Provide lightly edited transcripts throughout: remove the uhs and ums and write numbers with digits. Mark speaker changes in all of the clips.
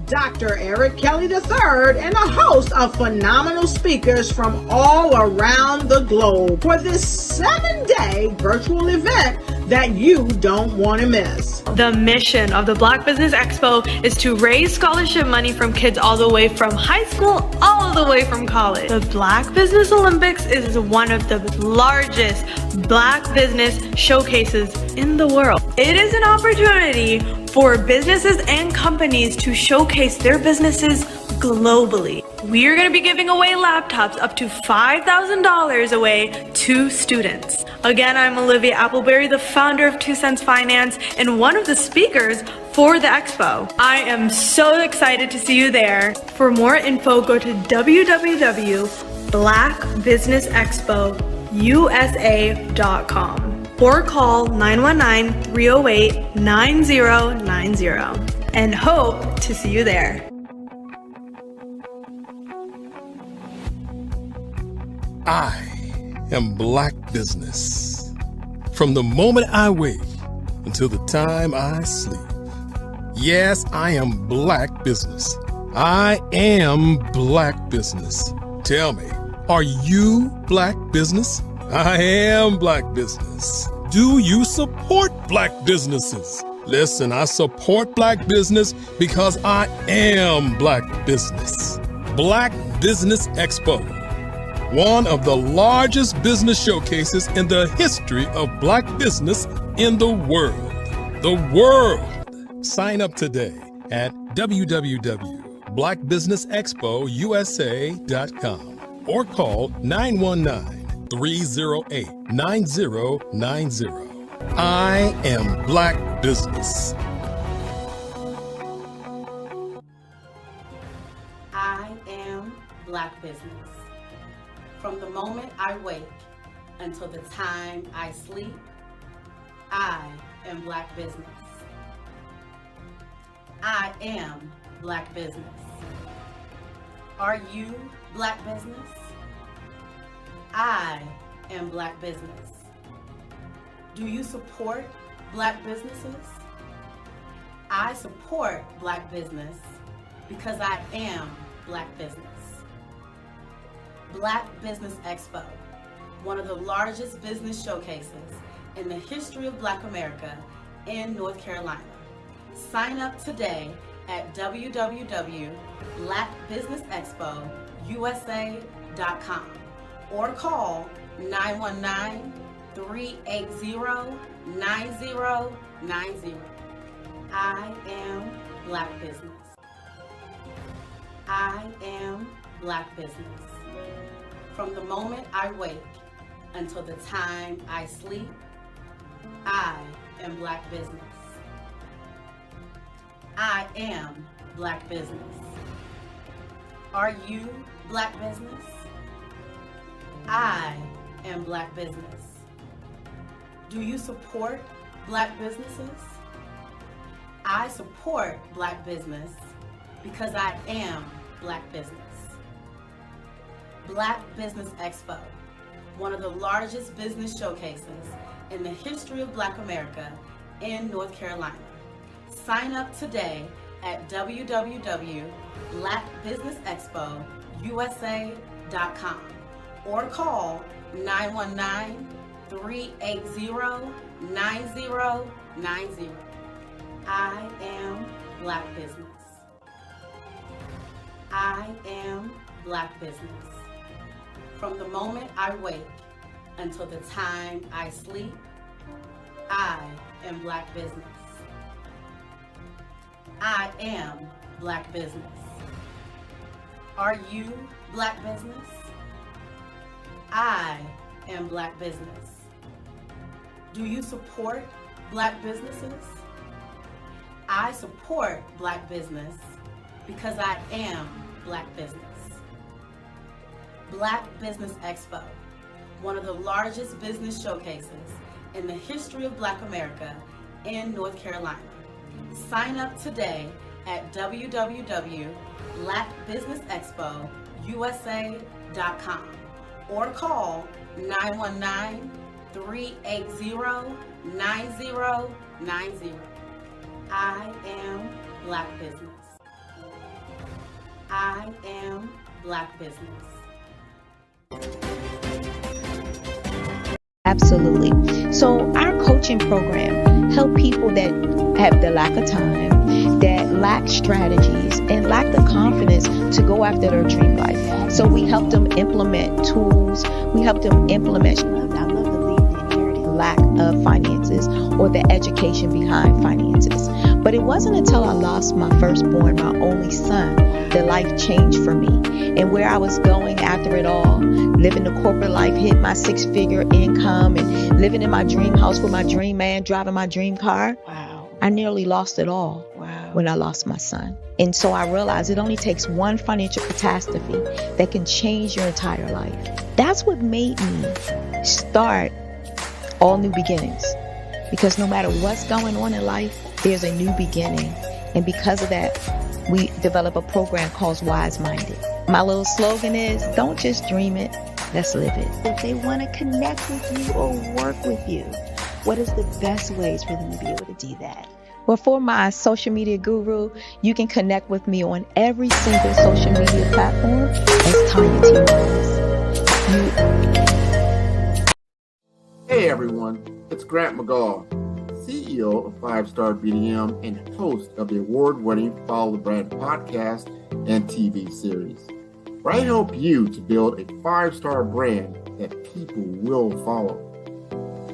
Speaker 1: Dr. Eric Kelly III and a host of phenomenal speakers from all around the globe for this 7-day virtual event that you don't want to miss.
Speaker 2: The mission of the Black Business Expo is to raise scholarship money from kids all the way from high school all the way from college. The Black Business Olympics is one of the largest Black business showcases in the world. It is an opportunity for businesses and companies to showcase their businesses globally. We are going to be giving away laptops up to $5,000 away to students. Again, I'm Olivia Appleberry, the founder of 2 Cents Finance and one of the speakers for the expo. I am so excited to see you there. For more info, go to www.blackbusinessexpousa.com or call 919-308-9090 and hope to see you there.
Speaker 3: I am Black Business. From the moment I wake until the time I sleep. Yes, I am Black Business. I am Black Business. Tell me, are you Black Business? I am Black Business. Do you support Black businesses? Listen, I support Black business because I am Black Business. Black Business Expo, one of the largest business showcases in the history of Black business in the world. The world! Sign up today at www.blackbusinessexpousa.com or call 919-308-9090. I am Black Business.
Speaker 4: I am Black Business. From the moment I wake until the time I sleep, I am Black Business. I am Black Business. Are you Black Business? I am Black Business. Do you support Black businesses? I support Black business because I am Black Business. Black Business Expo, one of the largest business showcases in the history of Black America in North Carolina. Sign up today at www.blackbusinessexpousa.com or call 919-380-9090. I am Black Business. I am Black Business. From the moment I wake until the time I sleep, I am Black Business. I am Black Business. Are you Black Business? I am Black Business. Do you support Black businesses? I support Black business because I am Black Business. Black Business Expo, one of the largest business showcases in the history of Black America in North Carolina. Sign up today at www.blackbusinessexpousa.com or call 919-380-9090. I am Black Business. I am Black Business. From the moment I wake until the time I sleep, I am Black business. I am Black business. Are you Black business? I am Black business. Do you support Black businesses? I support Black business because I am Black business. Black Business Expo, one of the largest business showcases in the history of Black America in North Carolina. Sign up today at www.blackbusinessexpousa.com or call 919-380-9090. I am Black business. I am Black business.
Speaker 5: Absolutely. So our coaching program help people that have the lack of time, that lack strategies, and lack the confidence to go after their dream life. So we help them implement tools. We help them implement, I love to leave the inherited lack of finances or the education behind finances. But it wasn't until I lost my firstborn, my only son, that life changed for me. And where I was going after it all, living the corporate life, hit my 6-figure income, and living in my dream house with my dream man, driving my dream car.
Speaker 6: Wow.
Speaker 5: I nearly lost it all.
Speaker 6: Wow.
Speaker 5: When I lost my son. And so I realized it only takes one financial catastrophe that can change your entire life. That's what made me start All New Beginnings. Because no matter what's going on in life, there's a new beginning. And because of that, we develop a program called Wise Minded. My little slogan is, don't just dream it, let's live it. If they want to connect with you or work with you, what is the best ways for them to be able to do that? Well, for my social media guru, you can connect with me on every single social media platform as Tanya T. Morris.
Speaker 7: Hey everyone, it's Grant McGaw, CEO of 5-Star BDM and host of the award-winning Follow the Brand podcast and TV series, where I help you to build a 5-star brand that people will follow.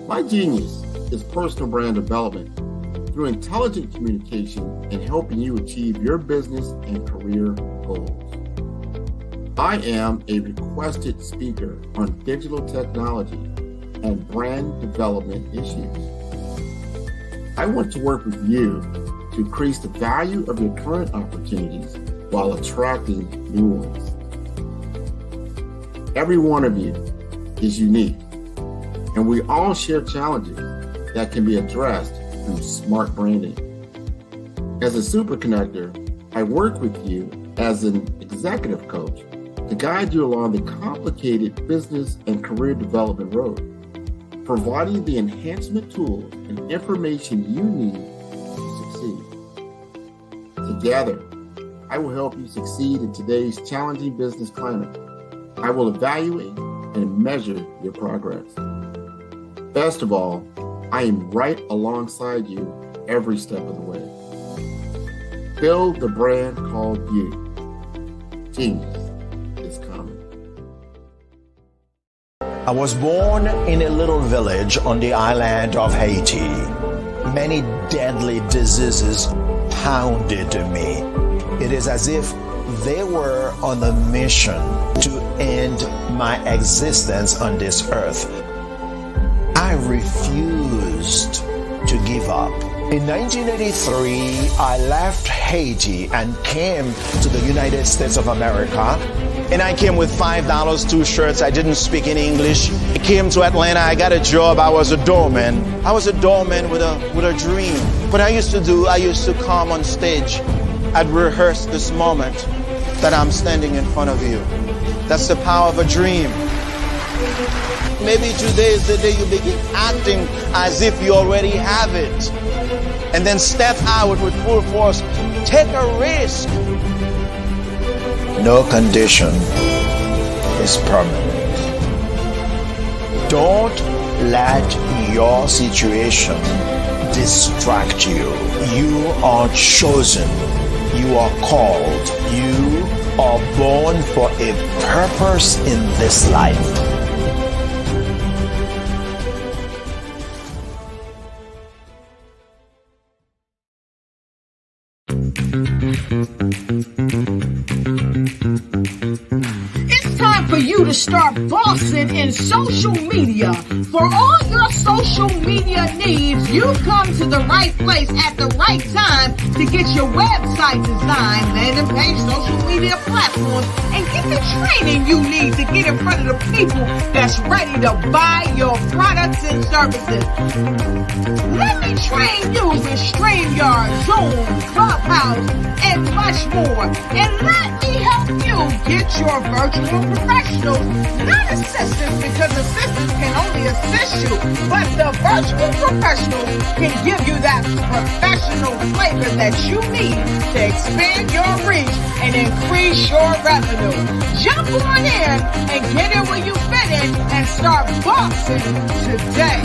Speaker 7: My genius is personal brand development through intelligent communication and helping you achieve your business and career goals. I am a requested speaker on digital technology and brand development issues. I want to work with you to increase the value of your current opportunities while attracting new ones. Every one of you is unique, and we all share challenges that can be addressed through smart branding. As a super connector, I work with you as an executive coach to guide you along the complicated business and career development road, providing the enhancement tools and information you need to succeed. Together, I will help you succeed in today's challenging business climate. I will evaluate and measure your progress. Best of all, I am right alongside you every step of the way. Build the brand called you. Genius is coming.
Speaker 8: I was born in a little village on the island of Haiti. Many deadly diseases pounded me. It is as if they were on a mission to end my existence on this earth. I refused to give up. In 1983, I left Haiti and came to the United States of America. And I came with $5, 2 shirts. I didn't speak in English. I came to Atlanta. I got a job. I was a doorman. I was a doorman with a dream. What I used to do, I used to come on stage. I'd rehearse this moment that I'm standing in front of you. That's the power of a dream. Maybe today is the day you begin acting as if you already have it. And then step out with full force. Take a risk. No condition is permanent. Don't let your situation distract you. You are chosen. You are called. You are born for a purpose in this life.
Speaker 1: It's time for you to start bossing in social media. For all your social media needs, you've come to the right place at the right time to get your website designed, landing page, social media platforms, and get the training you need to get in front of the people that's ready to buy your products and services. Let me train you with StreamYard, Zoom, Clubhouse, and much more. And let me help you get your virtual professionals, not assistants, because assistants can only assist you, but the virtual professionals can give you that professional flavor that you need to expand your reach and increase your revenue. Jump on in and get in where you fit in and start boxing today.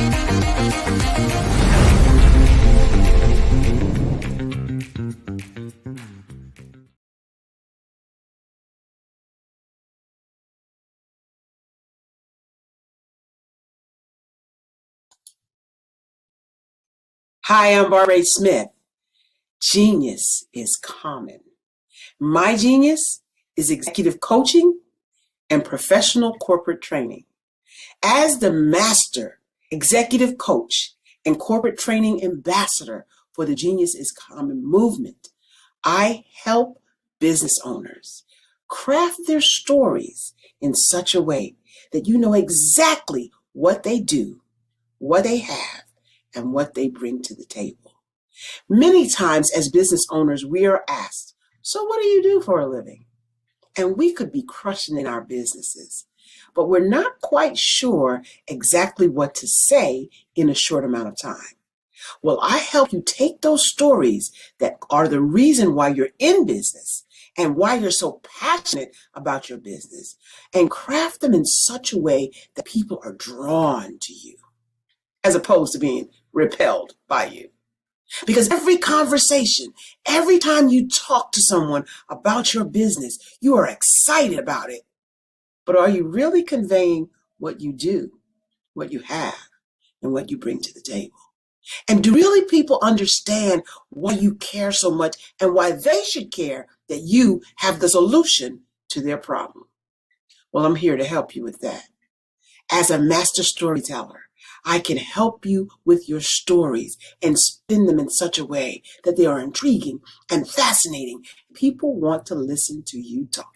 Speaker 6: Hi, I'm Barbara Smith. Genius is common. My genius is executive coaching and professional corporate training. As the master executive coach and corporate training ambassador for the Genius is Common movement, I help business owners craft their stories in such a way that you know exactly what they do, what they have, and what they bring to the table. Many times as business owners, we are asked, so what do you do for a living? And we could be crushing in our businesses, but we're not quite sure exactly what to say in a short amount of time. Well, I help you take those stories that are the reason why you're in business and why you're so passionate about your business and craft them in such a way that people are drawn to you, as opposed to being repelled by you. Because every conversation, every time you talk to someone about your business, you are excited about it. But are you really conveying what you do, what you have, and what you bring to the table? And do really people understand why you care so much and why they should care that you have the solution to their problem? Well, I'm here to help you with that. As a master storyteller, I can help you with your stories and spin them in such a way that they are intriguing and fascinating. People want to listen to you talk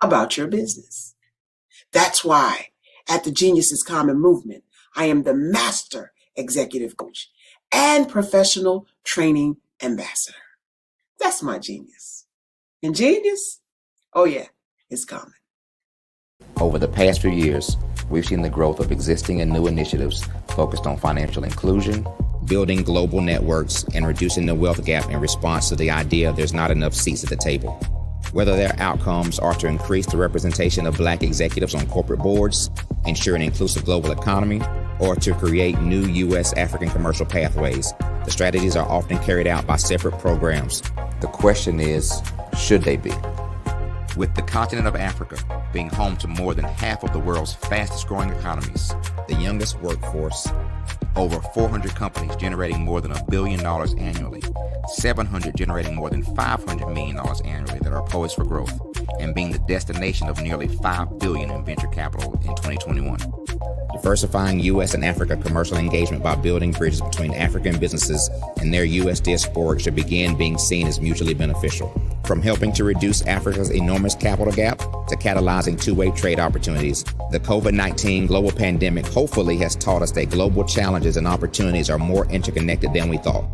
Speaker 6: about your business. That's why at the Genius is Common movement, I am the master executive coach and professional training ambassador. That's my genius. And genius? Oh yeah, it's common.
Speaker 9: Over the past few years, we've seen the growth of existing and new initiatives focused on financial inclusion, building global networks, and reducing the wealth gap in response to the idea there's not enough seats at the table. Whether their outcomes are to increase the representation of Black executives on corporate boards, ensure an inclusive global economy, or to create new U.S. African commercial pathways, the strategies are often carried out by separate programs. The question is, should they be? With the continent of Africa being home to more than half of the world's fastest growing economies, the youngest workforce, over 400 companies generating more than $1 billion annually, 700 generating more than $500 million annually that are poised for growth, and being the destination of nearly $5 billion in venture capital in 2021. Diversifying U.S. and Africa commercial engagement by building bridges between African businesses and their U.S. diaspora should begin being seen as mutually beneficial. From helping to reduce Africa's enormous capital gap to catalyzing two-way trade opportunities, the COVID-19 global pandemic hopefully has taught us that global challenges and opportunities are more interconnected than we thought.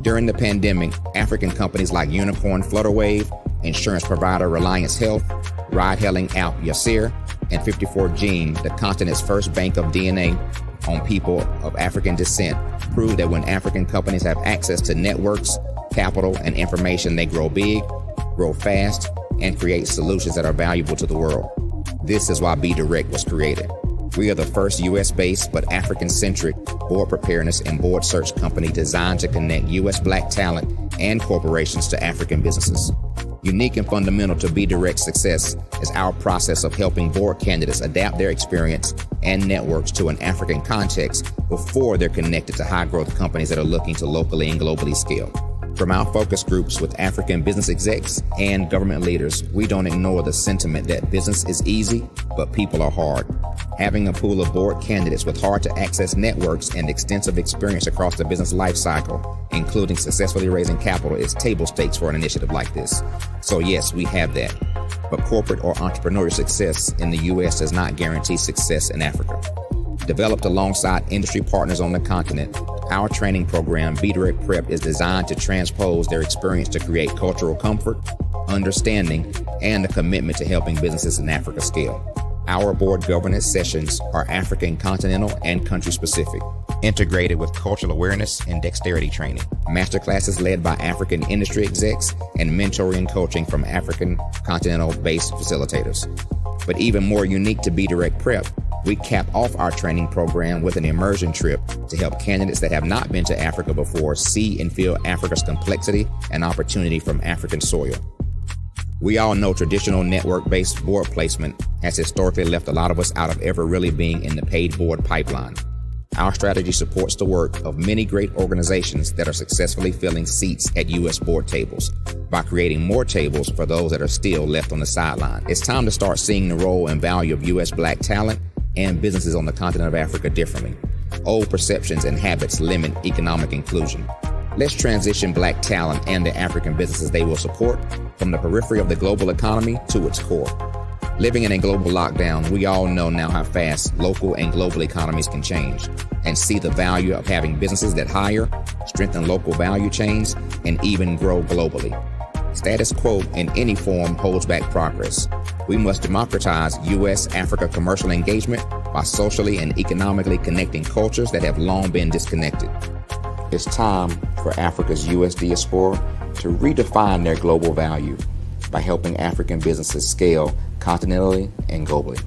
Speaker 9: During the pandemic, African companies like Unicorn Flutterwave, insurance provider Reliance Health, ride-hailing app Yasir, and 54Gene, the continent's first bank of DNA on people of African descent, proved that when African companies have access to networks, capital, and information, they grow big, grow fast, and create solutions that are valuable to the world. This is why Be Direct was created. We are the first U.S.-based but African-centric board preparedness and board search company designed to connect U.S. Black talent and corporations to African businesses. Unique and fundamental to Be Direct's success is our process of helping board candidates adapt their experience and networks to an African context before they're connected to high-growth companies that are looking to locally and globally scale. From our focus groups with African business execs and government leaders, we don't ignore the sentiment that business is easy, but people are hard. Having a pool of board candidates with hard-to-access networks and extensive experience across the business life cycle, including successfully raising capital, is table stakes for an initiative like this. So yes, we have that. But corporate or entrepreneurial success in the U.S. does not guarantee success in Africa. Developed alongside industry partners on the continent, our training program, Be Direct Prep, is designed to transpose their experience to create cultural comfort, understanding, and a commitment to helping businesses in Africa scale. Our board governance sessions are African continental and country specific, integrated with cultural awareness and dexterity training, masterclasses led by African industry execs, and mentoring and coaching from African continental-based facilitators. But even more unique to Be Direct Prep, we cap off our training program with an immersion trip to help candidates that have not been to Africa before see and feel Africa's complexity and opportunity from African soil. We all know traditional network-based board placement has historically left a lot of us out of ever really being in the paid board pipeline. Our strategy supports the work of many great organizations that are successfully filling seats at U.S. board tables by creating more tables for those that are still left on the sideline. It's time to start seeing the role and value of U.S. Black talent and businesses on the continent of Africa differently. Old perceptions and habits limit economic inclusion. Let's transition Black talent and the African businesses they will support from the periphery of the global economy to its core. Living in a global lockdown, we all know now how fast local and global economies can change, and see the value of having businesses that hire, strengthen local value chains, and even grow globally. Status quo in any form holds back progress. We must democratize U.S.-Africa commercial engagement by socially and economically connecting cultures that have long been disconnected. It's time for Africa's U.S. diaspora to redefine their global value by helping African businesses scale continentally and globally.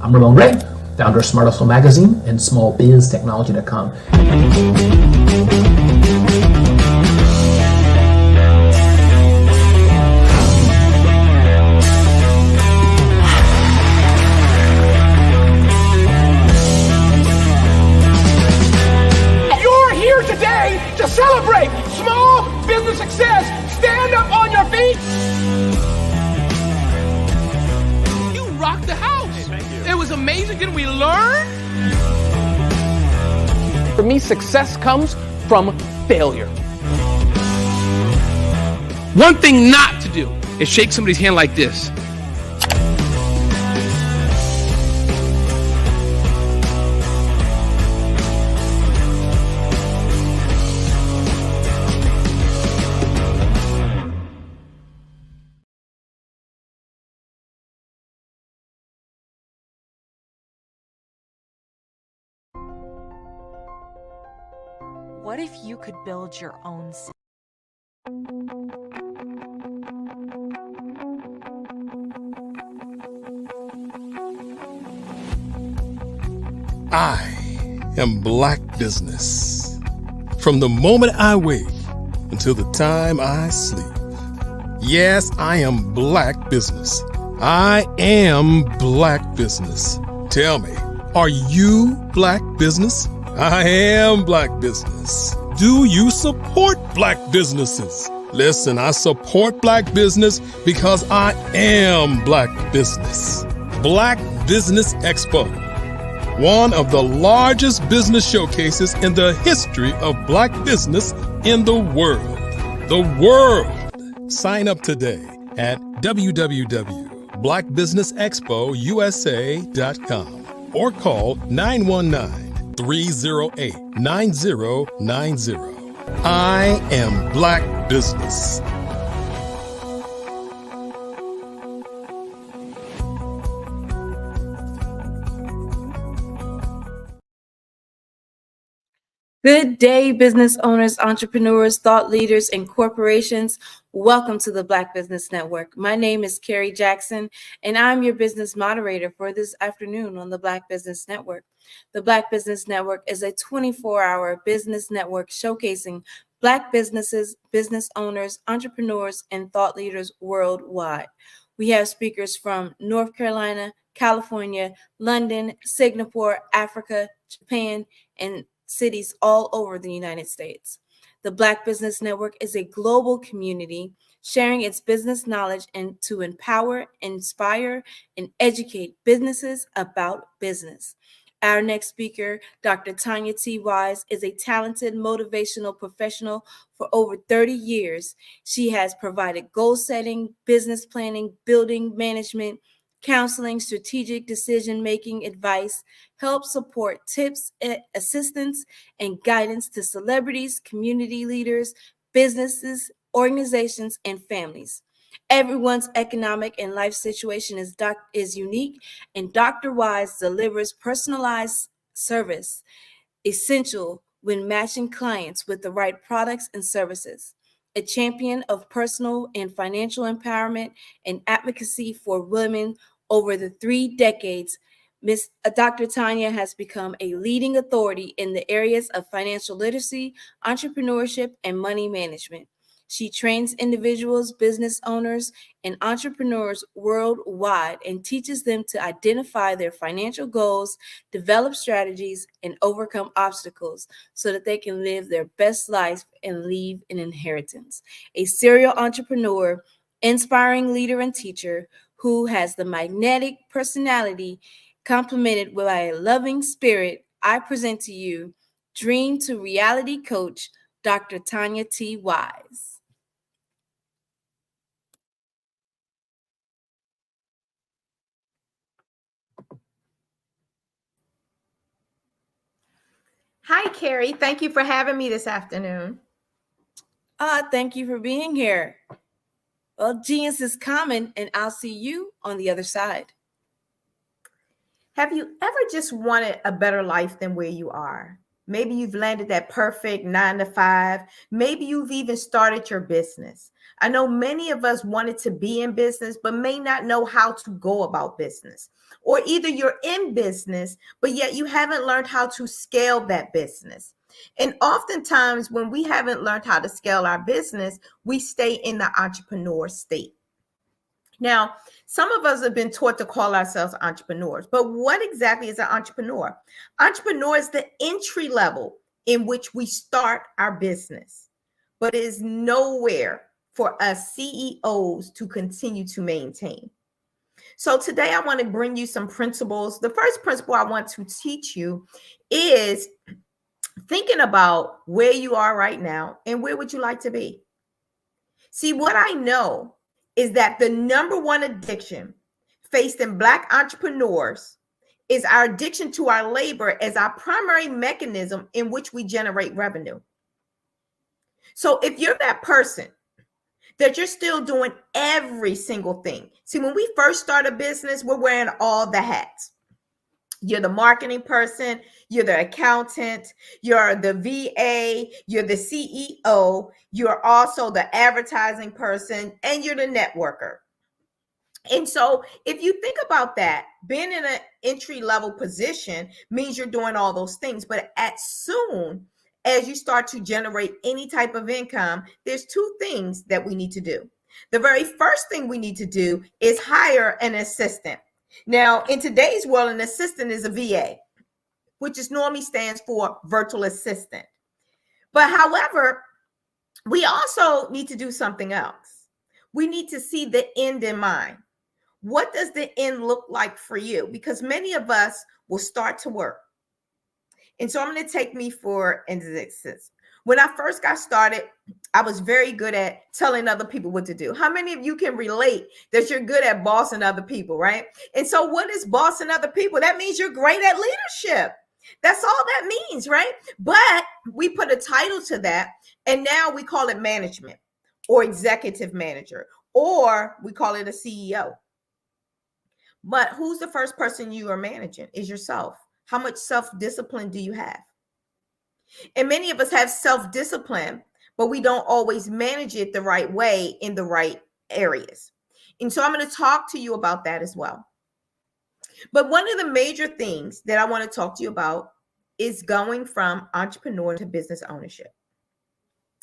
Speaker 10: I'm Ramon Ray, founder of Smart Hustle Magazine and smallbiztechnology.com.
Speaker 11: You're here today to celebrate small business success. Stand up on your feet. You rocked the house. It was amazing. Didn't we learn? For me, success comes from failure. One thing not to do is shake somebody's hand like this.
Speaker 12: What if you could build your own city?
Speaker 3: I am Black Business. From the moment I wake until the time I sleep. Yes, I am Black Business. I am Black Business. Tell me, are you Black Business? I am Black Business. Do you support Black businesses? Listen, I support Black business because I am Black Business. Black Business Expo, one of the largest business showcases in the history of Black business in the world. The world. Sign up today at www.blackbusinessexpousa.com or call 919-308-9090. I am Black Business.
Speaker 13: Good day, business owners, entrepreneurs, thought leaders, and corporations. Welcome to the Black Business Network. My name is Carrie Jackson, and I'm your business moderator for this afternoon on the Black Business Network. The Black Business Network is a 24-hour business network showcasing Black businesses, business owners, entrepreneurs, and thought leaders worldwide. We have speakers from North Carolina, California, London, Singapore, Africa, Japan, and cities all over the United States. The Black Business Network is a global community sharing its business knowledge and to empower, inspire, and educate businesses about business. Our next speaker, Dr. Tanya T. Wise, is a talented motivational professional for over 30 years. She has provided goal setting, business planning, building management, counseling, strategic decision-making advice, help support tips, assistance, and guidance to celebrities, community leaders, businesses, organizations, and families. Everyone's economic and life situation is unique, and Dr. Wise delivers personalized service essential when matching clients with the right products and services. A champion of personal and financial empowerment and advocacy for women over the 3 decades, Dr. Tanya has become a leading authority in the areas of financial literacy, entrepreneurship, and money management. She trains individuals, business owners, and entrepreneurs worldwide and teaches them to identify their financial goals, develop strategies, and overcome obstacles so that they can live their best life and leave an inheritance. A serial entrepreneur, inspiring leader, and teacher who has the magnetic personality complemented by a loving spirit, I present to you Dream to Reality Coach, Dr. Tanya T. Wise.
Speaker 14: Hi, Carrie. Thank you for having me this afternoon.
Speaker 13: Thank you for being here. Well, genius is common, and I'll see you on the other side.
Speaker 14: Have you ever just wanted a better life than where you are? Maybe you've landed that perfect 9 to 5. Maybe you've even started your business. I know many of us wanted to be in business, but may not know how to go about business. Or either you're in business, but yet you haven't learned how to scale that business. And oftentimes, when we haven't learned how to scale our business, we stay in the entrepreneur state. Now, some of us have been taught to call ourselves entrepreneurs, but what exactly is an entrepreneur? Entrepreneur is the entry level in which we start our business, but it is nowhere for us CEOs to continue to maintain. So today I want to bring you some principles. The first principle I want to teach you is thinking about where you are right now and where would you like to be. See, what I know is that the number one addiction faced in Black entrepreneurs is our addiction to our labor as our primary mechanism in which we generate revenue. So if you're that person that you're still doing every single thing. See, when we first start a business, we're wearing all the hats. You're the marketing person, you're the accountant, you're the VA, you're the CEO, you're also the advertising person, and you're the networker. And so if you think about that, being in an entry level position means you're doing all those things. But as soon as you start to generate any type of income, there's 2 things that we need to do. The very first thing we need to do is hire an assistant. Now, in today's world, an assistant is a VA, which is normally stands for virtual assistant. But however, we also need to do something else. We need to see the end in mind. What does the end look like for you? Because many of us will start to work. And so I'm going to take me for instance. When I first got started, I was very good at telling other people what to do. How many of you can relate that you're good at bossing other people, right? And so what is bossing other people? That means you're great at leadership. That's all that means, right? But we put a title to that, and now we call it management or executive manager, or we call it a CEO. But who's the first person you are managing? Is yourself. How much self-discipline do you have? And many of us have self-discipline, but we don't always manage it the right way in the right areas. And so I'm going to talk to you about that as well. But one of the major things that I want to talk to you about is going from entrepreneur to business ownership.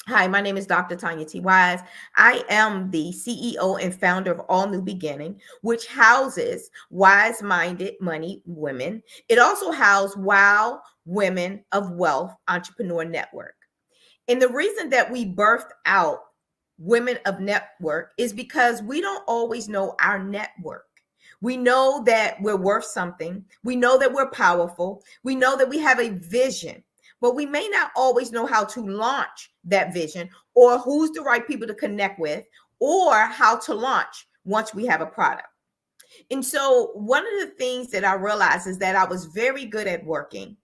Speaker 14: Hi, my name is Dr. Tanya T. Wise. I am the CEO and founder of All New Beginning, which houses wise-minded money women. It also houses Wow Women of Wealth Entrepreneur Network. And the reason that we birthed out Women of Network is because we don't always know our network. We know that we're worth something. We know that we're powerful. We know that we have a vision, but we may not always know how to launch that vision or who's the right people to connect with or how to launch once we have a product. And so one of the things that I realized is that I was very good at working.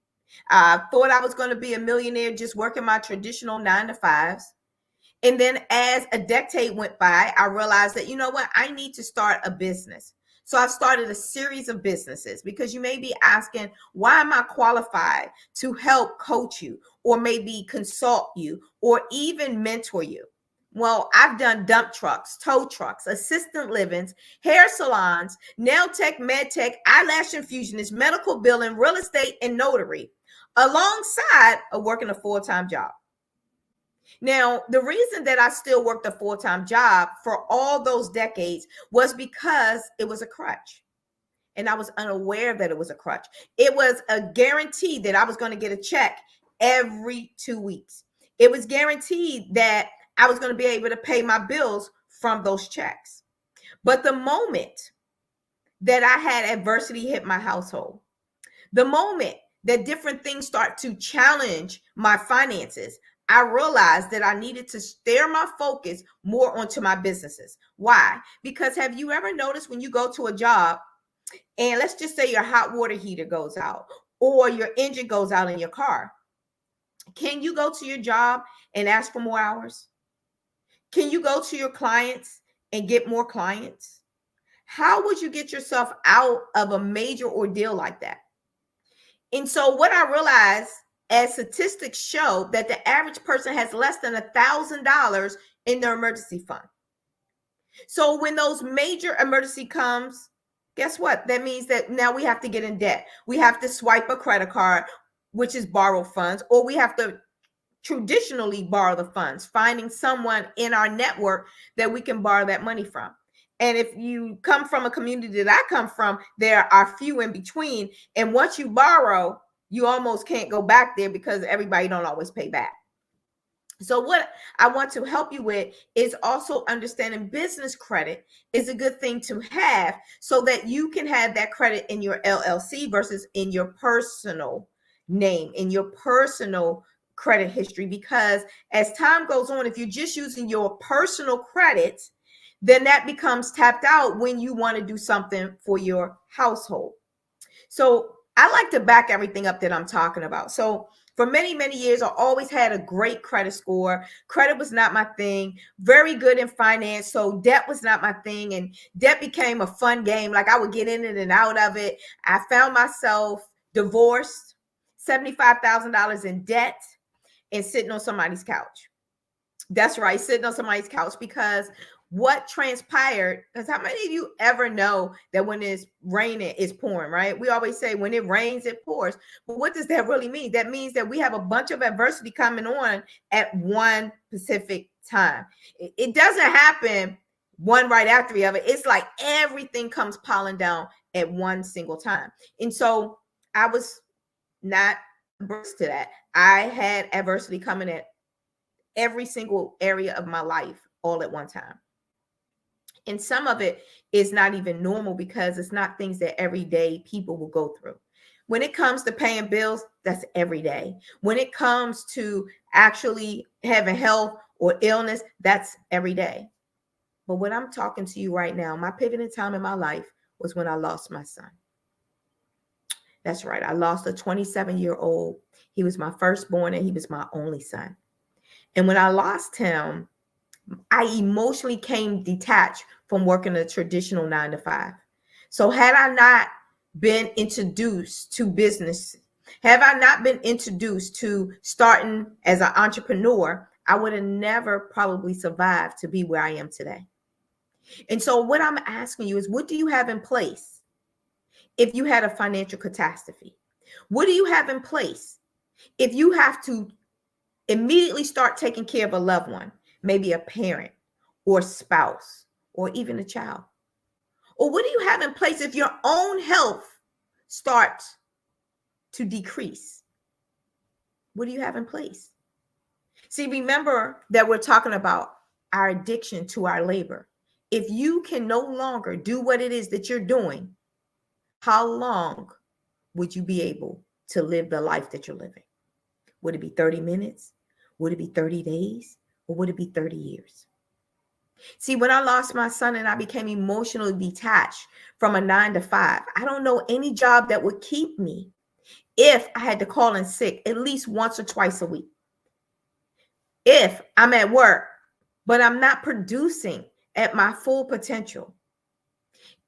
Speaker 14: I thought I was going to be a millionaire just working my traditional 9 to 5s. And then as a decade went by, I realized that, you know what, I need to start a business. So I started a series of businesses because you may be asking, why am I qualified to help coach you or maybe consult you or even mentor you? Well, I've done dump trucks, tow trucks, assistant livings, hair salons, nail tech, med tech, eyelash infusionist, medical billing, real estate, and notary, alongside of working a full-time job. Now, the reason that I still worked a full-time job for all those decades was because it was a crutch. And I was unaware that it was a crutch. It was a guarantee that I was going to get a check every 2 weeks. It was guaranteed that I was going to be able to pay my bills from those checks. But the moment that I had adversity hit my household, the moment that different things start to challenge my finances, I realized that I needed to steer my focus more onto my businesses. Why? Because have you ever noticed when you go to a job and let's just say your hot water heater goes out or your engine goes out in your car? Can you go to your job and ask for more hours? Can you go to your clients and get more clients? How would you get yourself out of a major ordeal like that? And so what I realized, as statistics show, that the average person has less than $1,000 in their emergency fund. So when those major emergency comes, guess what? That means that now we have to get in debt. We have to swipe a credit card, which is borrow funds, or we have to traditionally borrow the funds, finding someone in our network that we can borrow that money from. And if you come from a community that I come from, there are few in between. And once you borrow, you almost can't go back there because everybody don't always pay back. So what I want to help you with is also understanding business credit is a good thing to have so that you can have that credit in your LLC versus in your personal name, in your personal credit history. Because as time goes on, if you're just using your personal credit, then that becomes tapped out when you want to do something for your household. So I like to back everything up that I'm talking about. So for many, many years, I always had a great credit score. Credit was not my thing. Very good in finance. So debt was not my thing. And debt became a fun game. Like I would get in it and out of it. I found myself divorced, $75,000 in debt, and sitting on somebody's couch. That's right, sitting on somebody's couch, because what transpired, because how many of you ever know that when it's raining, it's pouring, right? We always say when it rains, it pours. But what does that really mean? That means that we have a bunch of adversity coming on at one specific time. It doesn't happen one right after the other. It's like everything comes piling down at one single time. And so I was not averse to that. I had adversity coming at every single area of my life all at one time. And some of it is not even normal because it's not things that everyday people will go through. When it comes to paying bills, that's every day. When it comes to actually having health or illness, that's every day. But what I'm talking to you right now, my pivoting time in my life was when I lost my son. That's right. I lost a 27-year-old. He was my firstborn and he was my only son. And when I lost him, I emotionally came detached from working a traditional 9 to 5. So had I not been introduced to business, have I not been introduced to starting as an entrepreneur, I would have never probably survived to be where I am today. And so what I'm asking you is, what do you have in place if you had a financial catastrophe? What do you have in place if you have to Immediately start taking care of a loved one, maybe a parent or spouse or even a child. Or what do you have in place if your own health starts to decrease? What do you have in place? See, remember that we're talking about our addiction to our labor. If you can no longer do what it is that you're doing, how long would you be able to live the life that you're living? Would it be 30 minutes? Would it be 30 days? Or would it be 30 years? See, when I lost my son and I became emotionally detached from a 9 to 5, I don't know any job that would keep me if I had to call in sick at least once or twice a week. If I'm at work, but I'm not producing at my full potential.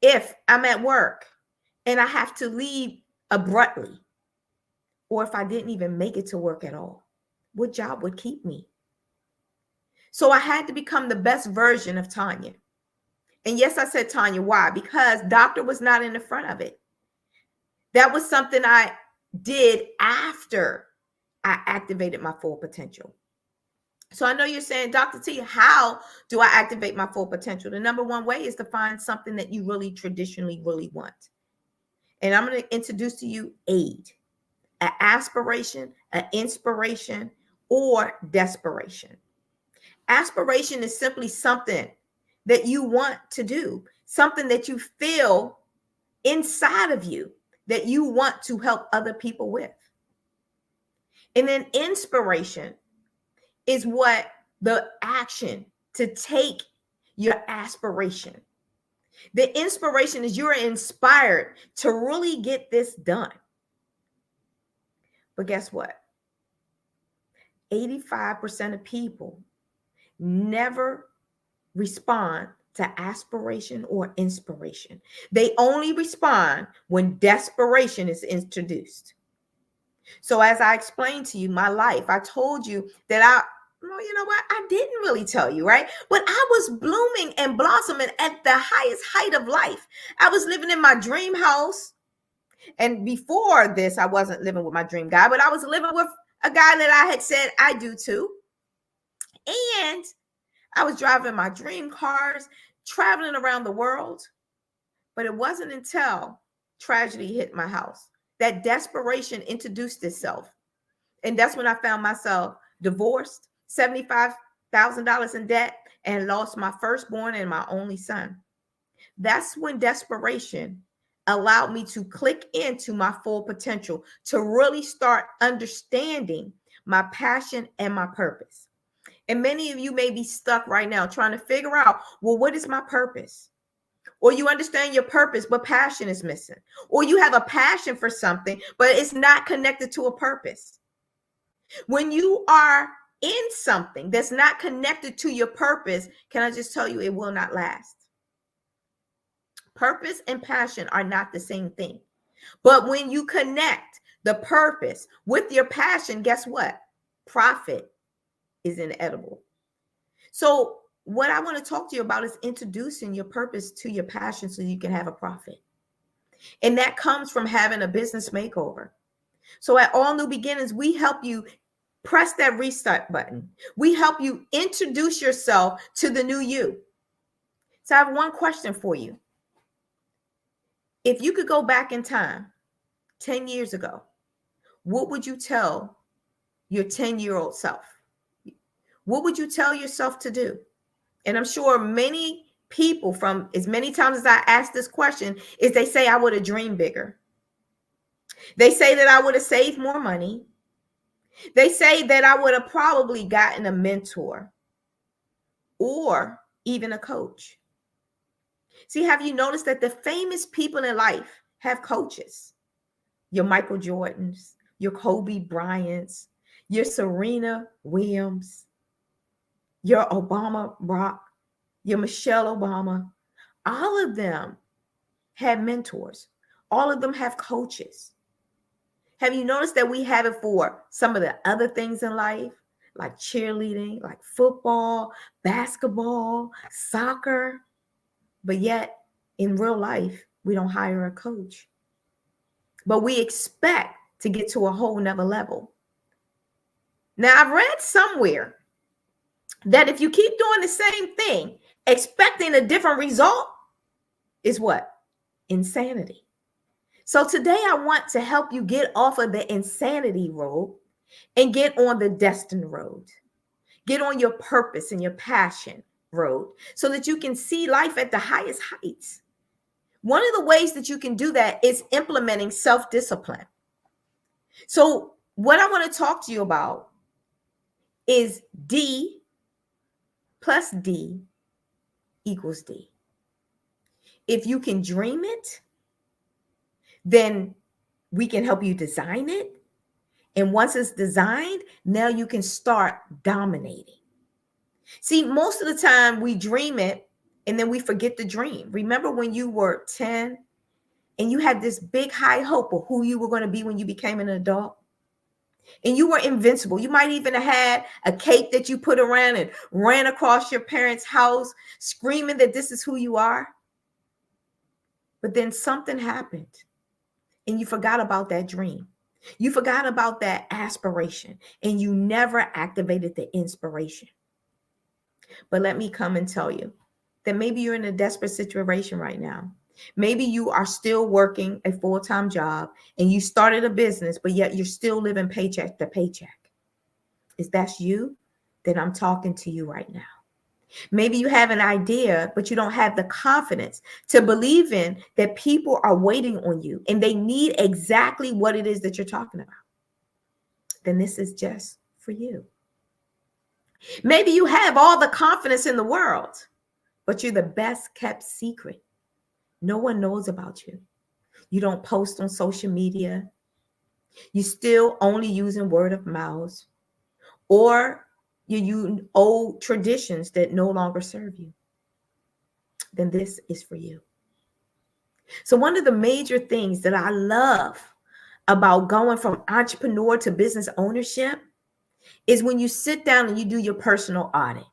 Speaker 14: If I'm at work and I have to leave abruptly, or if I didn't even make it to work at all, what job would keep me? So I had to become the best version of Tanya. And yes, I said Tanya. Why? Because doctor was not in the front of it. That was something I did after I activated my full potential. So I know you're saying, Dr. T, how do I activate my full potential? The number one way is to find something that you really traditionally really want. And I'm going to introduce to you aid, an aspiration, an inspiration, or desperation. Aspiration is simply something that you want to do, something that you feel inside of you that you want to help other people with. And then inspiration is what the action to take your aspiration. The inspiration is you're inspired to really get this done. But guess what? 85% of people never respond to aspiration or inspiration. They only respond when desperation is introduced. So as I explained to you my life, I told you that well, you know what? I didn't really tell you, right? But I was blooming and blossoming at the highest height of life. I was living in my dream house. And before this, I wasn't living with my dream guy, but I was living with a guy that I had said I do too. And I was driving my dream cars, traveling around the world. But it wasn't until tragedy hit my house that desperation introduced itself. And that's when I found myself divorced, $75,000 in debt, and lost my firstborn and my only son. That's when desperation allowed me to click into my full potential, to really start understanding my passion and my purpose. And many of you may be stuck right now trying to figure out, well, what is my purpose? Or you understand your purpose, but passion is missing. Or you have a passion for something, but it's not connected to a purpose. When you are in something that's not connected to your purpose, can I just tell you, it will not last. Purpose and passion are not the same thing. But when you connect the purpose with your passion, guess what? Profit is inevitable. So what I want to talk to you about is introducing your purpose to your passion so you can have a profit. And that comes from having a business makeover. So at All New Beginnings, we help you press that restart button. We help you introduce yourself to the new you. So I have one question for you. If you could go back in time 10 years ago, what would you tell your 10-year-old self? What would you tell yourself to do? And I'm sure many people, from as many times as I ask this question, is they say I would have dreamed bigger. They say that I would have saved more money. They say that I would have probably gotten a mentor or even a coach. See, have you noticed that the famous people in life have coaches? Your Michael Jordans, your Kobe Bryants, your Serena Williams, your Obama Barack, your Michelle Obama. All of them had mentors. All of them have coaches. Have you noticed that we have it for some of the other things in life, like cheerleading, like football, basketball, soccer? But yet, in real life, we don't hire a coach. But we expect to get to a whole nother level. Now, I've read somewhere that if you keep doing the same thing, expecting a different result is what? Insanity. So today I want to help you get off of the insanity road and get on the destined road. Get on your purpose and your passion road so that you can see life at the highest heights. One of the ways that you can do that is implementing self-discipline. So what I want to talk to you about is D plus D equals D. If you can dream it, then we can help you design it. And once it's designed, now you can start dominating. See, most of the time we dream it and then we forget the dream. Remember when you were 10 and you had this big high hope of who you were going to be when you became an adult? And you were invincible. You might even have had a cape that you put around and ran across your parents' house screaming that this is who you are. But then something happened and you forgot about that dream. You forgot about that aspiration and you never activated the inspiration. But let me come and tell you that maybe you're in a desperate situation right now. Maybe you are still working a full-time job and you started a business, but yet you're still living paycheck to paycheck. If that's you, then I'm talking to you right now. Maybe you have an idea, but you don't have the confidence to believe in that people are waiting on you and they need exactly what it is that you're talking about. Then this is just for you. Maybe you have all the confidence in the world, but you're the best kept secret. No one knows about you. You don't post on social media. You're still only using word of mouth, or you use old traditions that no longer serve you. Then this is for you. So one of the major things that I love about going from entrepreneur to business ownership is when you sit down and you do your personal audit.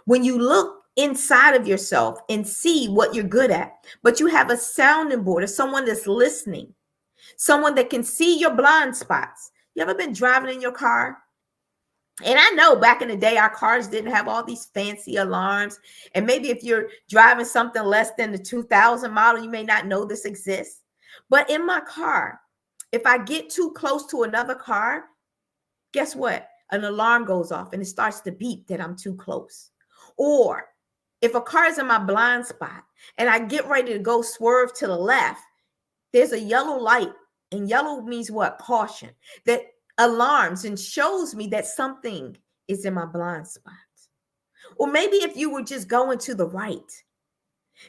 Speaker 14: When you look inside of yourself and see what you're good at, but you have a sounding board or someone that's listening, someone that can see your blind spots. You ever been driving in your car? And I know back in the day, our cars didn't have all these fancy alarms. And maybe if you're driving something less than the 2000 model, you may not know this exists. But in my car, if I get too close to another car, guess what? An alarm goes off and it starts to beep that I'm too close. Or if a car is in my blind spot and I get ready to go swerve to the left, there's a yellow light, and yellow means what? Caution. That alarms and shows me that something is in my blind spot. Or maybe if you were just going to the right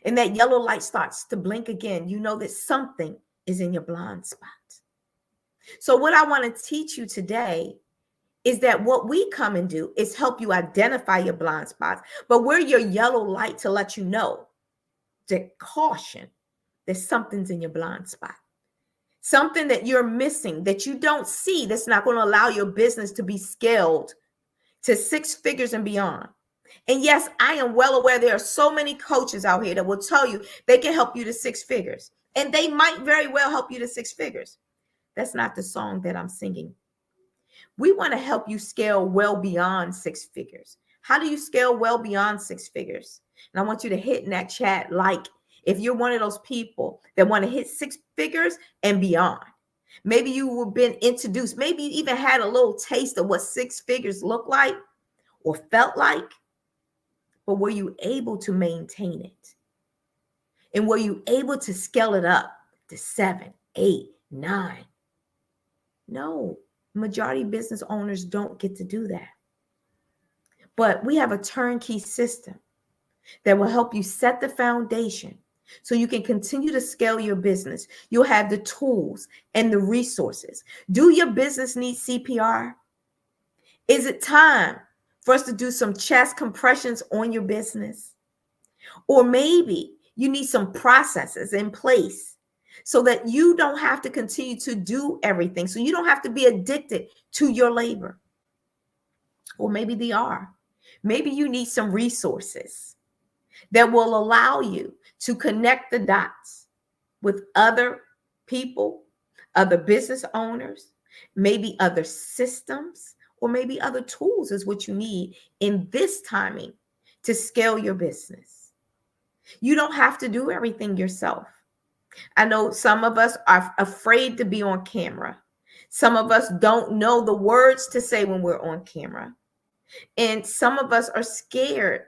Speaker 14: and that yellow light starts to blink again, you know that something is in your blind spot. So what I want to teach you today is that what we come and do is help you identify your blind spots, but we're your yellow light to let you know that caution, that something's in your blind spot. Something that you're missing, that you don't see, that's not going to allow your business to be scaled to 6 figures and beyond. And yes, I am well aware there are so many coaches out here that will tell you they can help you to 6 figures. And they might very well help you to 6 figures. That's not the song that I'm singing. We want to help you scale well beyond 6 figures. How do you scale well beyond 6 figures? And I want you to hit in that chat like if you're one of those people that want to hit 6 figures and beyond. Maybe you have been introduced, maybe you even had a little taste of what 6 figures look like or felt like, but were you able to maintain it? And were you able to scale it up to 7, 8, 9? No, majority of business owners don't get to do that. But we have a turnkey system that will help you set the foundation so you can continue to scale your business. You'll have the tools and the resources. Do your business need CPR? Is it time for us to do some chest compressions on your business? Or maybe you need some processes in place so that you don't have to continue to do everything. So you don't have to be addicted to your labor. Or maybe they are. Maybe you need some resources that will allow you to connect the dots with other people, other business owners, maybe other systems Or maybe other tools is what you need in this timing to scale your business. You don't have to do everything yourself. I know some of us are afraid to be on camera. Some of us don't know the words to say when we're on camera. And some of us are scared.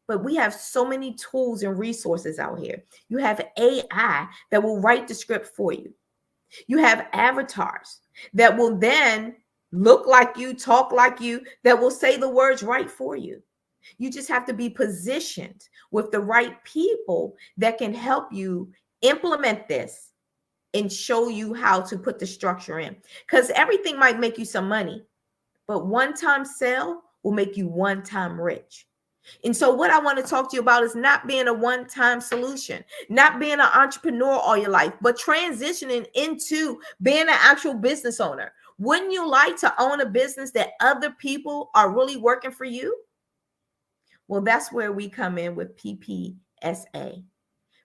Speaker 14: But we have so many tools and resources out here. You have AI that will write the script for you. You have avatars that will then look like you, talk like you, that will say the words right for you. You just have to be positioned with the right people that can help you implement this and show you how to put the structure in. Because everything might make you some money, but one-time sale will make you one-time rich. And so what I want to talk to you about is not being a one-time solution, not being an entrepreneur all your life, but transitioning into being an actual business owner. Wouldn't you like to own a business that other people are really working for you? Well, that's where we come in with PPSA.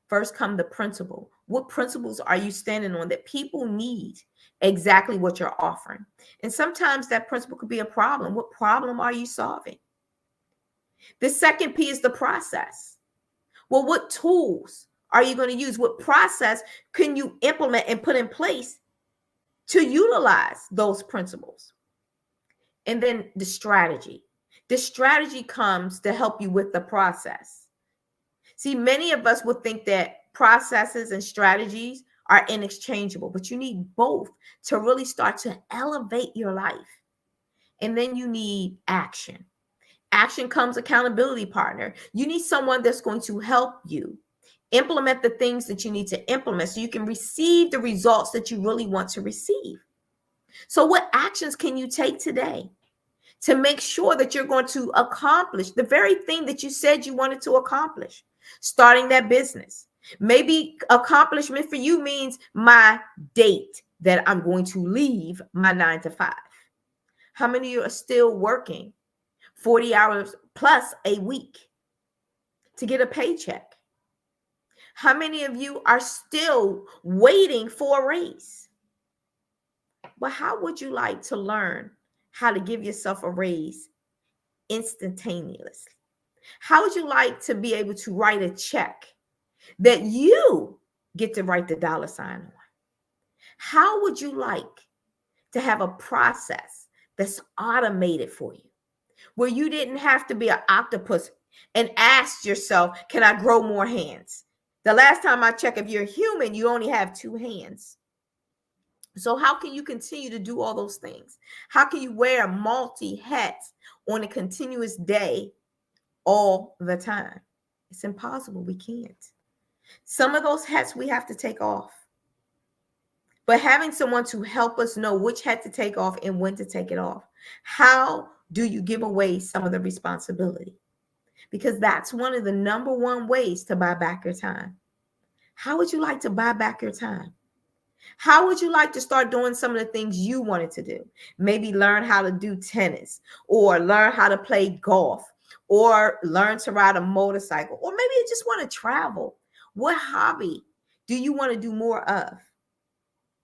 Speaker 14: First come the principle. What principles are you standing on that people need exactly what you're offering? And sometimes that principle could be a problem. What problem are you solving? The second P is the process. Well, what tools are you going to use? What process can you implement and put in place to utilize those principles? And then the strategy. The strategy comes to help you with the process. See, many of us would think that processes and strategies are interchangeable, but you need both to really start to elevate your life. And then you need action. Action comes accountability partner. You need someone that's going to help you implement the things that you need to implement so you can receive the results that you really want to receive. So what actions can you take today to make sure that you're going to accomplish the very thing that you said you wanted to accomplish? Starting that business. Maybe accomplishment for you means my date that I'm going to leave my 9 to 5. How many of you are still working 40 hours plus a week to get a paycheck? How many of you are still waiting for a raise? But how would you like to learn how to give yourself a raise instantaneously? How would you like to be able to write a check that you get to write the dollar sign on? How would you like to have a process that's automated for you, where you didn't have to be an octopus and ask yourself, can I grow more hands? The last time I checked, if you're human, you only have 2 hands. So how can you continue to do all those things? How can you wear multi hats on a continuous day all the time? It's impossible. We can't. Some of those hats we have to take off. But having someone to help us know which hat to take off and when to take it off. How do you give away some of the responsibility? Because that's one of the number one ways to buy back your time. How would you like to buy back your time? How would you like to start doing some of the things you wanted to do? Maybe learn how to do tennis, or learn how to play golf, or learn to ride a motorcycle, or maybe you just want to travel. What hobby do you want to do more of?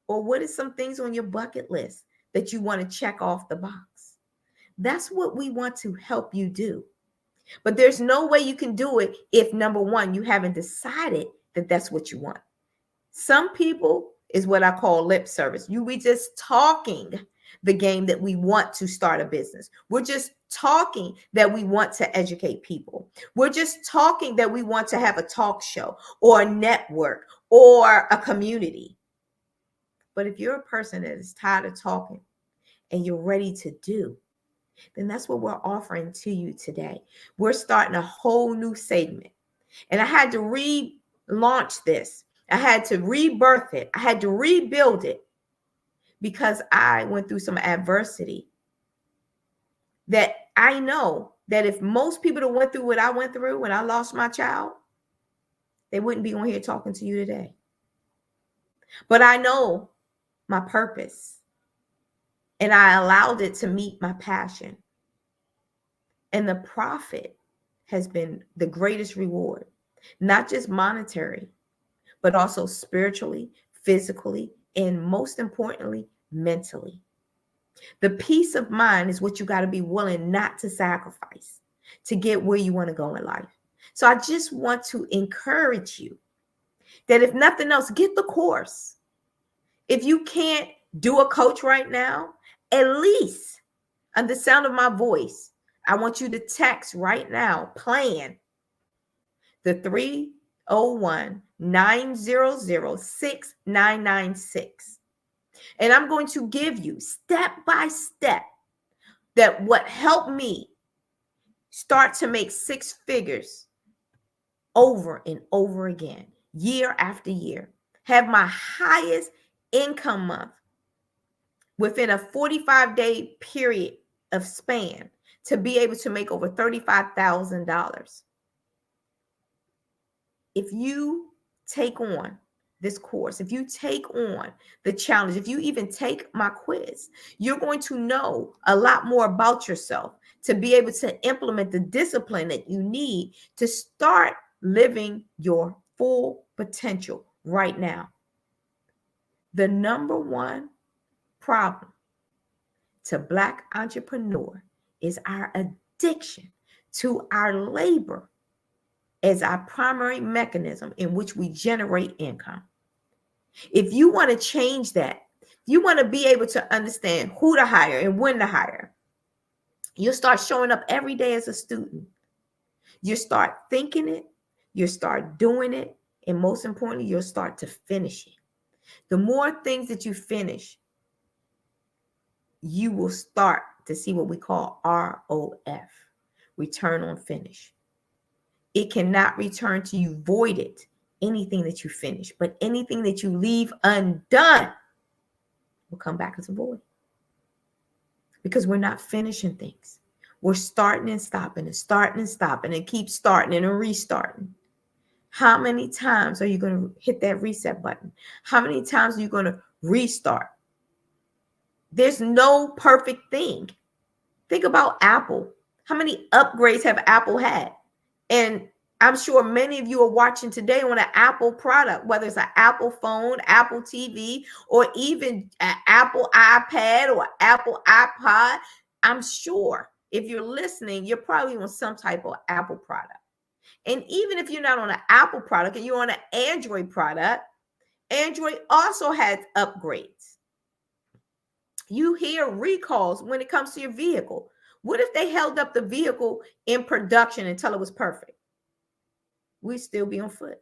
Speaker 14: Or what is some things on your bucket list that you want to check off the box? That's what we want to help you do. But there's no way you can do it if, number one, you haven't decided that that's what you want. Some people is what I call lip service. We just talking the game that we want to start a business. We're just talking that we want to educate people. We're just talking that we want to have a talk show or a network or a community. But if you're a person that is tired of talking and you're ready to do, then that's what we're offering to you today. We're starting a whole new segment. And I had to relaunch this. I had to rebirth it. I had to rebuild it because I went through some adversity that I know that if most people that went through what I went through when I lost my child, they wouldn't be on here talking to you today. But I know my purpose, and I allowed it to meet my passion. And the profit has been the greatest reward, not just monetary, but also spiritually, physically, and most importantly, mentally. The peace of mind is what you got to be willing not to sacrifice to get where you want to go in life. So I just want to encourage you that if nothing else, get the course. If you can't do a coach right now, at least on the sound of my voice, I want you to text right now, plan the 301-900-6996. And I'm going to give you step by step that what helped me start to make six figures over and over again, year after year, have my highest income month within a 45-day period of span to be able to make over $35,000. If you take on this course, if you take on the challenge, if you even take my quiz, you're going to know a lot more about yourself to be able to implement the discipline that you need to start living your full potential right now. The number one problem to Black entrepreneur is our addiction to our labor as our primary mechanism in which we generate income. If you want to change that, you want to be able to understand who to hire and when to hire, you'll start showing up every day as a student. You start thinking it, you start doing it, and most importantly, you'll start to finish it. The more things that you finish, you will start to see what we call ROF, return on finish. It cannot return to you voided, anything that you finish, but anything that you leave undone will come back as a void. Because we're not finishing things. We're starting and stopping and starting and stopping and keep starting and restarting. How many times are you going to hit that reset button? How many times are you going to restart? There's no perfect thing. Think about Apple. How many upgrades have Apple had? And I'm sure many of you are watching today on an Apple product, whether it's an Apple phone, Apple TV, or even an Apple iPad or Apple iPod. I'm sure if you're listening, you're probably on some type of Apple product. And even if you're not on an Apple product and you're on an Android product, Android also has upgrades. You hear recalls when it comes to your vehicle. What if they held up the vehicle in production until it was perfect? We'd still be on foot.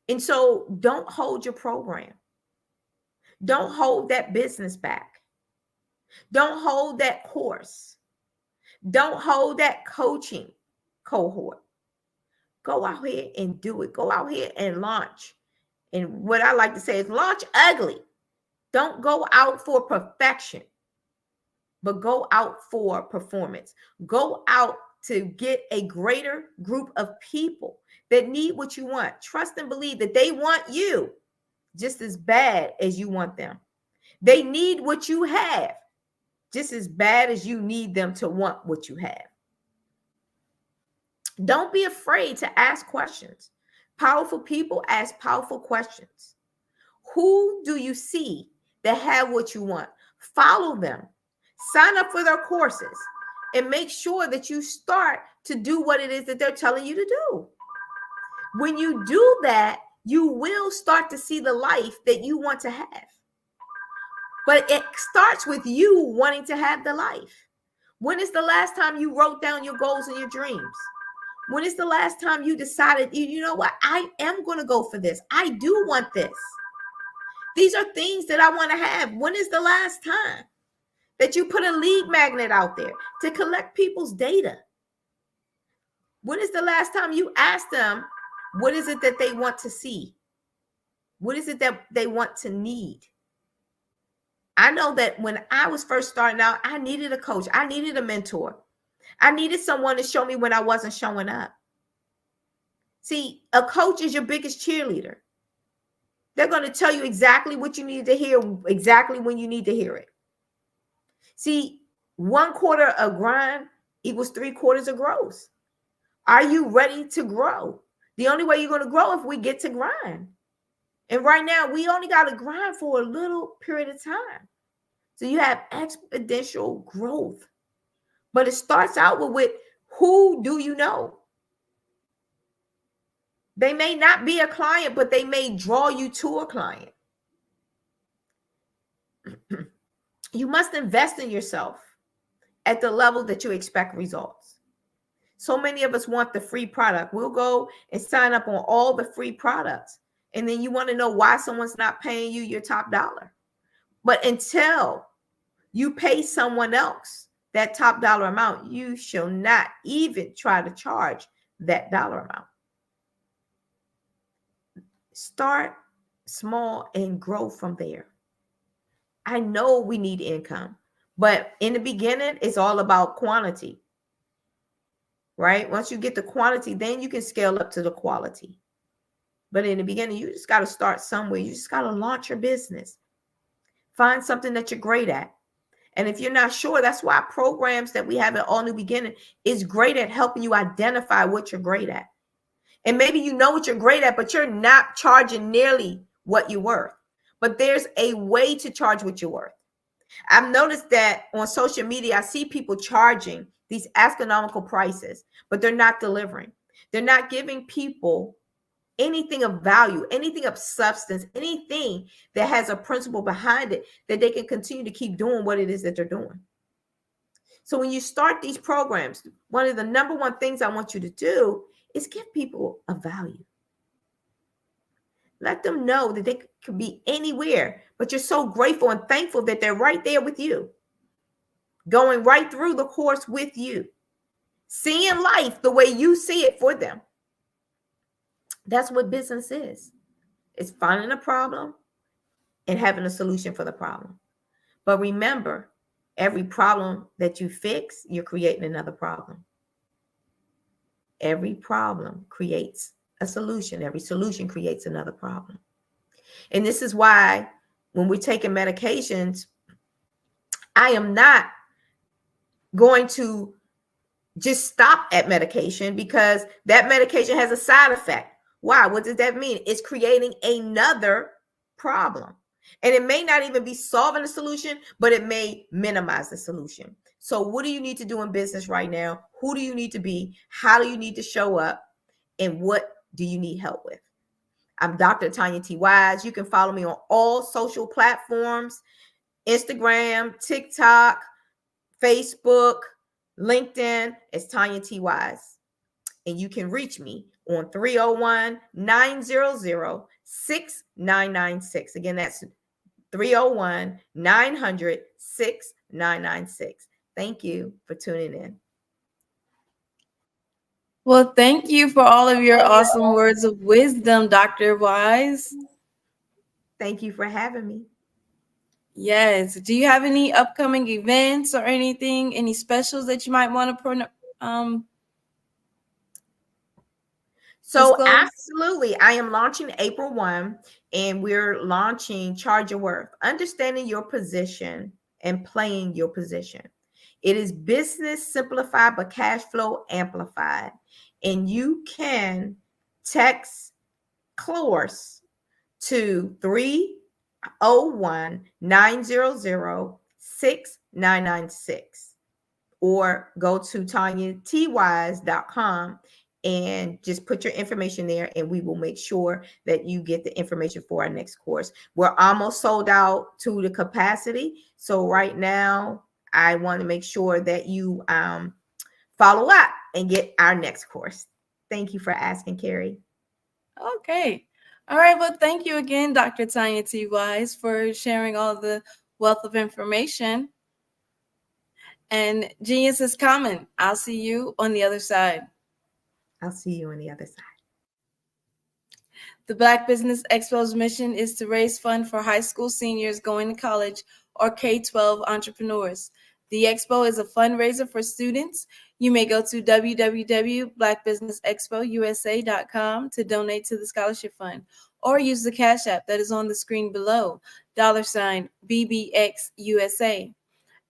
Speaker 14: And so don't hold your program. Don't hold that business back. Don't hold that course. Don't hold that coaching cohort. Go out here and do it. Go out here and launch. And what I like to say is launch ugly. Don't go out for perfection, but go out for performance. Go out to get a greater group of people that need what you want. Trust and believe that they want you just as bad as you want them. They need what you have just as bad as you need them to want what you have. Don't be afraid to ask questions. Powerful people ask powerful questions. Who do you see that have what you want? Follow them. Sign up for their courses and make sure that you start to do what it is that they're telling you to do. When you do that, you will start to see the life that you want to have. But it starts with you wanting to have the life. When is the last time you wrote down your goals and your dreams? When is the last time you decided, you know what, I am going to go for this. I do want this. These are things that I want to have. When is the last time that you put a lead magnet out there to collect people's data? When is the last time you asked them, what is it that they want to see? What is it that they want to need? I know that when I was first starting out, I needed a coach. I needed a mentor. I needed someone to show me when I wasn't showing up. See, a coach is your biggest cheerleader. They're going to tell you exactly what you need to hear, exactly when you need to hear it. See, 1/4 of grind equals 3/4 of growth. Are you ready to grow? The only way you're going to grow if we get to grind. And right now, we only got to grind for a little period of time. So you have exponential growth. But it starts out with who do you know? They may not be a client, but they may draw you to a client. You must invest in yourself at the level that you expect results. So many of us want the free product. We'll go and sign up on all the free products. And then you want to know why someone's not paying you your top dollar. But until you pay someone else that top dollar amount, you shall not even try to charge that dollar amount. Start small and grow from there. I know we need income, but in the beginning, it's all about quantity, right? Once you get the quantity, then you can scale up to the quality. But in the beginning, you just got to start somewhere. You just got to launch your business. Find something that you're great at. And if you're not sure, that's why programs that we have at All New Beginning is great at helping you identify what you're great at. And maybe you know what you're great at, but you're not charging nearly what you're worth. But there's a way to charge what you're worth. I've noticed that on social media, I see people charging these astronomical prices, but they're not delivering. They're not giving people anything of value, anything of substance, anything that has a principle behind it that they can continue to keep doing what it is that they're doing. So when you start these programs, one of the number one things I want you to do is give people a value. Let them know that they could be anywhere, but you're so grateful and thankful that they're right there with you, going right through the course with you, seeing life the way you see it for them. That's what business is. It's finding a problem and having a solution for the problem. But remember, every problem that you fix, you're creating another problem. Every problem creates a solution. Every solution creates another problem. And this is why when we're taking medications, I am not going to just stop at medication because that medication has a side effect. Why? What does that mean? It's creating another problem. And it may not even be solving the solution, but it may minimize the solution. So what do you need to do in business right now? Who do you need to be? How do you need to show up? And what do you need help with? I'm Dr. Tanya T. Wise. You can follow me on all social platforms, Instagram, TikTok, Facebook, LinkedIn. It's Tanya T. Wise. And you can reach me on 301-900-6996. Again, that's 301-900-6996. Thank you for tuning in.
Speaker 13: Well, thank you for all of your awesome words of wisdom, Dr. Wise.
Speaker 14: Thank you for having me.
Speaker 13: Yes. Do you have any upcoming events or anything, any specials that you might want to
Speaker 14: So
Speaker 13: disclose?
Speaker 14: absolutely. I am launching April 1, and we're launching Charge Your Worth, understanding your position and playing your position. It is business simplified, but cash flow amplified. And you can text course to 301-900-6996 or go to TanyaTWise.com and just put your information there, and we will make sure that you get the information for our next course. We're almost sold out to the capacity. So right now, I want to make sure that you follow up and get our next course. Thank you for asking, Carrie.
Speaker 13: Okay. All right. Well, thank you again, Dr. Tanya T. Wise, for sharing all the wealth of information. And genius is coming. I'll see you on the other side.
Speaker 14: I'll see you on the other side.
Speaker 13: The Black Business Expo's mission is to raise funds for high school seniors going to college or K-12 entrepreneurs. The expo is a fundraiser for students. You may go to www.blackbusinessexpousa.com to donate to the scholarship fund, or use the Cash App that is on the screen below, $BBXUSA.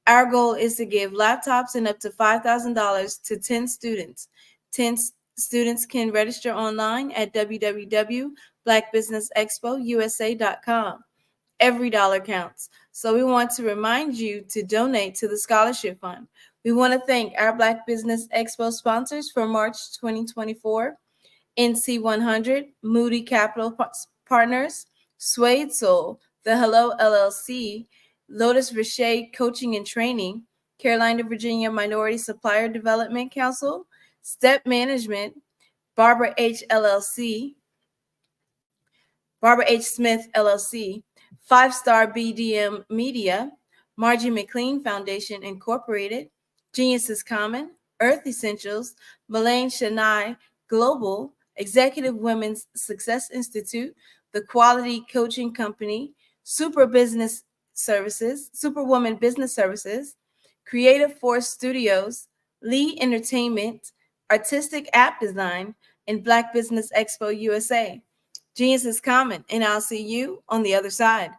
Speaker 13: Our goal is to give laptops and up to $5,000 to 10 students. 10 students can register online at www.blackbusinessexpousa.com. Every dollar counts. So we want to remind you to donate to the scholarship fund. We want to thank our Black Business Expo sponsors for March 2024, NC100, Moody Capital Partners, Suede Soul, The Hello LLC, Lotus Richey Coaching and Training, Carolina, Virginia Minority Supplier Development Council, Step Management, Barbara H. LLC, Barbara H. Smith LLC, 5-Star BDM Media, Margie McLean Foundation Incorporated, Genius is Common, Earth Essentials, Melaine Shania Global, Executive Women's Success Institute, The Quality Coaching Company, Superwoman Business Services, Creative Force Studios, Lee Entertainment, Artistic App Design, and Black Business Expo USA. Genius is Common, and I'll see you on the other side.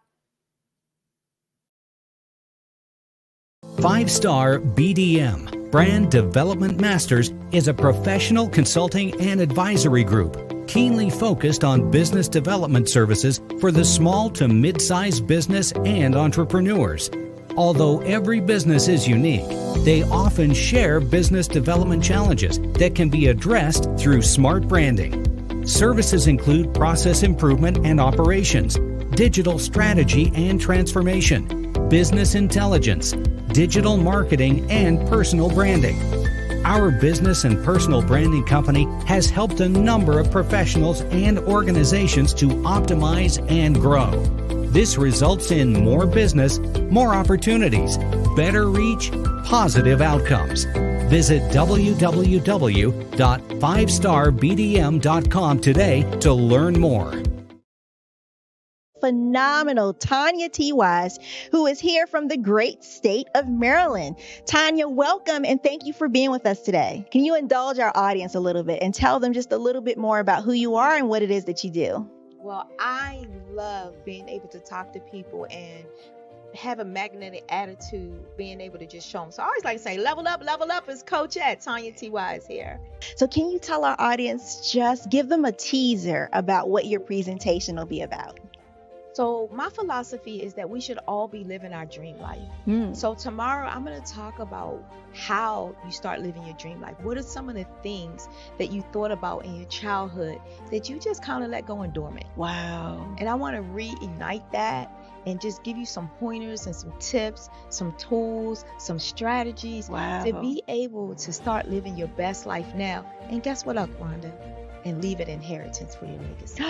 Speaker 15: 5-Star BDM, Brand Development Masters, is a professional consulting and advisory group keenly focused on business development services for the small to mid-sized business and entrepreneurs. Although every business is unique, they often share business development challenges that can be addressed through smart branding. Services include process improvement and operations, digital strategy and transformation, business intelligence, digital marketing, and personal branding. Our business and personal branding company has helped a number of professionals and organizations to optimize and grow. This results in more business, more opportunities, better reach, positive outcomes. Visit www.5starbdm.com today to learn more.
Speaker 5: Phenomenal Tanya T. Wise, who is here from the great state of Maryland. Tanya, welcome and thank you for being with us today. Can you indulge our audience a little bit and tell them just a little bit more about who you are and what it is that you do?
Speaker 16: Well, I love being able to talk to people and have a magnetic attitude, being able to just show them. So I always like to say, level up is Coach at Tanya T. Wise here.
Speaker 5: So can you tell our audience, just give them a teaser about what your presentation will be about?
Speaker 16: So my philosophy is that we should all be living our dream life. So tomorrow I'm going to talk about how you start living your dream life. What are some of the things that you thought about in your childhood that you just kind of let go and dormant?
Speaker 5: Wow.
Speaker 16: And I want to reignite that and just give you some pointers and some tips, some tools, some strategies to be able to start living your best life now. And guess what, Wanda? And leave an inheritance for your legacy.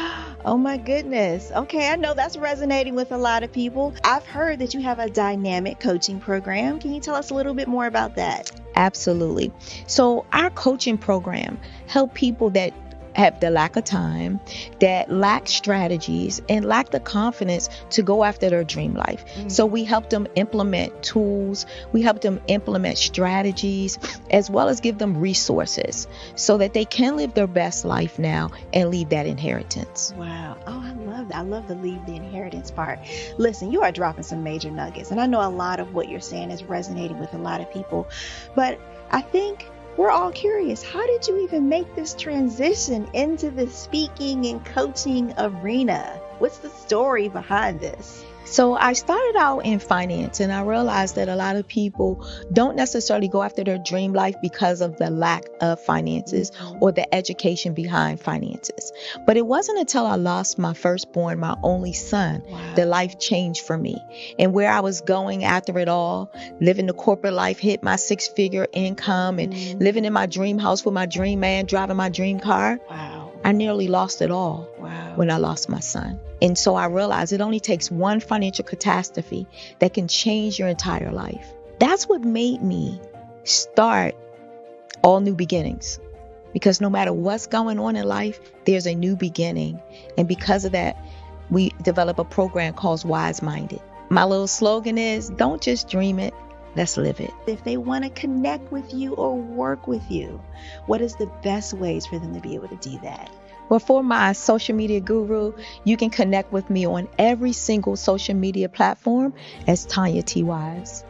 Speaker 5: Oh my goodness. Okay, I know that's resonating with a lot of people. I've heard that you have a dynamic coaching program. Can you tell us a little bit more about that?
Speaker 16: Absolutely. So our coaching program help people that have the lack of time, that lack strategies, and lack the confidence to go after their dream life. So we help them implement tools, we help them implement strategies, as well as give them resources so that they can live their best life now and leave that inheritance.
Speaker 5: Wow. Oh, I love that. I love the leave the inheritance part. Listen, you are dropping some major nuggets, and I know a lot of what you're saying is resonating with a lot of people, but I think we're all curious. How did you even make this transition into the speaking and coaching arena? What's the story behind this?
Speaker 16: So I started out in finance, and I realized that a lot of people don't necessarily go after their dream life because of the lack of finances or the education behind finances. But it wasn't until I lost my firstborn, my only son, that life changed for me. And where I was going after it all, living the corporate life, hit my 6-figure income and living in my dream house with my dream man, driving my dream car. I nearly lost it all when I lost my son. And so I realized it only takes one financial catastrophe that can change your entire life. That's what made me start All New Beginnings. Because no matter what's going on in life, there's a new beginning. And because of that, we develop a program called Wise Minded. My little slogan is, don't just dream it, let's live it.
Speaker 5: If they want to connect with you or work with you, what is the best ways for them to be able to do that?
Speaker 16: Well, for my social media guru, you can connect with me on every single social media platform as Tanya T. Wise.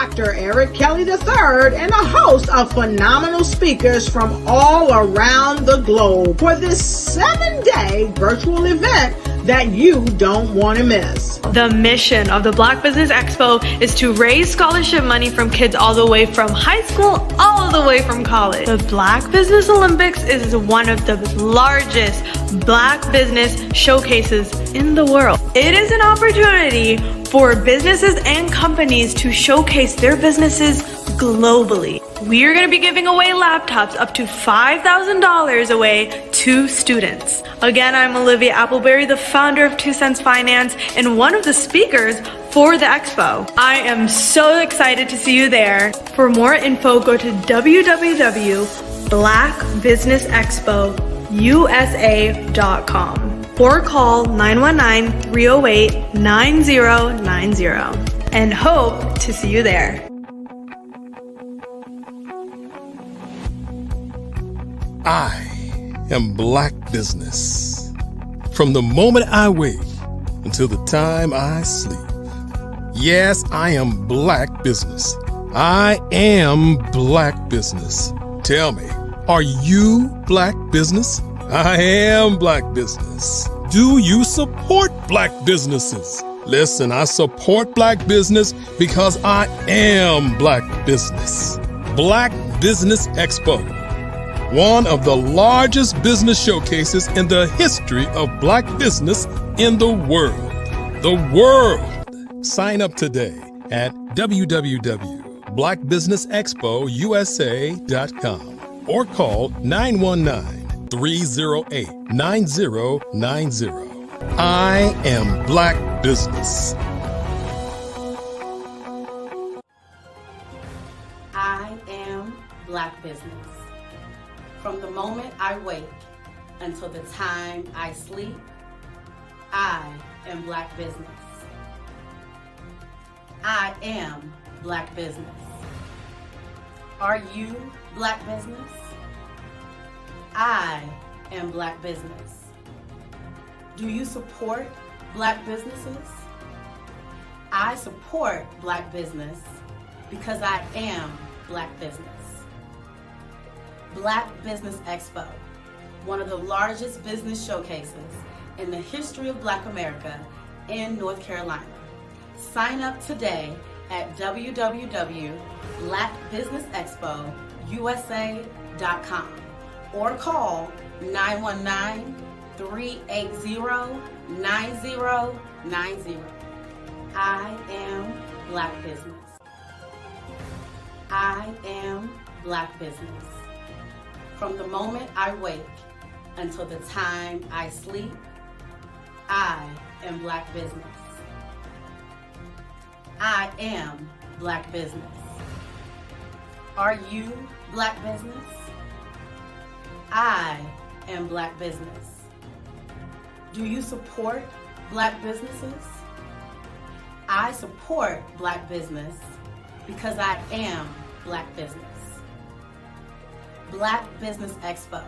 Speaker 1: Dr. Eric Kelly III and a host of phenomenal speakers from all around the globe for this 7-day virtual event that you don't want to miss.
Speaker 2: The mission of the Black Business Expo is to raise scholarship money from kids all the way from high school, all the way from college. The Black Business Olympics is one of the largest Black business showcases in the world. It is an opportunity for businesses and companies to showcase their businesses globally. We are going to be giving away laptops up to $5,000 away to students. Again, I'm Olivia Appleberry, the founder of 2 Cents Finance and one of the speakers for the expo. I am so excited to see you there. For more info, go to www.blackbusinessexpousa.com or call 919-308-9090 and hope to see you there.
Speaker 3: I am Black Business. From the moment I wake until the time I sleep. Yes, I am Black Business. I am Black Business. Tell me, are you Black Business? I am Black Business. Do you support Black businesses? Listen, I support Black business because I am Black Business. Black Business Expo, one of the largest business showcases in the history of Black business in the world. The world! Sign up today at www.blackbusinessexpousa.com or call 919-308-9090. I am Black Business.
Speaker 4: I am Black Business. From the moment I wake until the time I sleep, I am Black Business. I am Black Business. Are you Black Business? I am Black Business. Do you support Black businesses? I support Black business because I am Black Business. Black Business Expo, one of the largest business showcases in the history of Black America in North Carolina. Sign up today at www.blackbusinessexpousa.com or call 919-380-9090. I am Black Business. I am Black Business. From the moment I wake until the time I sleep, I am Black Business. I am Black Business. Are you Black Business? I am Black Business. Do you support Black businesses? I support Black business because I am Black Business. Black Business Expo,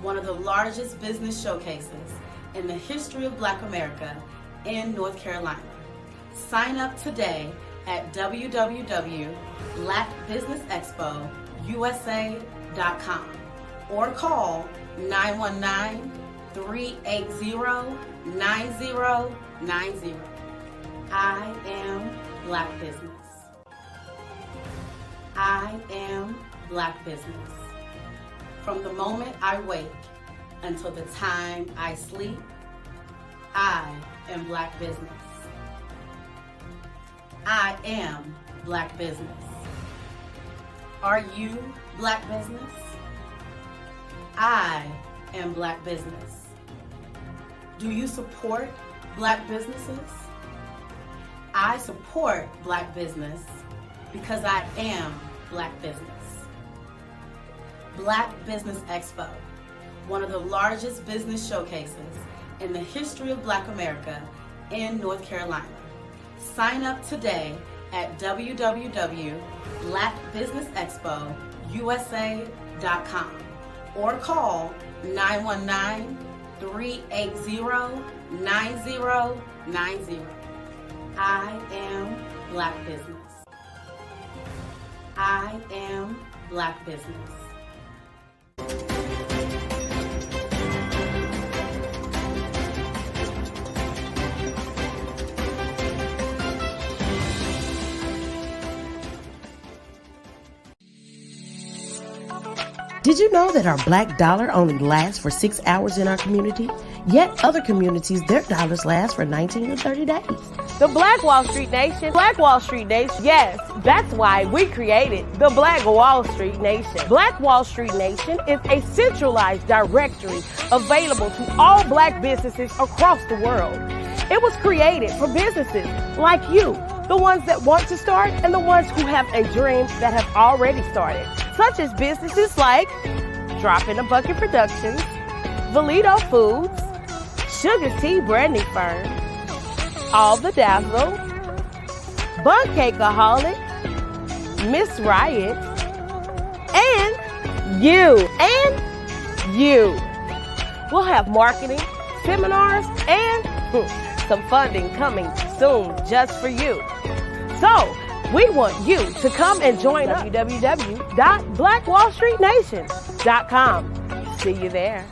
Speaker 4: one of the largest business showcases in the history of Black America in North Carolina. Sign up today at www.blackbusinessexpousa.com or call 919-380-9090. I am Black Business. I am Black Business. From the moment I wake until the time I sleep, I am Black Business. I am Black Business. Are you Black Business? I am Black Business. Do you support Black businesses? I support Black business because I am Black Business. Black Business Expo, one of the largest business showcases in the history of Black America in North Carolina. Sign up today at www.blackbusinessexpousa.com or call 919-380-9090. I am Black Business. I am Black Business.
Speaker 17: Did you know that our black dollar only lasts for 6 hours in our community? Yet other communities, their dollars last for 19 to 30 days.
Speaker 18: The Black Wall Street Nation. Black Wall Street Nation. Yes, that's why we created the Black Wall Street Nation. Black Wall Street Nation is a centralized directory available to all black businesses across the world. It was created for businesses like you, the ones that want to start and the ones who have a dream that have already started, such as businesses like Drop in a Bucket Productions, Valito Foods, Sugar Tea Branding Firm, All the Dazzle, Bun Cakeaholic, Miss Riot, and you. We'll have marketing, seminars, and some funding coming soon just for you. So, we want you to come and join us. www.blackwallstreetnation.com. See you there.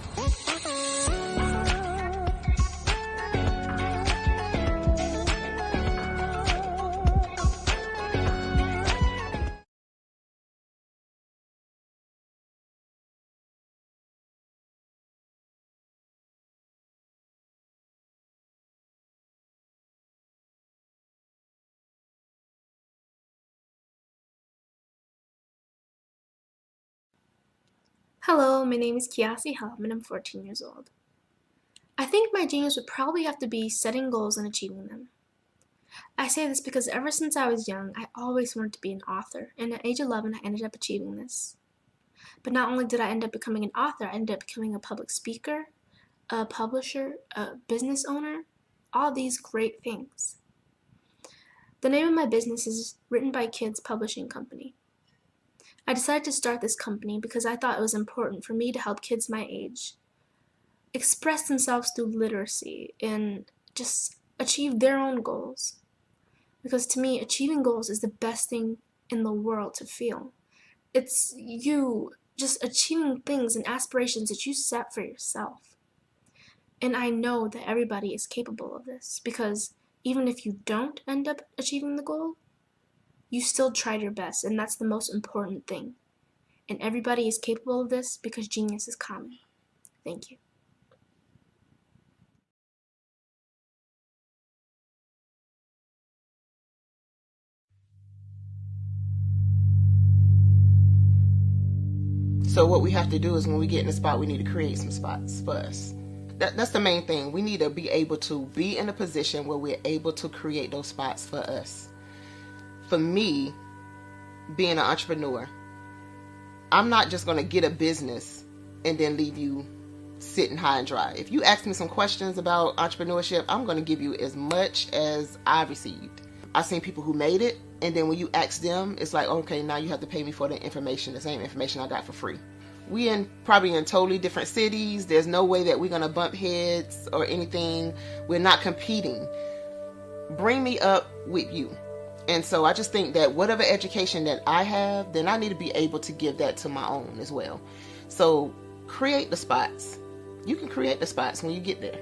Speaker 19: Hello, my name is Kiasi Helm and I'm 14 years old. I think my genius would probably have to be setting goals and achieving them. I say this because ever since I was young, I always wanted to be an author, and at age 11 I ended up achieving this. But not only did I end up becoming an author, I ended up becoming a public speaker, a publisher, a business owner, all these great things. The name of my business is Written by Kids Publishing Company. I decided to start this company because I thought it was important for me to help kids my age express themselves through literacy and just achieve their own goals. Because to me, achieving goals is the best thing in the world to feel. It's you just achieving things and aspirations that you set for yourself. And I know that everybody is capable of this because even if you don't end up achieving the goal, you still tried your best, and that's the most important thing. And everybody is capable of this because genius is common. Thank you.
Speaker 20: So what we have to do is when we get in a spot, we need to create some spots for us. That's the main thing. We need to be able to be in a position where we're able to create those spots for us. For me, being an entrepreneur, I'm not just going to get a business and then leave you sitting high and dry. If you ask me some questions about entrepreneurship, I'm going to give you as much as I received. I've seen people who made it, and then when you ask them, it's like, okay, now you have to pay me for the information, the same information I got for free. We probably in totally different cities. There's no way that we're going to bump heads or anything. We're not competing. Bring me up with you. And so I just think that whatever education that I have, then I need to be able to give that to my own as well. So create the spots. You can create the spots when you get there.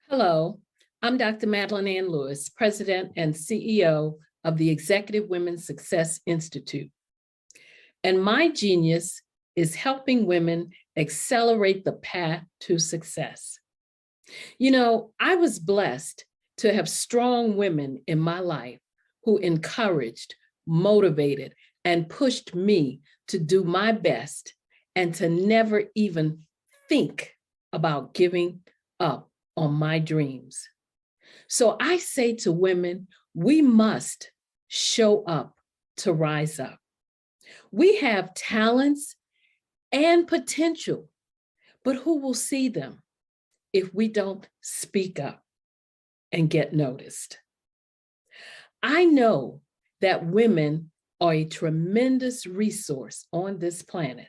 Speaker 21: Hello, I'm Dr. Madeline Ann Lewis, President and CEO of the Executive Women's Success Institute. And my genius is helping women accelerate the path to success. You know, I was blessed to have strong women in my life who encouraged, motivated, and pushed me to do my best and to never even think about giving up on my dreams. So I say to women, we must show up to rise up. We have talents and potential, but who will see them if we don't speak up and get noticed? I know that women are a tremendous resource on this planet.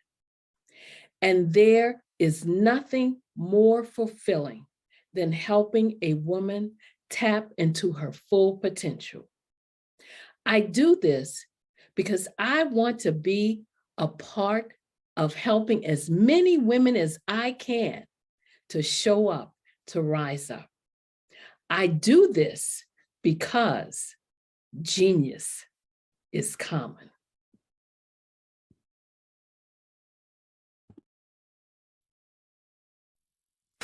Speaker 21: And there is nothing more fulfilling than helping a woman tap into her full potential. I do this because I want to be a part of helping as many women as I can to show up, to rise up. I do this because genius is common.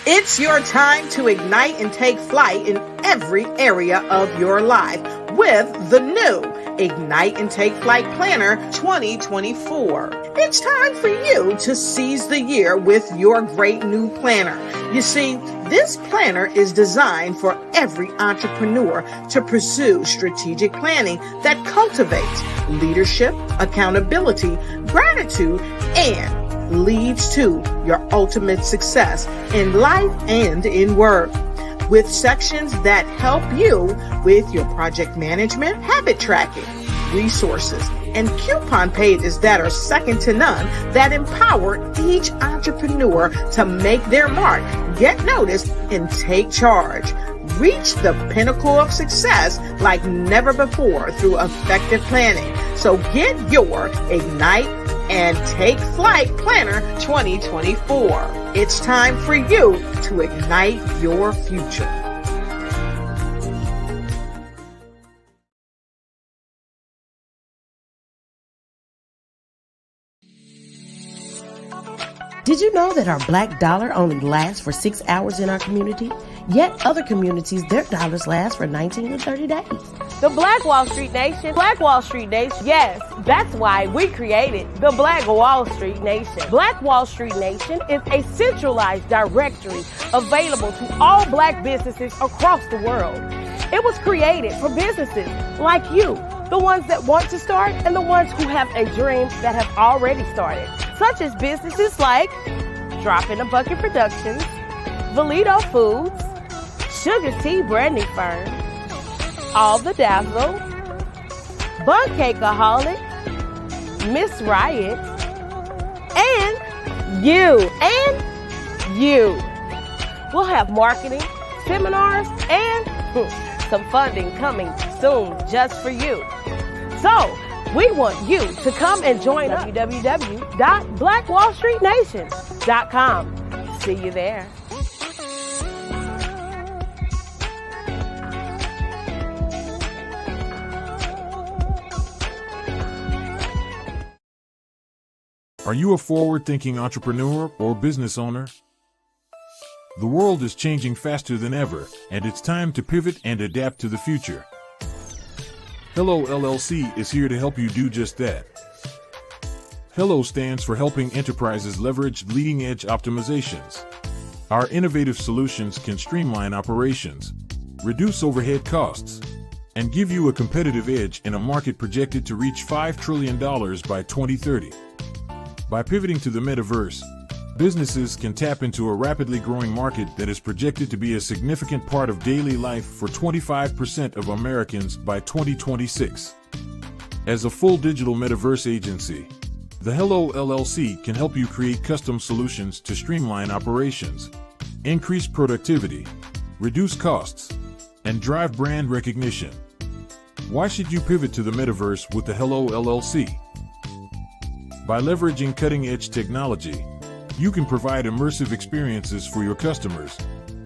Speaker 1: It's your time to ignite and take flight in every area of your life with the new Ignite and Take Flight Planner 2024. It's time for you to seize the year with your great new planner. You see, this planner is designed for every entrepreneur to pursue strategic planning that cultivates leadership, accountability, gratitude, and leads to your ultimate success in life and in work. With sections that help you with your project management, habit tracking, resources, and coupon pages that are second to none that empower each entrepreneur to make their mark, get noticed, and take charge. Reach the pinnacle of success like never before through effective planning. So get your Ignite and Take Flight Planner 2024. It's time for you to ignite your future.
Speaker 17: Did you know that our black dollar only lasts for 6 hours in our community? Yet other communities, their dollars last for 19 to 30 days.
Speaker 18: The Black Wall Street Nation. Black Wall Street Nation. Yes, that's why we created the Black Wall Street Nation. Black Wall Street Nation is a centralized directory available to all black businesses across the world. It was created for businesses like you, the ones that want to start and the ones who have a dream that have already started, such as businesses like Drop in a Bucket Productions, Valito Foods, Sugar Tea Brandy Firm, All the Dazzle, Bun Cakeaholic, Miss Riot, and you. We'll have marketing, seminars, and some funding coming soon just for you. So, we want you to come and join us. www.blackwallstreetnation.com. See you there.
Speaker 7: Are you a forward-thinking entrepreneur or business owner? The world is changing faster than ever, and it's time to pivot and adapt to the future. Hello LLC is here to help you do just that. Hello stands for helping enterprises leverage leading-edge optimizations. Our innovative solutions can streamline operations, reduce overhead costs, and give you a competitive edge in a market projected to reach $5 trillion by 2030. By pivoting to the metaverse, businesses can tap into a rapidly growing market that is projected to be a significant part of daily life for 25% of Americans by 2026. As a full digital metaverse agency, the Hello LLC can help you create custom solutions to streamline operations, increase productivity, reduce costs, and drive brand recognition. Why should you pivot to the metaverse with the Hello LLC? By leveraging cutting-edge technology, you can provide immersive experiences for your customers,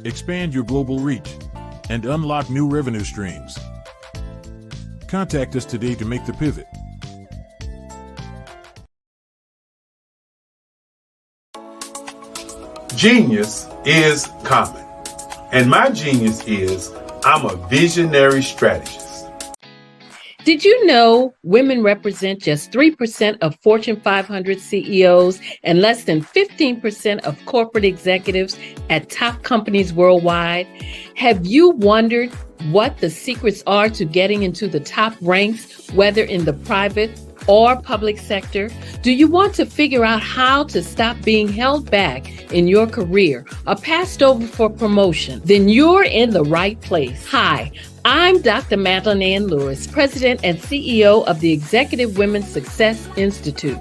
Speaker 7: expand your global reach, and unlock new revenue streams. Contact us today to make the pivot.
Speaker 22: Genius is common, and my genius is I'm a visionary strategist.
Speaker 21: Did you know women represent just 3% of Fortune 500 CEOs and less than 15% of corporate executives at top companies worldwide? Have you wondered what the secrets are to getting into the top ranks, whether in the private or public sector? Do you want to figure out how to stop being held back in your career or passed over for promotion? Then you're in the right place. Hi, I'm Dr. Madeline Ann Lewis, President and CEO of the Executive Women's Success Institute.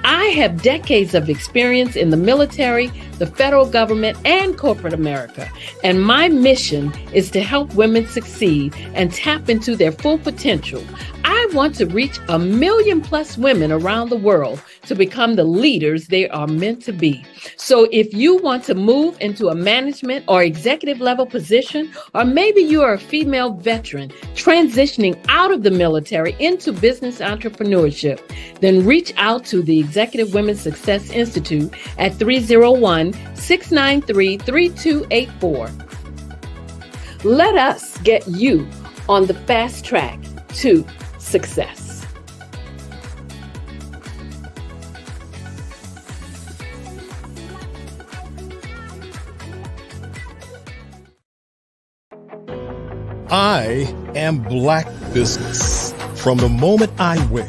Speaker 21: I have decades of experience in the military, the federal government, and corporate America, and my mission is to help women succeed and tap into their full potential. I want to reach 1 million plus women around the world to become the leaders they are meant to be. So if you want to move into a management or executive level position, or maybe you are a female veteran transitioning out of the military into business entrepreneurship, then reach out to the Executive Women's Success Institute at 301-693-3284. Let us get you on the fast track to success.
Speaker 3: I am Black Business. From the moment I wake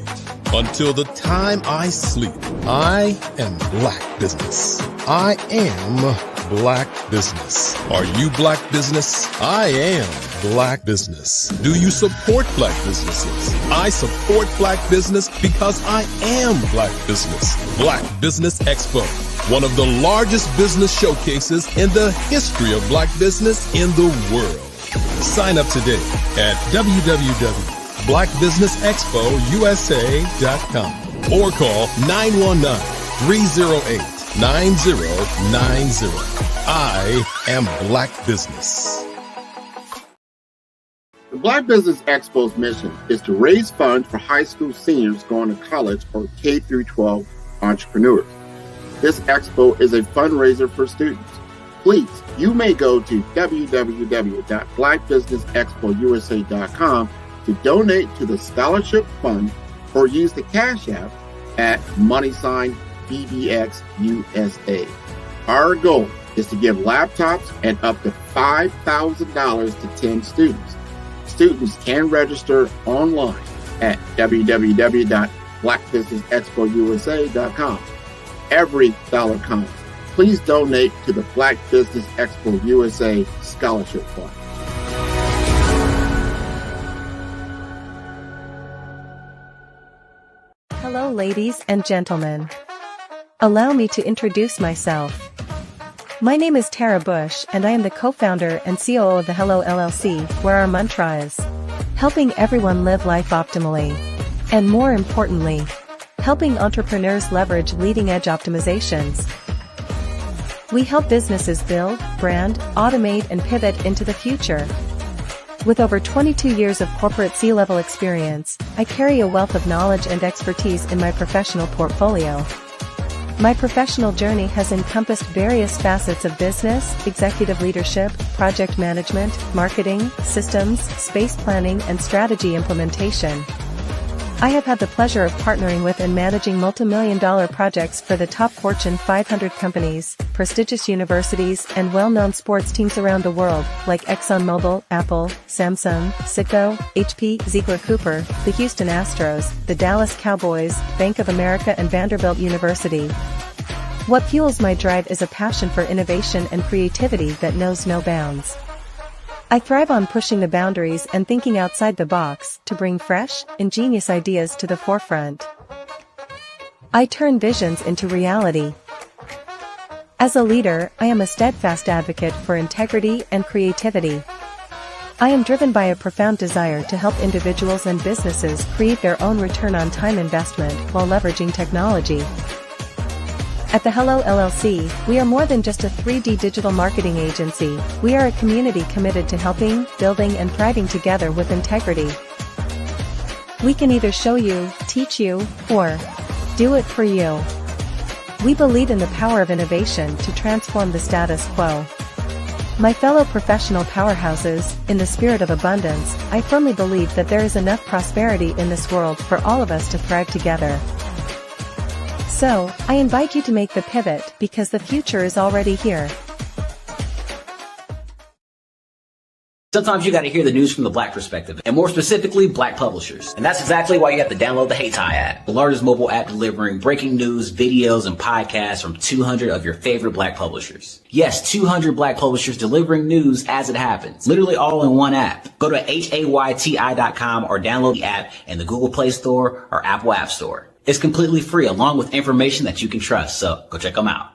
Speaker 3: until the time I sleep, I am Black Business. I am Black Business. Are you Black Business? I am Black Business. Do you support Black businesses? I support Black business because I am Black Business. Black Business Expo, one of the largest business showcases in the history of Black business in the world. Sign up today at www.blackbusinessexpousa.com or call 919-308-9090. I am Black Business.
Speaker 6: The Black Business Expo's mission is to raise funds for high school seniors going to college or K-12 entrepreneurs. This expo is a fundraiser for students. Please, you may go to www.blackbusinessexpousa.com to donate to the scholarship fund or use the Cash App at $BBXUSA. Our goal is to give laptops and up to $5,000 to 10 students. Students can register online at www.blackbusinessexpousa.com. Every dollar counts. Please donate to the Black Business Expo USA Scholarship Fund.
Speaker 8: Hello, ladies and gentlemen. Allow me to introduce myself. My name is Tara Bush, and I am the co-founder and COO of the Hello LLC, where our mantra is helping everyone live life optimally. And more importantly, helping entrepreneurs leverage leading-edge optimizations. We help businesses build, brand, automate, and pivot into the future. With over 22 years of corporate C-level experience, I carry a wealth of knowledge and expertise in my professional portfolio. My professional journey has encompassed various facets of business, executive leadership, project management, marketing, systems, space planning, and strategy implementation. I have had the pleasure of partnering with and managing multi-million-dollar projects for the top Fortune 500 companies, prestigious universities, and well-known sports teams around the world, like ExxonMobil, Apple, Samsung, Citgo, HP, Ziegler-Cooper, the Houston Astros, the Dallas Cowboys, Bank of America, and Vanderbilt University. What fuels my drive is a passion for innovation and creativity that knows no bounds. I thrive on pushing the boundaries and thinking outside the box to bring fresh, ingenious ideas to the forefront. I turn visions into reality. As a leader, I am a steadfast advocate for integrity and creativity. I am driven by a profound desire to help individuals and businesses create their own return on time investment while leveraging technology. At the Hello LLC, we are more than just a 3D digital marketing agency. We are a community committed to helping, building, and thriving together with integrity. We can either show you, teach you, or do it for you. We believe in the power of innovation to transform the status quo. My fellow professional powerhouses, in the spirit of abundance, I firmly believe that there is enough prosperity in this world for all of us to thrive together. So, I invite you to make the pivot because the future is already here.
Speaker 9: Sometimes you got to hear the news from the Black perspective, and more specifically, Black publishers. And that's exactly why you have to download the HeyTie app, the largest mobile app delivering breaking news, videos, and podcasts from 200 of your favorite Black publishers. Yes, 200 Black publishers delivering news as it happens, literally all in one app. Go to HAYTI.com or download the app in the Google Play Store or Apple App Store. It's completely free, along with information that you can trust, so go check them out.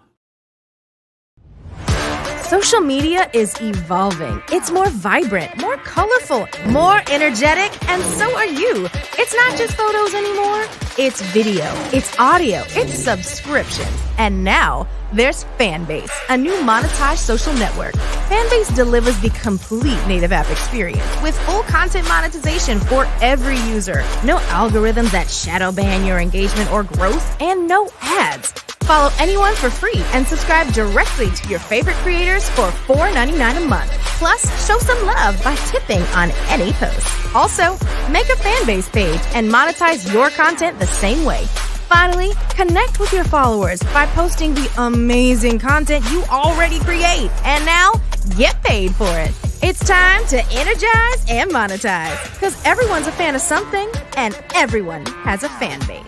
Speaker 10: Social media is evolving. It's more vibrant, more colorful, more energetic, and so are you. It's not just photos anymore. It's video, it's audio, it's subscriptions. And now there's Fanbase, a new monetized social network. Fanbase delivers the complete native app experience with full content monetization for every user. No algorithms that shadow ban your engagement or growth, and no ads. Follow anyone for free and subscribe directly to your favorite creators for $4.99 a month. Plus, show some love by tipping on any post. Also, make a Fanbase page and monetize your content the same way. Finally, connect with your followers by posting the amazing content you already create. And now, get paid for it. It's time to energize and monetize, because everyone's a fan of something and everyone has a fan base.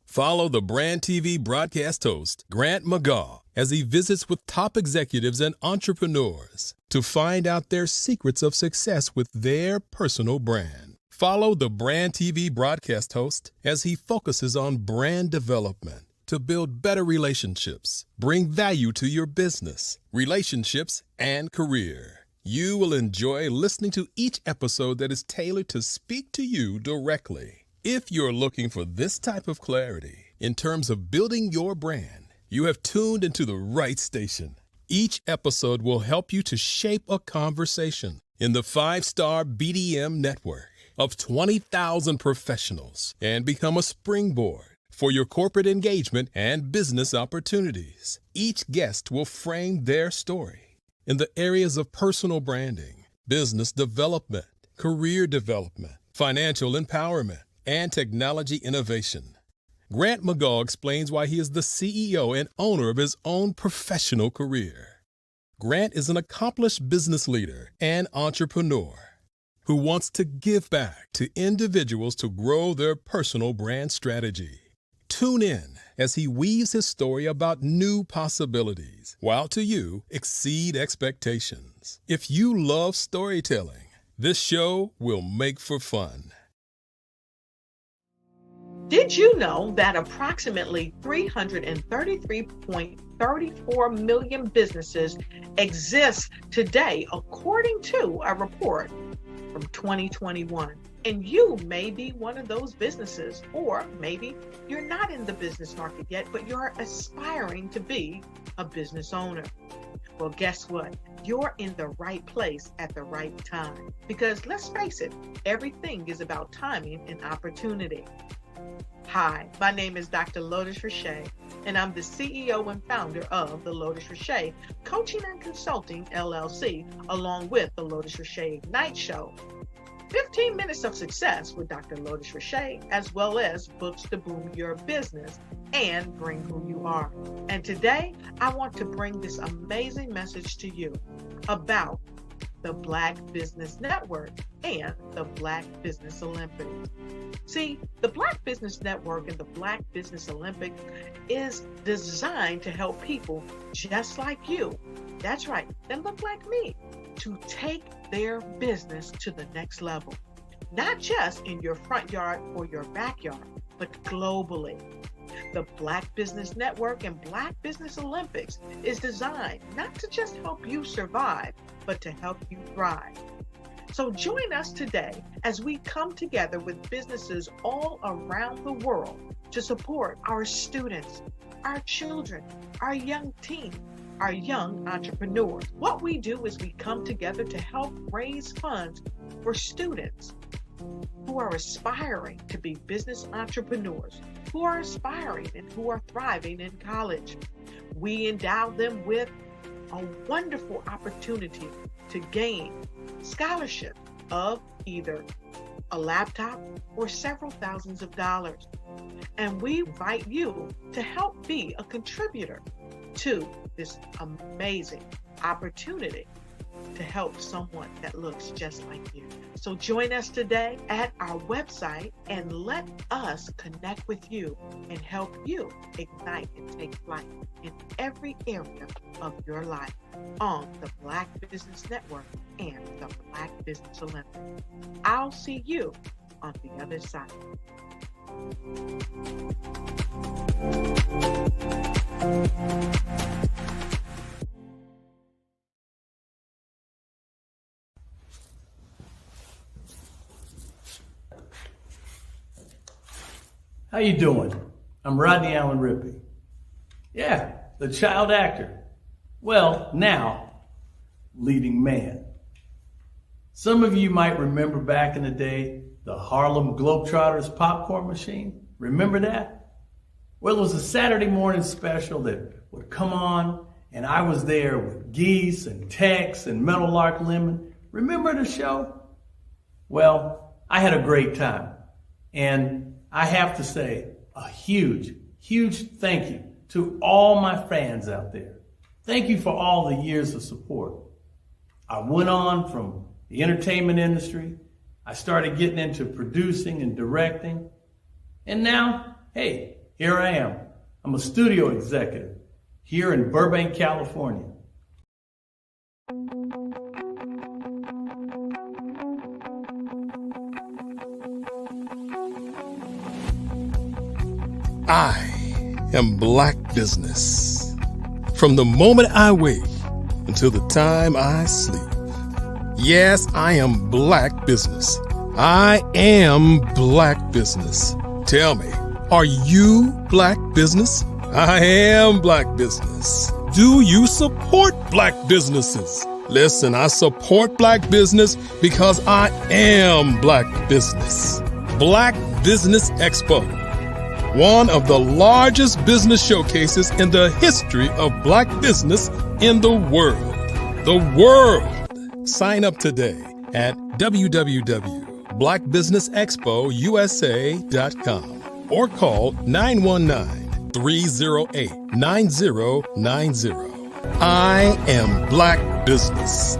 Speaker 3: Follow the Brand TV broadcast host, Grant McGaugh, as he visits with top executives and entrepreneurs to find out their secrets of success with their personal brand. Follow the Brand TV broadcast host as he focuses on brand development to build better relationships, bring value to your business, relationships, and career. You will enjoy listening to each episode that is tailored to speak to you directly. If you're looking for this type of clarity in terms of building your brand, you have tuned into the right station. Each episode will help you to shape a conversation in the 5-star BDM network of 20,000 professionals and become a springboard for your corporate engagement and business opportunities. Each guest will frame their story in the areas of personal branding, business development, career development, financial empowerment, and technology innovation. Grant McGaugh explains why he is the CEO and owner of his own professional career. Grant is an accomplished business leader and entrepreneur who wants to give back to individuals to grow their personal brand strategy. Tune in as he weaves his story about new possibilities, while to you exceed expectations. If you love storytelling, this show will make for fun.
Speaker 1: Did you know that approximately 333.34 million businesses exist today, according to a report from 2021? And you may be one of those businesses, or maybe you're not in the business market yet, but you're aspiring to be a business owner. Well, guess what? You're in the right place at the right time. Because let's face it, everything is about timing and opportunity. Hi, my name is Dr. Lotus Richey, and I'm the CEO and founder of the Lotus Richey Coaching and Consulting LLC, along with the Lotus Richey Ignite Show. 15 minutes of success with Dr. Lotus Richey, as well as books to boom your business and bring who you are. And today, I want to bring this amazing message to you about the Black Business Network and the Black Business Olympics. See, the Black Business Network and the Black Business Olympics is designed to help people just like you, that's right, that look like me, to take their business to the next level. Not just in your front yard or your backyard, but globally. The Black Business Network and Black Business Olympics is designed not to just help you survive, but to help you thrive. So join us today as we come together with businesses all around the world to support our students, our children, our young teens, our young entrepreneurs. What we do is we come together to help raise funds for students who are aspiring to be business entrepreneurs, who are aspiring and who are thriving in college. We endow them with a wonderful opportunity to gain scholarship of either a laptop, or several thousands of dollars. And we invite you to help be a contributor to this amazing opportunity to help someone that looks just like you. So join us today at our website and let us connect with you and help you ignite and take flight in every area of your life on the Black Business Network and the Black Business Olympics. I'll see you on the other side.
Speaker 11: How you doing? I'm Rodney Allen Rippey. Yeah, the child actor. Well, now, leading man. Some of you might remember back in the day, the Harlem Globetrotters popcorn machine. Remember that? Well, it was a Saturday morning special that would come on, and I was there with Geese and Tex and Meadowlark Lemon. Remember the show? Well, I had a great time. And I have to say a huge, huge thank you to all my fans out there. Thank you for all the years of support. I went on from the entertainment industry. I started getting into producing and directing. And now, hey, here I am. I'm a studio executive here in Burbank, California.
Speaker 3: I am Black Business. From the moment I wake until the time I sleep. Yes, I am Black Business. I am Black Business. Tell me, are you Black Business? I am Black Business. Do you support Black businesses? Listen, I support Black business because I am Black Business. Black Business Expo, one of the largest business showcases in the history of Black business in the world. The world! Sign up today at www.blackbusinessexpousa.com or call 919-308-9090. I am Black Business.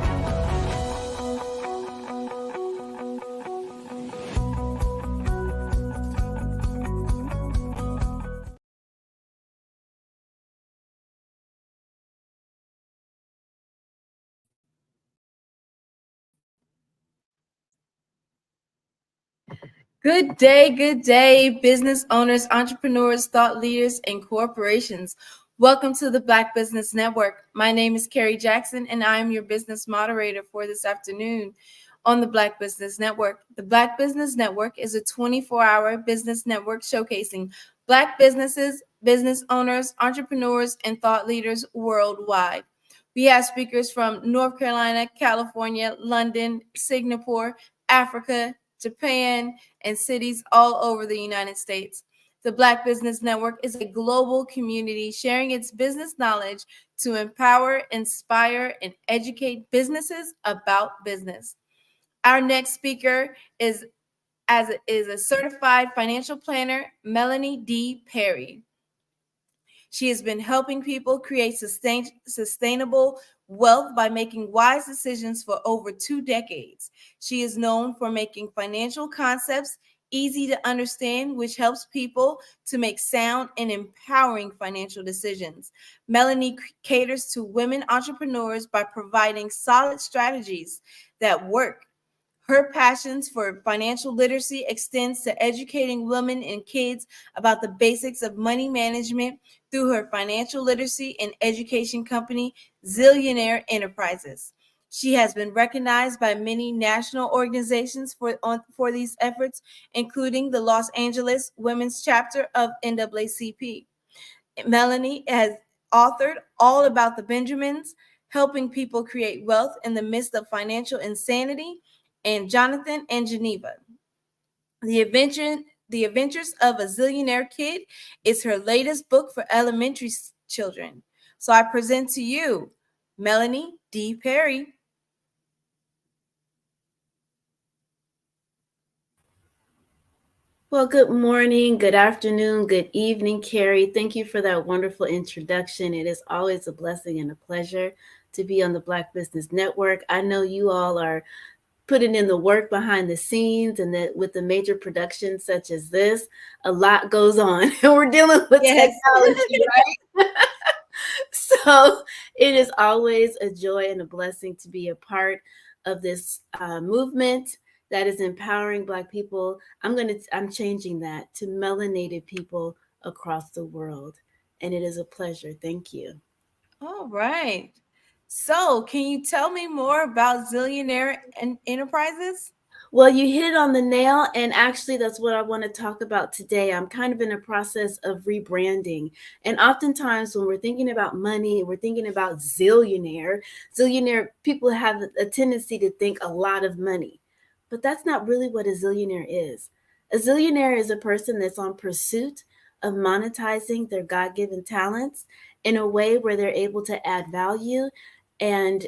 Speaker 13: Good day, business owners, entrepreneurs, thought leaders, and corporations. Welcome to the Black Business Network. My name is Carrie Jackson, and I am your business moderator for this afternoon on the Black Business Network. The Black Business Network is a 24-hour business network showcasing Black businesses, business owners, entrepreneurs, and thought leaders worldwide. We have speakers from North Carolina, California, London, Singapore, Africa, Japan, and cities all over the United States. The Black Business Network is a global community sharing its business knowledge to empower, inspire, and educate businesses about business. Our next speaker is a certified financial planner, Melanie D. Perry. She has been helping people create sustainable wealth by making wise decisions for over 2 decades. She is known for making financial concepts easy to understand, which helps people to make sound and empowering financial decisions. Melanie caters to women entrepreneurs by providing solid strategies that work. Her passions for financial literacy extends to educating women and kids about the basics of money management through her financial literacy and education company, Zillionaire Enterprises. She has been recognized by many national organizations for these efforts, including the Los Angeles Women's Chapter of NAACP. Melanie has authored All About the Benjamins, Helping People Create Wealth in the Midst of Financial Insanity, and Jonathan and Geneva. The Adventures of a Zillionaire Kid is her latest book for elementary children. So I present to you Melanie D. Perry.
Speaker 4: Well, good morning, good afternoon, good evening, Carrie. Thank you for that wonderful introduction. It is always a blessing and a pleasure to be on the Black Business Network. I know you all are putting in the work behind the scenes, and that with the major productions such as this, a lot goes on. And we're dealing with
Speaker 13: Yes.
Speaker 4: technology, right? So it is always a joy and a blessing to be a part of this movement that is empowering Black people. I'm changing that to melanated people across the world, and it is a pleasure. Thank you.
Speaker 13: All right. So, can you tell me more about Zillionaire Enterprises?
Speaker 4: Well, you hit it on the nail, and actually, that's what I want to talk about today. I'm kind of in a process of rebranding, and oftentimes, when we're thinking about money, we're thinking about zillionaire. Zillionaire people have a tendency to think a lot of money, but that's not really what a zillionaire is. A zillionaire is a person that's on pursuit of monetizing their God-given talents in a way where they're able to add value and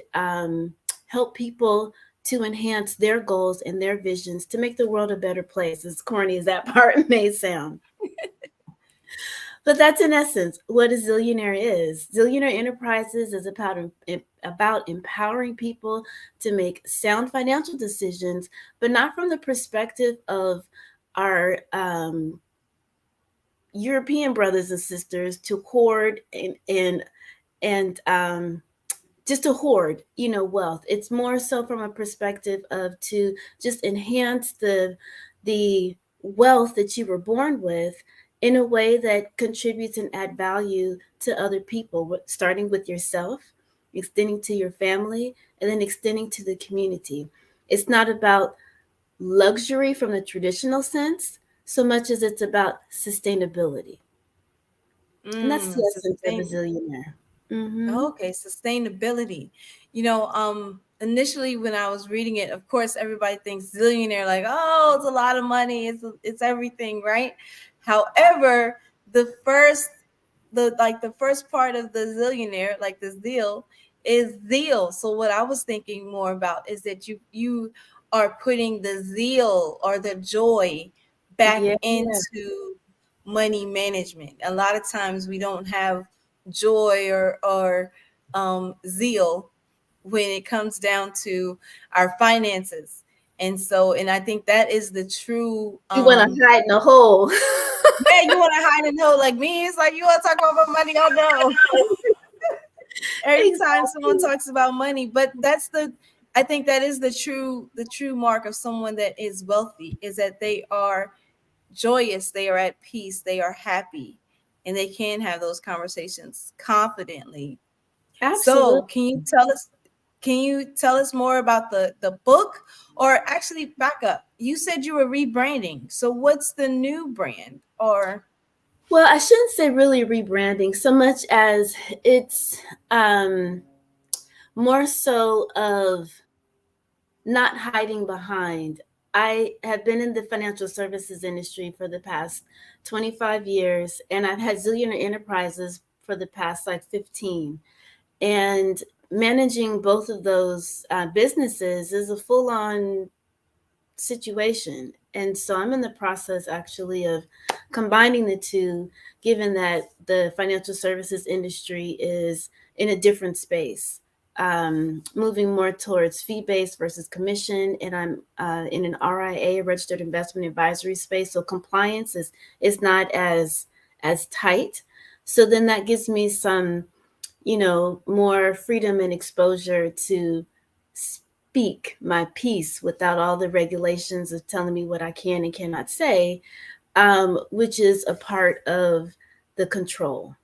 Speaker 4: help people to enhance their goals and their visions to make the world a better place, as corny as that part may sound. But that's in essence what a zillionaire is. Zillionaire Enterprises is about empowering people to make sound financial decisions, but not from the perspective of our European brothers and sisters to hoard and just to hoard, wealth. It's more so from a perspective of to just enhance the wealth that you were born with in a way that contributes and add value to other people, starting with yourself, extending to your family, and then extending to the community. It's not about luxury from the traditional sense so much as it's about sustainability. And that's the essence of a zillionaire.
Speaker 13: Okay, sustainability. Initially when I was reading it, of course, everybody thinks zillionaire, like, oh, it's a lot of money, it's everything, right? However, the first part of the zillionaire, like the zeal, is zeal. So what I was thinking more about is that you are putting the zeal or the joy back
Speaker 4: Yeah.
Speaker 13: into money management. A lot of times we don't have joy or zeal when it comes down to our finances. And I think that is the true
Speaker 4: You want to hide in a hole.
Speaker 13: yeah, you want to hide and know, like me. It's like, you want to talk about money all day. Every time someone talks about money, but I think that is the true mark of someone that is wealthy, is that they are joyous, they are at peace, they are happy, and they can have those conversations confidently.
Speaker 4: Absolutely.
Speaker 13: So can you tell us more about the book? Or actually, back up, you said you were rebranding, so what's the new brand? Or
Speaker 4: Well, I shouldn't say really rebranding so much as it's more so of not hiding behind. I have been in the financial services industry for the past 25 years, and I've had Zillionaire Enterprises for the past like 15. And managing both of those businesses is a full on situation. And so I'm in the process actually of combining the two, given that the financial services industry is in a different space, moving more towards fee based versus commission. And I'm in an RIA, registered investment advisory space. So compliance is not as tight. So then that gives me some, more freedom and exposure to speak my piece without all the regulations of telling me what I can and cannot say, which is a part of the control,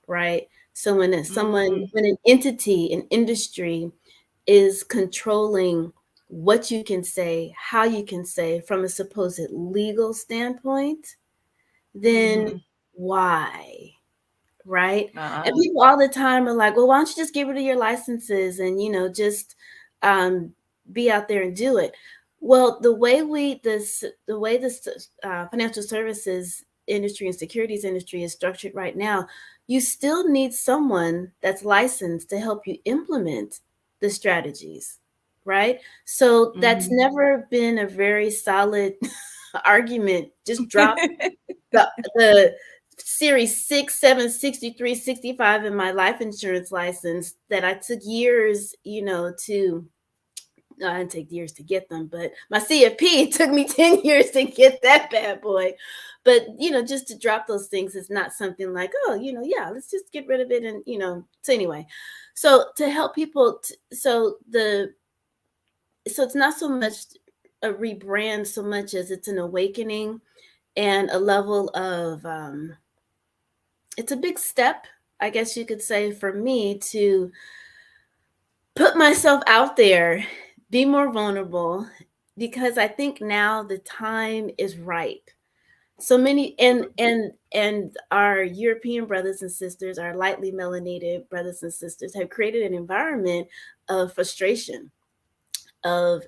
Speaker 4: right? So when when an entity, an industry is controlling what you can say, how you can say from a supposed legal standpoint, then why? Right? And people all the time are like, well, why don't you just get rid of your licenses and, just be out there and do it. Well, the way this financial services industry and securities industry is structured right now, you still need someone that's licensed to help you implement the strategies, right? So that's never been a very solid argument, just dropped the series 6, 7, 63, 65 in my life insurance license that I took years, to no, I didn't take years to get them, but my CFP took me 10 years to get that bad boy. But, just to drop those things is not something like, oh, yeah, let's just get rid of it. And, so anyway, so to help people, so it's not so much a rebrand so much as it's an awakening and a level of, it's a big step, I guess you could say, for me to put myself out there, be more vulnerable, because I think now the time is ripe. So many and our European brothers and sisters, our lightly melanated brothers and sisters have created an environment of frustration, of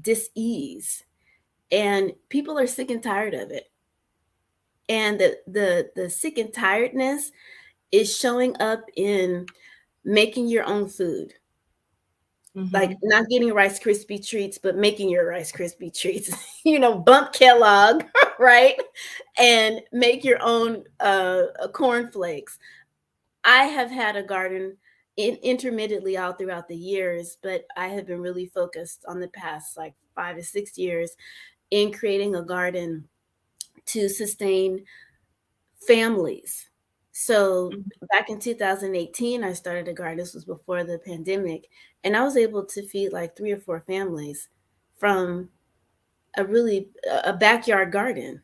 Speaker 4: dis-ease, and people are sick and tired of it. And the sick and tiredness is showing up in making your own food. Like not getting Rice Krispie treats, but making your Rice Krispie treats, bump Kellogg, right? And make your own cornflakes. I have had a garden intermittently all throughout the years, but I have been really focused on the past like 5 to 6 years in creating a garden to sustain families. So back in 2018, I started a garden. This was before the pandemic. And I was able to feed like 3 or 4 families from a backyard garden.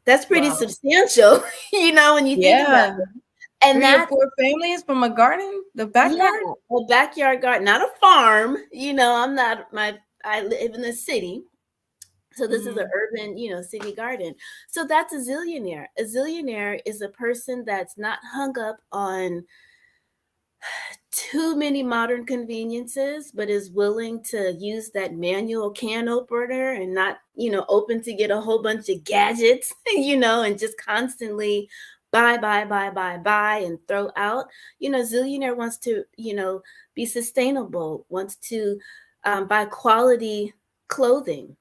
Speaker 4: That's pretty substantial, when you think about it. And
Speaker 13: 3 or 4 families from a garden, the backyard?
Speaker 4: Yeah, a backyard garden, not a farm. I live in the city. So this is an urban, city garden. So that's a zillionaire. A zillionaire is a person that's not hung up on too many modern conveniences, but is willing to use that manual can opener and not, open to get a whole bunch of gadgets, and just constantly buy and throw out. Zillionaire wants to, be sustainable, wants to buy quality clothing.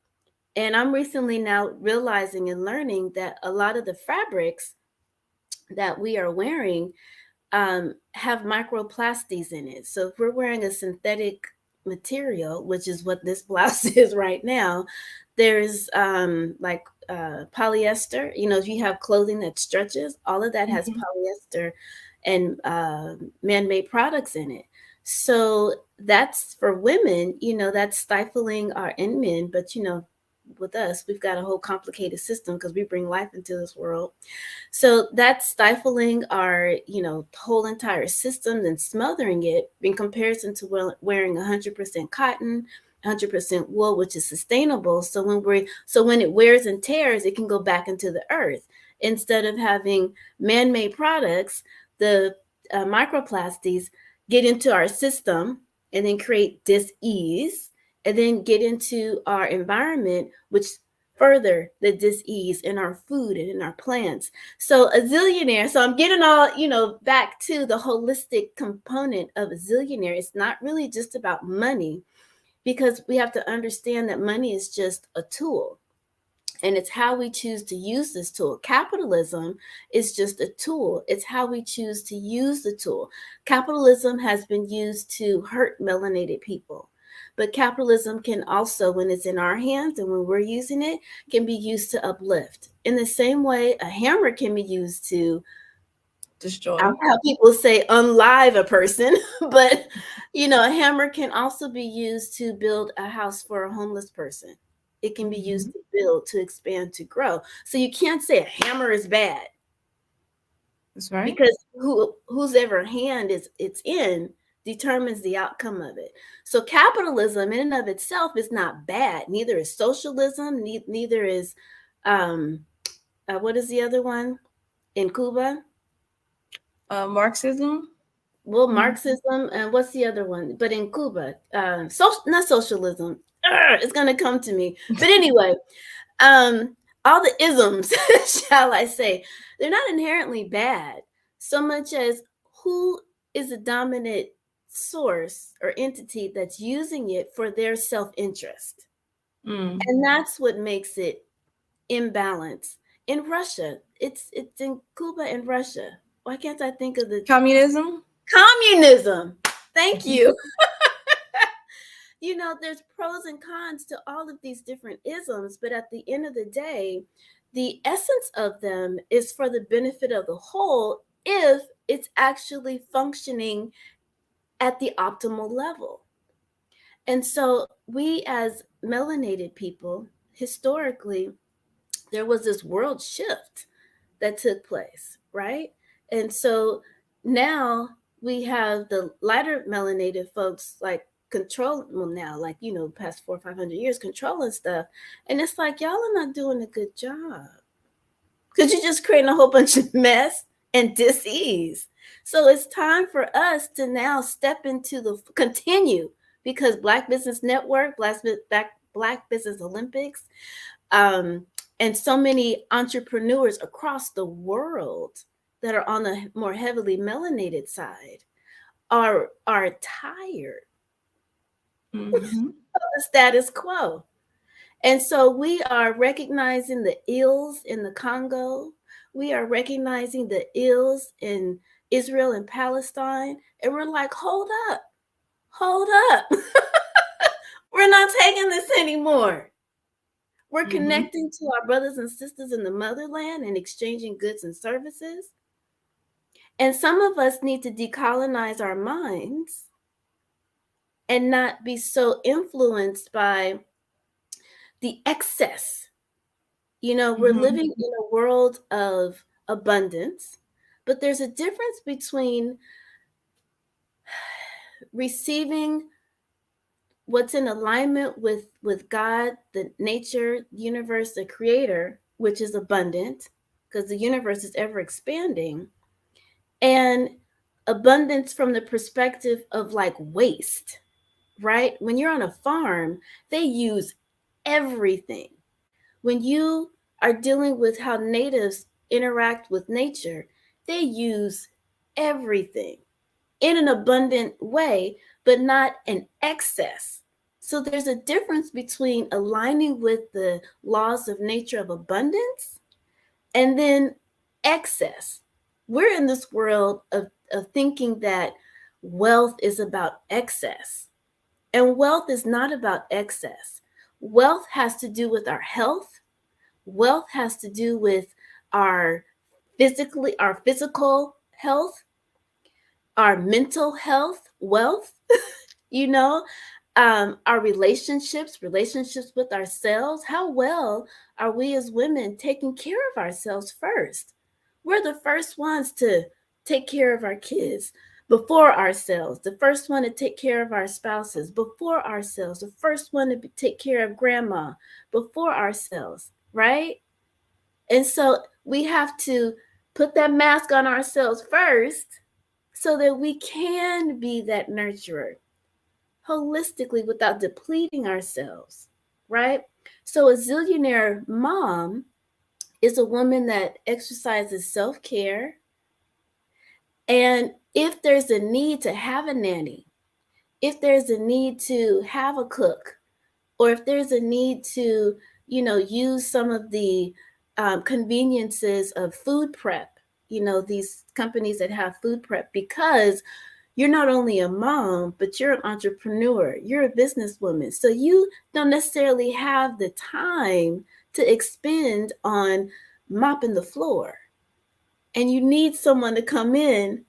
Speaker 4: And I'm recently now realizing and learning that a lot of the fabrics that we are wearing have microplastics in it. So if we're wearing a synthetic material, which is what this blouse is right now, there's polyester. If you have clothing that stretches, all of that has polyester and man-made products in it. So that's for women, that's stifling our in men, but with us, we've got a whole complicated system because we bring life into this world. So that's stifling our, whole entire system and smothering it in comparison to wearing 100% cotton, 100% wool, which is sustainable. So when it wears and tears, it can go back into the earth. Instead of having man-made products, the microplastics get into our system and then create dis-ease, and then get into our environment, which further the dis-ease in our food and in our plants. So a zillionaire, so I'm getting all, back to the holistic component of a zillionaire. It's not really just about money, because we have to understand that money is just a tool. And it's how we choose to use this tool. Capitalism is just a tool. It's how we choose to use the tool. Capitalism has been used to hurt melanated people. But capitalism can also, when it's in our hands and when we're using it, can be used to uplift. In the same way, a hammer can be used to destroy. How people say unlive a person, but a hammer can also be used to build a house for a homeless person. It can be used to build, to expand, to grow. So you can't say a hammer is bad.
Speaker 13: That's right.
Speaker 4: Because whose ever hand it's in determines the outcome of it. So capitalism in and of itself is not bad. Neither is socialism. Neither is, what is the other one in Cuba?
Speaker 13: Marxism.
Speaker 4: Well, Marxism, and what's the other one? But in Cuba, not socialism. It's going to come to me. But anyway, all the isms, shall I say, they're not inherently bad, so much as who is the dominant source or entity that's using it for their self-interest.
Speaker 13: And that's what makes it imbalance. In Russia, it's in Cuba and Russia. Why can't I think of the
Speaker 19: Communism?
Speaker 13: Communism. Thank you. You know, there's pros and cons to all of these different isms, but at the end of the day, the essence of them is for the benefit of the whole if it's actually functioning at the optimal level. And so we as melanated people, historically, there was this world shift that took place, right? And so now we have the lighter melanated folks like now, like, you know, past 400 or 500 years controlling stuff. And it's like, y'all are not doing a good job because you're just creating a whole bunch of mess and dis-ease. So it's time for us to now step into the continue, because Black Business Network, Black Business Olympics, and so many entrepreneurs across the world that are on the more heavily melanated side are tired of the status quo. And so we are recognizing the ills in the Congo. We are recognizing the ills in Israel and Palestine. And we're like, hold up. We're not taking this anymore. We're connecting to our brothers and sisters in the motherland and exchanging goods and services. And some of us need to decolonize our minds and not be so influenced by the excess. You know, we're living in a world of abundance, but there's a difference between receiving what's in alignment with God, the nature, universe, the creator, which is abundant, because the universe is ever expanding, and abundance from the perspective of like waste, right? When you're on a farm, they use everything. When you are dealing with how natives interact with nature, they use everything in an abundant way, but not an excess. So there's a difference between aligning with the laws of nature of abundance and then excess. We're in this world of thinking that wealth is about excess. And wealth is not about excess. Wealth has to do with our health. Wealth has to do with our physical health, our mental health, wealth, you know, our relationships with ourselves. How well are we as women taking care of ourselves first? We're the first ones to take care of our kids before ourselves, the first one to take care of our spouses before ourselves, the first one to take care of grandma before ourselves, right? And so we have to put that mask on ourselves first so that we can be that nurturer holistically without depleting ourselves, right? So a zillionaire mom is a woman that exercises self-care. And if there's a need to have a nanny, if there's a need to have a cook, or if there's a need to, you know, use some of the conveniences of food prep, you know, these companies that have food prep, because you're not only a mom, but you're an entrepreneur, you're a businesswoman. So you don't necessarily have the time to expend on mopping the floor. And you need someone to come in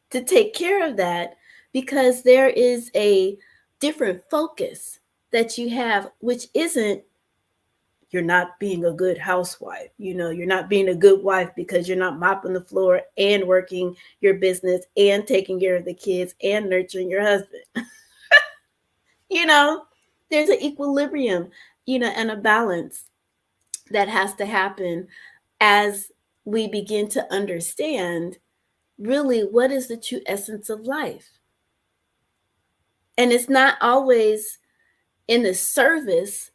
Speaker 13: to take care of that, because there is a different focus that you have, which isn't you're not being a good housewife. You know, you're not being a good wife because you're not mopping the floor and working your business and taking care of the kids and nurturing your husband. You know, there's an equilibrium, you know, and a balance that has to happen as we begin to understand really what is the true essence of life. And it's not always in the service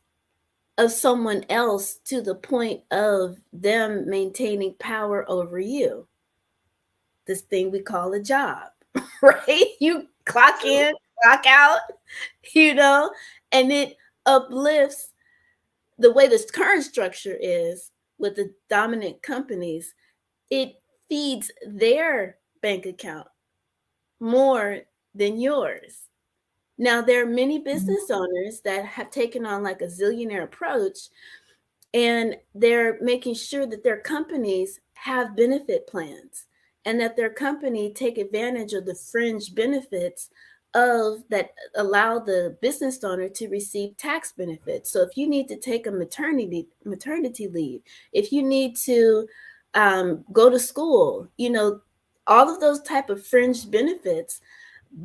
Speaker 13: of someone else to the point of them maintaining power over you. This thing we call a job, right? You clock in, clock out, you know, and it uplifts the way this current structure is with the dominant companies, it feeds their bank account more than yours. Now, there are many business owners that have taken on like a zillionaire approach, and they're making sure that their companies have benefit plans and that their company take advantage of the fringe benefits of that allow the business owner to receive tax benefits. So if you need to take a maternity leave, if you need to go to school, all of those type of fringe benefits,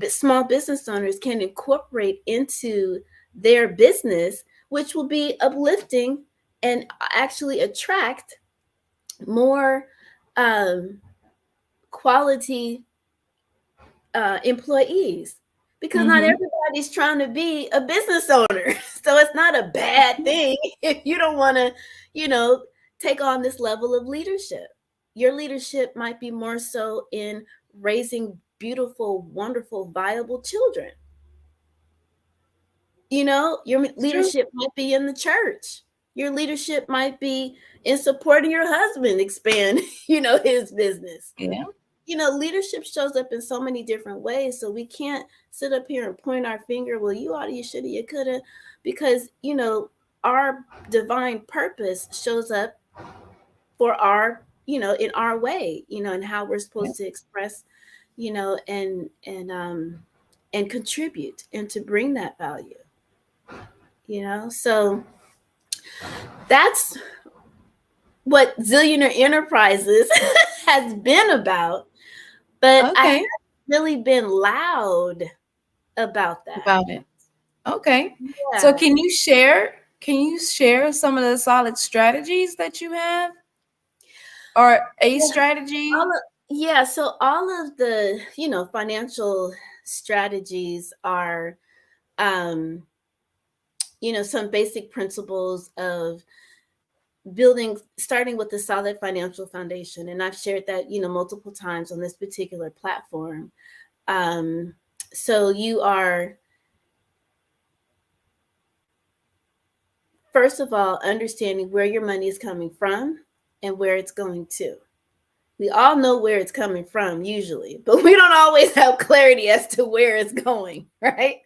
Speaker 13: small business owners can incorporate into their business, which will be uplifting and actually attract more quality employees, because not everybody's trying to be a business owner. So it's not a bad thing if you don't want to, take on this level of leadership. Your leadership might be more so in raising beautiful, wonderful, viable children. Your leadership might be in the church. Your leadership might be in supporting your husband expand, his business.
Speaker 12: Yeah.
Speaker 13: Leadership shows up in so many different ways. So we can't sit up here and point our finger, well, you oughta, you shoulda, you coulda, because, our divine purpose shows up for our, in our way, and how we're supposed to express, and contribute and to bring that value. So that's what Zillionaire Enterprises has been about, but I haven't really been loud about that.
Speaker 12: About it. Okay.
Speaker 13: Yeah.
Speaker 12: So can you share some of the solid strategies that you have, or a strategy?
Speaker 13: So all of the, financial strategies are, some basic principles of starting with a solid financial foundation. And I've shared that, multiple times on this particular platform. So you are, first of all, understanding where your money is coming from and where it's going to. We all know where it's coming from usually, but we don't always have clarity as to where it's going, right?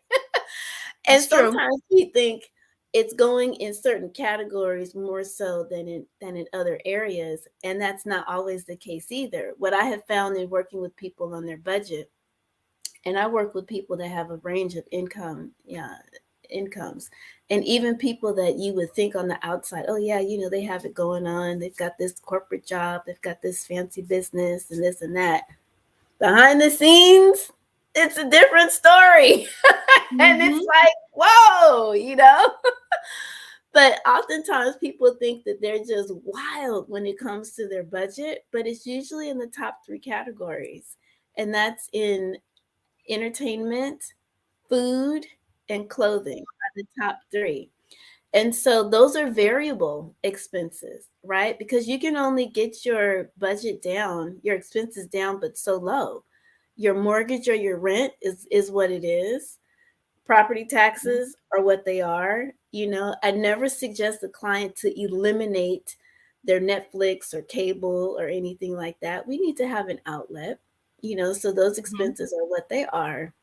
Speaker 13: And sometimes we think it's going in certain categories more so than in other areas, and that's not always the case either. What I have found in working with people on their budget, and I work with people that have a range of incomes, and even people that you would think on the outside, oh yeah, they have it going on, they've got this corporate job, they've got this fancy business and this and that. Behind the scenes, it's a different story. And it's like, whoa, But oftentimes people think that they're just wild when it comes to their budget, but it's usually in the top 3 categories. And that's in entertainment, food, and clothing are the top 3. And so those are variable expenses, right? Because you can only get your budget down, your expenses down, but so low. Your mortgage or your rent is what it is. Property taxes are what they are. I never suggest a client to eliminate their Netflix or cable or anything like that. We need to have an outlet, so those expenses are what they are,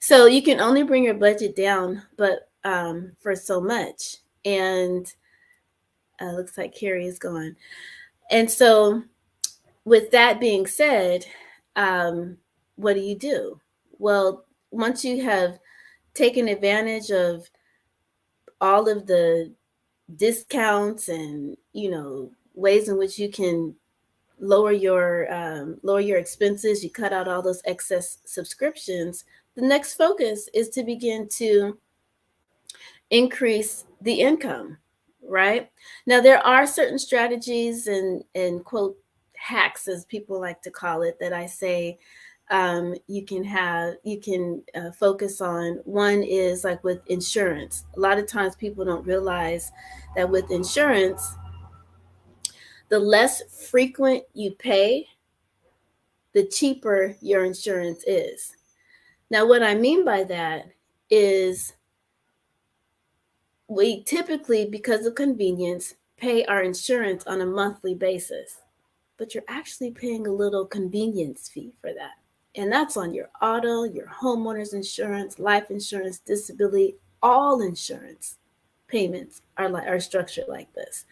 Speaker 13: So you can only bring your budget down, but for so much. And looks like Carrie is gone. And so with that being said, what do? Well, once you have taken advantage of all of the discounts and, ways in which you can lower your expenses, you cut out all those excess subscriptions, the next focus is to begin to increase the income, right? Now, there are certain strategies and quote hacks, as people like to call it, that I say you can focus on. One is like with insurance. A lot of times people don't realize that with insurance, the less frequent you pay, the cheaper your insurance is. Now, what I mean by that is
Speaker 4: we typically, because of convenience, pay our insurance on a monthly basis, but you're actually paying a little convenience fee for that. And that's on your auto, your homeowner's insurance, life insurance, disability, all insurance payments are structured like this.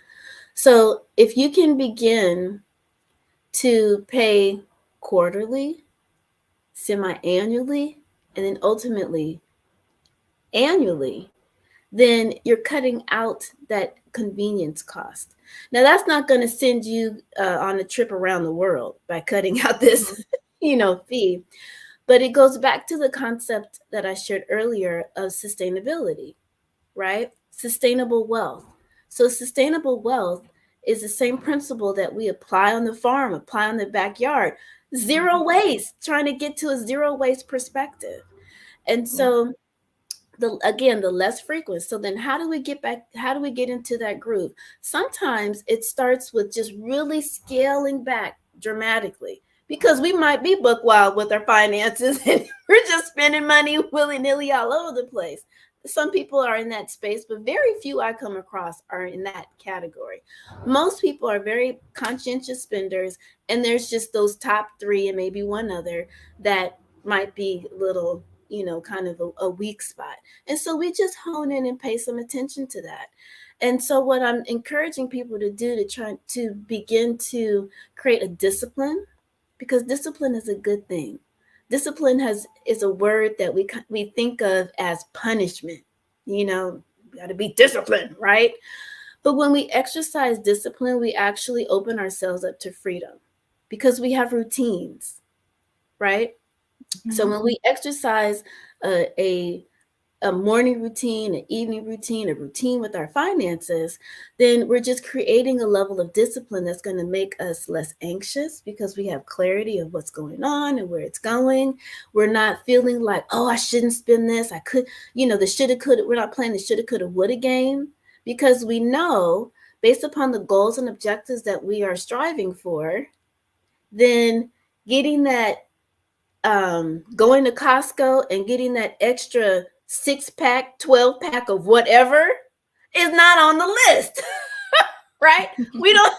Speaker 4: So if you can begin to pay quarterly, semi-annually, and then ultimately annually, then you're cutting out that convenience cost. Now, that's not going to send you on a trip around the world by cutting out this, fee, but it goes back to the concept that I shared earlier of sustainability, right? Sustainable wealth. So sustainable wealth is the same principle that we apply on the farm, apply on the backyard. Zero waste, trying to get to a zero waste perspective. And so the less frequent. So then how do we get into that groove? Sometimes it starts with just really scaling back dramatically, because we might be book wild with our finances and we're just spending money willy-nilly all over the place. Some people are in that space, but very few I come across are in that category. Most people are very conscientious spenders, and there's just those top three and maybe one other that might be little, kind of a weak spot. And so we just hone in and pay some attention to that. And so what I'm encouraging people to do to try to begin to create a discipline, because discipline is a good thing. Discipline is a word that we think of as punishment. Got to be disciplined, right? But when we exercise discipline, we actually open ourselves up to freedom, because we have routines, right? Mm-hmm. So when we exercise a morning routine, an evening routine, a routine with our finances, then we're just creating a level of discipline that's going to make us less anxious, because we have clarity of what's going on and where it's going. We're not feeling like, oh, I shouldn't spend this. I could, the shoulda, coulda. We're not playing the shoulda, coulda, woulda game, because we know, based upon the goals and objectives that we are striving for, then getting that, going to Costco and getting that extra 6-pack, 12-pack of whatever is not on the list, right? We don't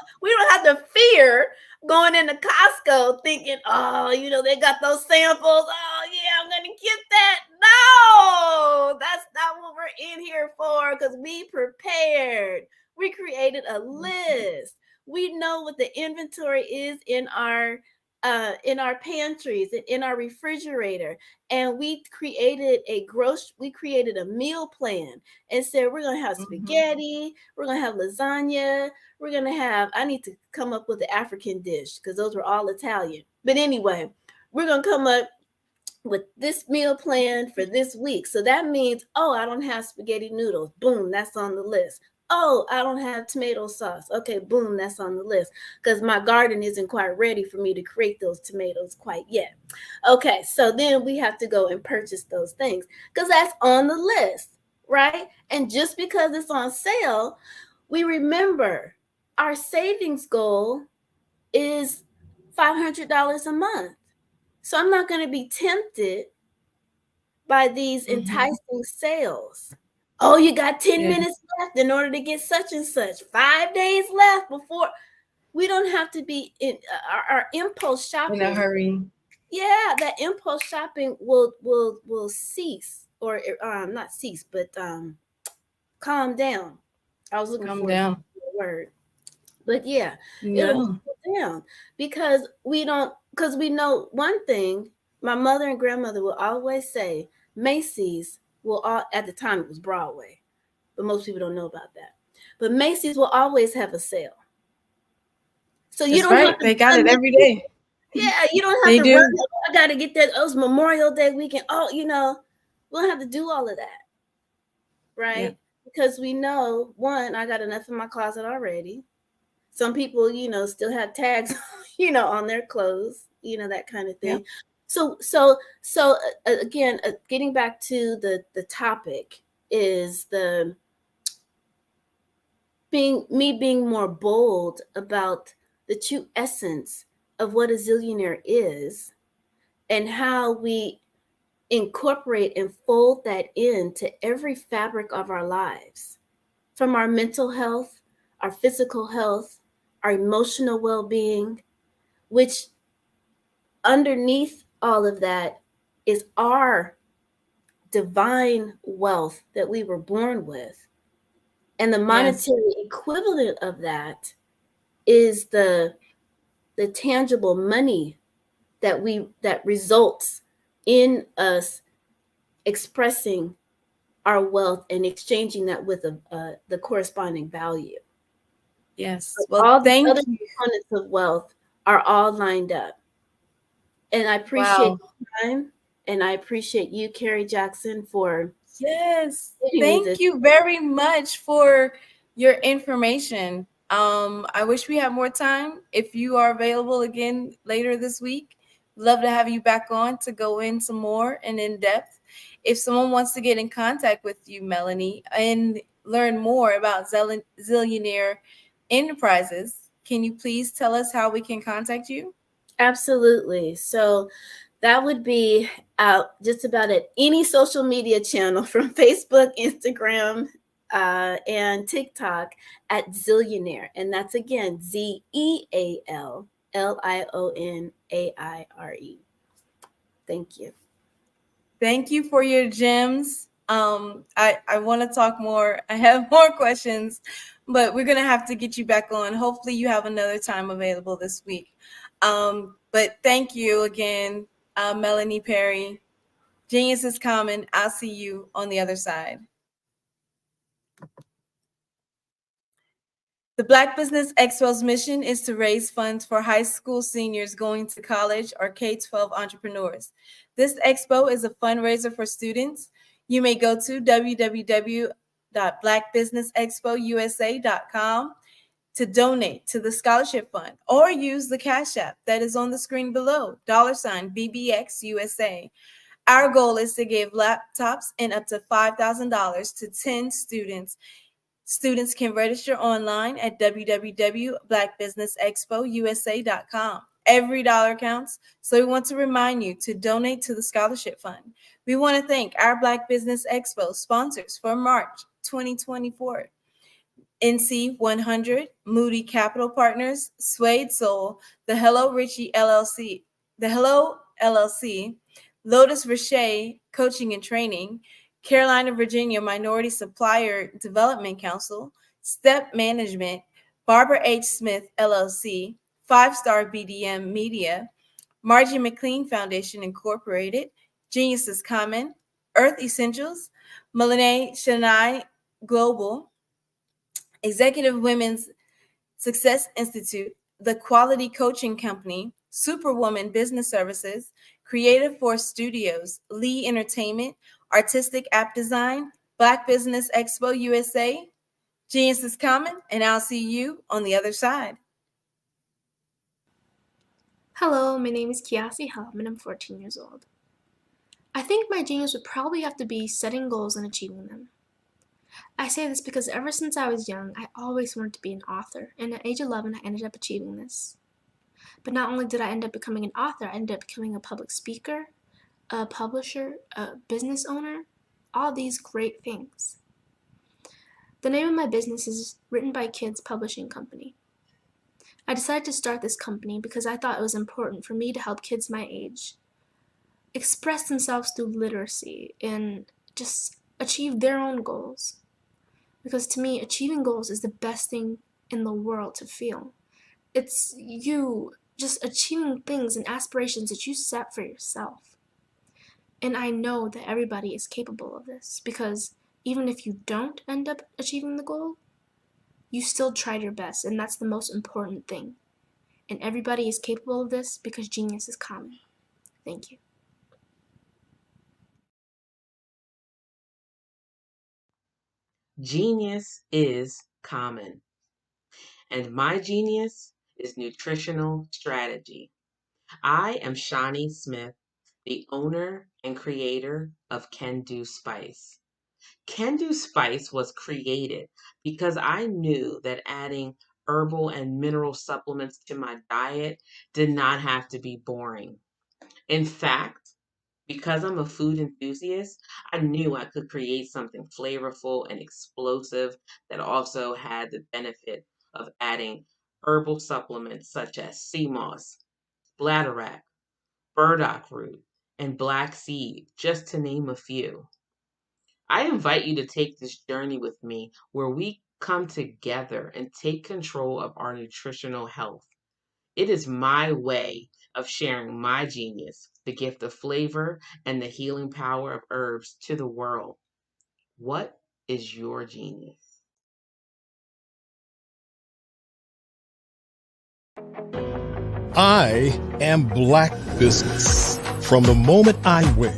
Speaker 4: have to fear going into Costco thinking, oh, they got those samples. Oh yeah, I'm gonna get that. No, that's not what we're in here for, because we prepared. We created a list. We know what the inventory is in our pantries and in our refrigerator, and we created a meal plan and said we're gonna have spaghetti, we're gonna have lasagna, we're gonna have, I need to come up with the African dish because those were all Italian, but anyway, we're gonna come up with this meal plan for this week. So that means, oh, I don't have spaghetti noodles, boom, that's on the list. Oh, I don't have tomato sauce. Okay, boom, that's on the list, because my garden isn't quite ready for me to create those tomatoes quite yet. Okay, so then we have to go and purchase those things because that's on the list, right? And just because it's on sale, we remember our savings goal is $500 a month. So I'm not going to be tempted by these enticing sales. Oh, you got 10 minutes left in order to get such and such. 5 days left before. We don't have to be in our impulse shopping.
Speaker 13: In a hurry.
Speaker 4: Yeah, that impulse shopping will cease, or not cease, but calm down. I was looking for a word. But yeah, it'll calm down, because we know one thing. My mother and grandmother will always say, Macy's will at the time it was Broadway, but most people don't know about that. But Macy's will always have a sale. So you don't have to,
Speaker 13: they got it every day.
Speaker 4: Yeah, you don't have to run. I got to get that. Oh, it's Memorial Day weekend. Oh, we don't have to do all of that, right? Yeah. Because we know, one, I got enough in my closet already. Some people, still have tags, on their clothes, that kind of thing. Yeah. So again, getting back to the topic is being more bold about the true essence of what a zillionaire is and how we incorporate and fold that into every fabric of our lives. from our mental health, our physical health, our emotional well being, which underneath all of that is our divine wealth that we were born with. And the monetary equivalent of that is the tangible money that results in us expressing our wealth and exchanging that with the corresponding value.
Speaker 13: Yes.
Speaker 4: Well, all the other components of wealth are all lined up. And I appreciate the time, and I appreciate you, Carrie Jackson, for
Speaker 13: Thank you very much for your information. I wish we had more time. If you are available again later this week, love to have you back on to go in some more and in depth. If someone wants to get in contact with you, Melanie, and learn more about Zillionaire Enterprises, can you please tell us how we can contact you?
Speaker 4: Absolutely. So that would be just about at any social media channel from Facebook, Instagram, and TikTok at Zillionaire. And that's again ZEALLIONAIRE. Thank you.
Speaker 13: Thank you for your gems. I want to talk more. I have more questions, but we're going to have to get you back on. Hopefully you have another time available this week. But thank you again, Melanie Perry. Genius is common. I'll see you on the other side. The Black Business Expo's mission is to raise funds for high school seniors going to college or K-12 entrepreneurs. This expo is a fundraiser for students. You may go to www.blackbusinessexpousa.com to donate to the scholarship fund, or use the Cash App that is on the screen below, $BBXUSA. Our goal is to give laptops and up to $5,000 to 10 students. Students can register online at www.blackbusinessexpousa.com. Every dollar counts, so we want to remind you to donate to the scholarship fund. We want to thank our Black Business Expo sponsors for March 2024. NC 100, Moody Capital Partners, Suede Soul, the Hello Richie LLC, Lotus Richer Coaching and Training, Carolina, Virginia Minority Supplier Development Council, Step Management, Barbara H. Smith LLC, 5-Star BDM Media, Margie McLean Foundation Incorporated, Genius is Common, Earth Essentials, Melanie Shania Global, Executive Women's Success Institute, The Quality Coaching Company, Superwoman Business Services, Creative Force Studios, Lee Entertainment, Artistic App Design, Black Business Expo USA. Genius is common, and I'll see you on the other side.
Speaker 19: Hello, my name is Kiasi Hum, and I'm 14 years old. I think my genius would probably have to be setting goals and achieving them. I say this because ever since I was young, I always wanted to be an author, and at age 11, I ended up achieving this. But not only did I end up becoming an author, I ended up becoming a public speaker, a publisher, a business owner, all these great things. The name of my business is Written by Kids Publishing Company. I decided to start this company because I thought it was important for me to help kids my age express themselves through literacy and just achieve their own goals. Because to me, achieving goals is the best thing in the world to feel. It's you just achieving things and aspirations that you set for yourself. And I know that everybody is capable of this, because even if you don't end up achieving the goal, you still tried your best, and that's the most important thing. And everybody is capable of this because genius is common. Thank you.
Speaker 14: Genius is common. And my genius is nutritional strategy. I am Shawnee Smith, the owner and creator of Can Do Spice. Can Do Spice was created because I knew that adding herbal and mineral supplements to my diet did not have to be boring. In fact, Because I'm a food enthusiast, I knew I could create something flavorful and explosive that also had the benefit of adding herbal supplements such as sea moss, bladderwrack, burdock root, and black seed, just to name a few. I invite you to take this journey with me where we come together and take control of our nutritional health. It is my way of sharing my genius, the gift of flavor and the healing power of herbs to the world. What is your genius?
Speaker 3: I am Black Business. From the moment I wake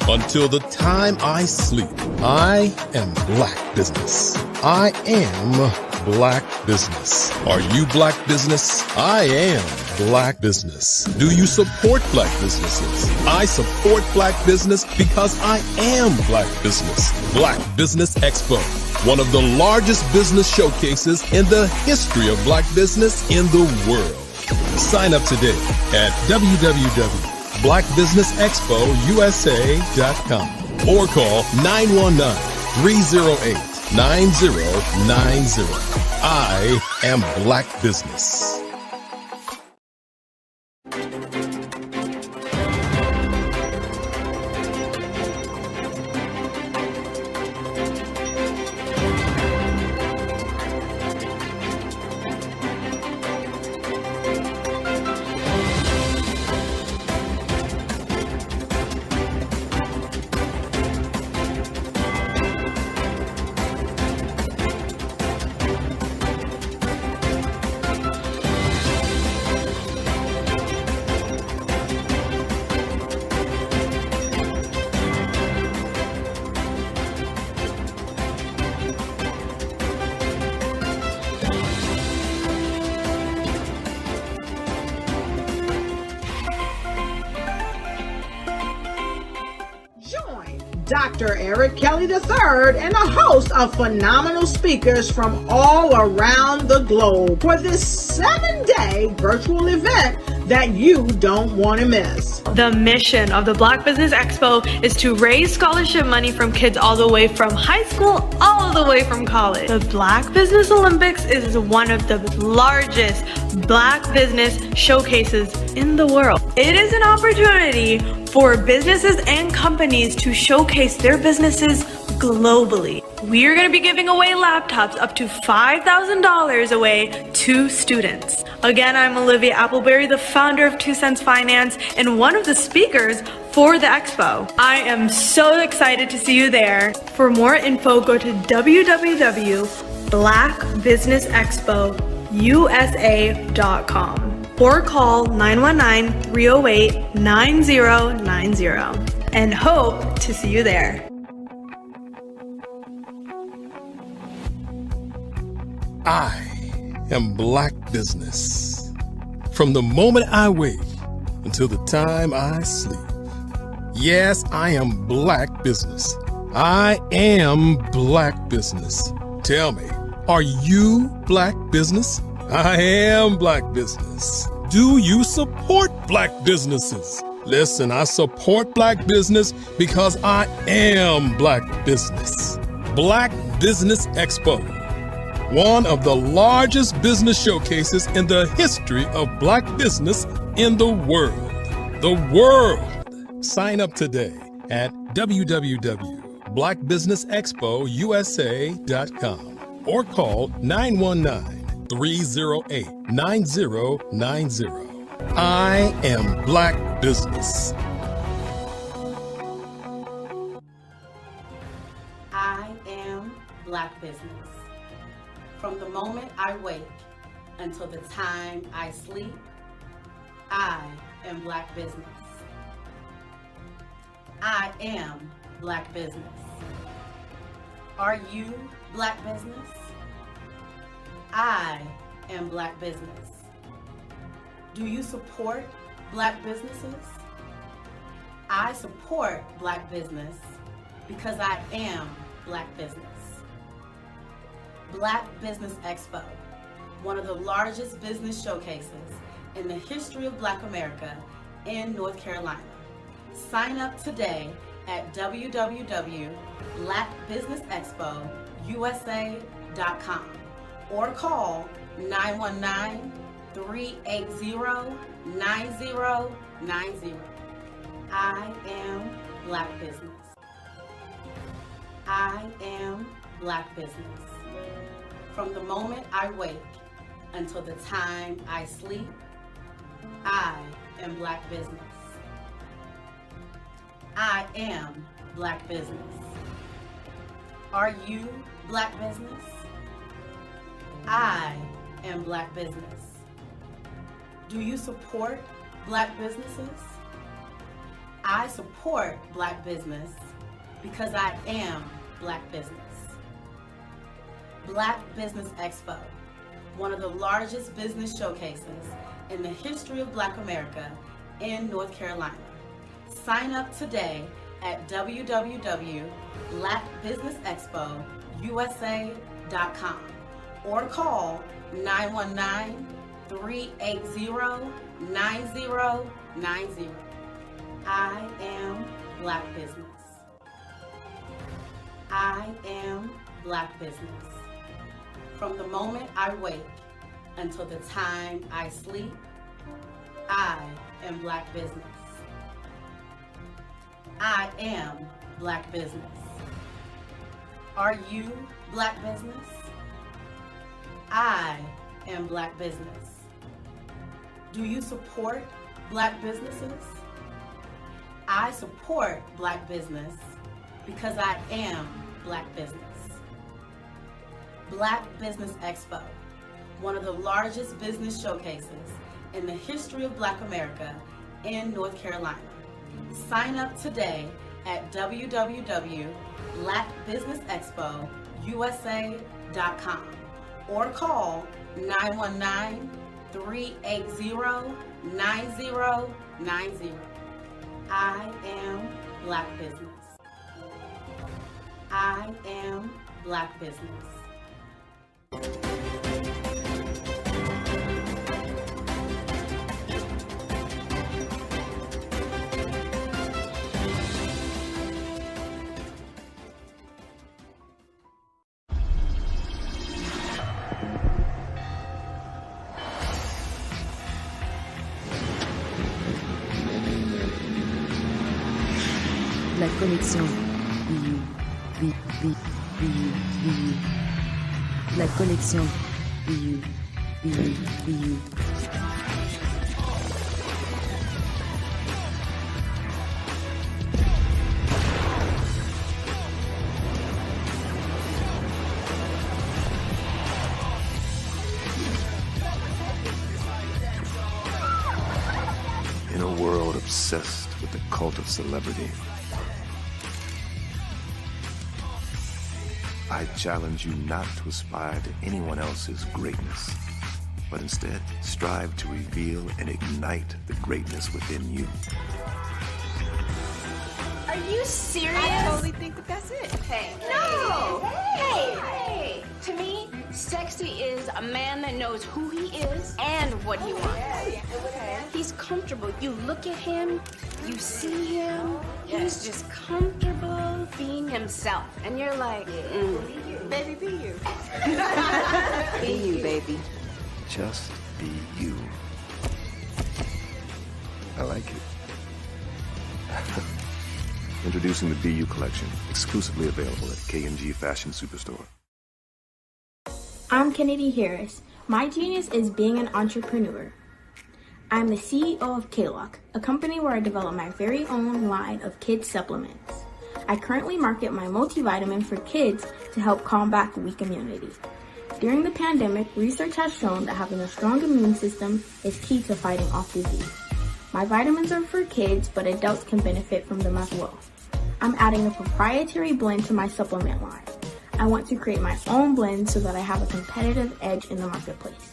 Speaker 3: until the time I sleep, I am Black Business. I am Black Business. Are you Black Business? I am Black Business. Do you support Black businesses? I support Black business because I am Black Business. Black Business Expo, one of the largest business showcases in the history of Black business in the world. Sign up today at www.blackbusinessexpousa.com or call 919-308-9090. I am Black Business.
Speaker 1: Dr. Eric Kelly III and a host of phenomenal speakers from all around the globe for this 7-day virtual event that you don't want to miss.
Speaker 2: The mission of the Black Business Expo is to raise scholarship money from kids all the way from high school all the way from college. The Black Business Olympics is one of the largest Black business showcases in the world. It is an opportunity for businesses and companies to showcase their businesses globally. We are going to be giving away laptops up to $5,000 away to students. Again, I'm Olivia Appleberry, the founder of 2 Cents Finance and one of the speakers for the expo. I am so excited to see you there. For more info, go to www.blackbusinessexpousa.com or call 919-308-9090 and hope to see you there.
Speaker 3: I am Black Business. From the moment I wake until the time I sleep. Yes, I am Black Business. I am Black Business. Tell me, are you Black Business? I am Black Business. Do you support Black businesses? Listen, I support Black business because I am Black Business. Black Business Expo, one of the largest business showcases in the history of Black business in the world. The world. Sign up today at www.blackbusinessexpousa.com or call 919-308-9090. I am Black Business.
Speaker 4: I am Black Business. From the moment I wake until the time I sleep, I am Black Business. I am Black Business. Are you Black Business? I am Black Business. Do you support Black businesses? I support Black business because I am Black Business. Black Business Expo, one of the largest business showcases in the history of Black America in North Carolina. Sign up today at www.blackbusinessexpousa.com or call 919-380-9090. I am Black Business. I am Black Business. From the moment I wake until the time I sleep, I am Black Business. I am Black Business. Are you Black Business? I am Black Business. Do you support Black businesses? I support Black business because I am Black Business. Black Business Expo, one of the largest business showcases in the history of Black America in North Carolina. Sign up today at www.blackbusinessexpousa.com or call 919-380-9090. I am Black Business. I am Black Business. From the moment I wake until the time I sleep, I am Black Business. I am Black Business. Are you Black Business? I am Black Business. Do you support Black businesses? I support Black business because I am Black Business. Black Business Expo, one of the largest business showcases in the history of Black America in North Carolina. Sign up today at www.blackbusinessexpousa.com or call 919-380-9090. I am Black Business. I am Black Business.
Speaker 5: La connexion BU. La connexion BU.
Speaker 15: In a world obsessed with the cult of celebrity, I challenge you not to aspire to anyone else's greatness, but instead strive to reveal and ignite the greatness within you.
Speaker 23: Are you serious?
Speaker 24: I totally think that that's it.
Speaker 23: Hey.
Speaker 24: No!
Speaker 23: Hey! To me, sexy is a man that knows who he is and what he wants. He's comfortable. You look at him, you see him, he's just comfortable being himself. And you're like,
Speaker 24: Baby, be you.
Speaker 5: Be you, baby.
Speaker 15: Just be you. I like it. Introducing the BU collection, exclusively available at K&G Fashion Superstore.
Speaker 25: I'm Kennedy Harris. My genius is being an entrepreneur. I'm the CEO of K-Lock, a company where I develop my very own line of kids supplements. I currently market my multivitamin for kids to help combat weak immunity. During the pandemic, research has shown that having a strong immune system is key to fighting off disease. My vitamins are for kids, but adults can benefit from them as well. I'm adding a proprietary blend to my supplement line. I want to create my own blend so that I have a competitive edge in the marketplace.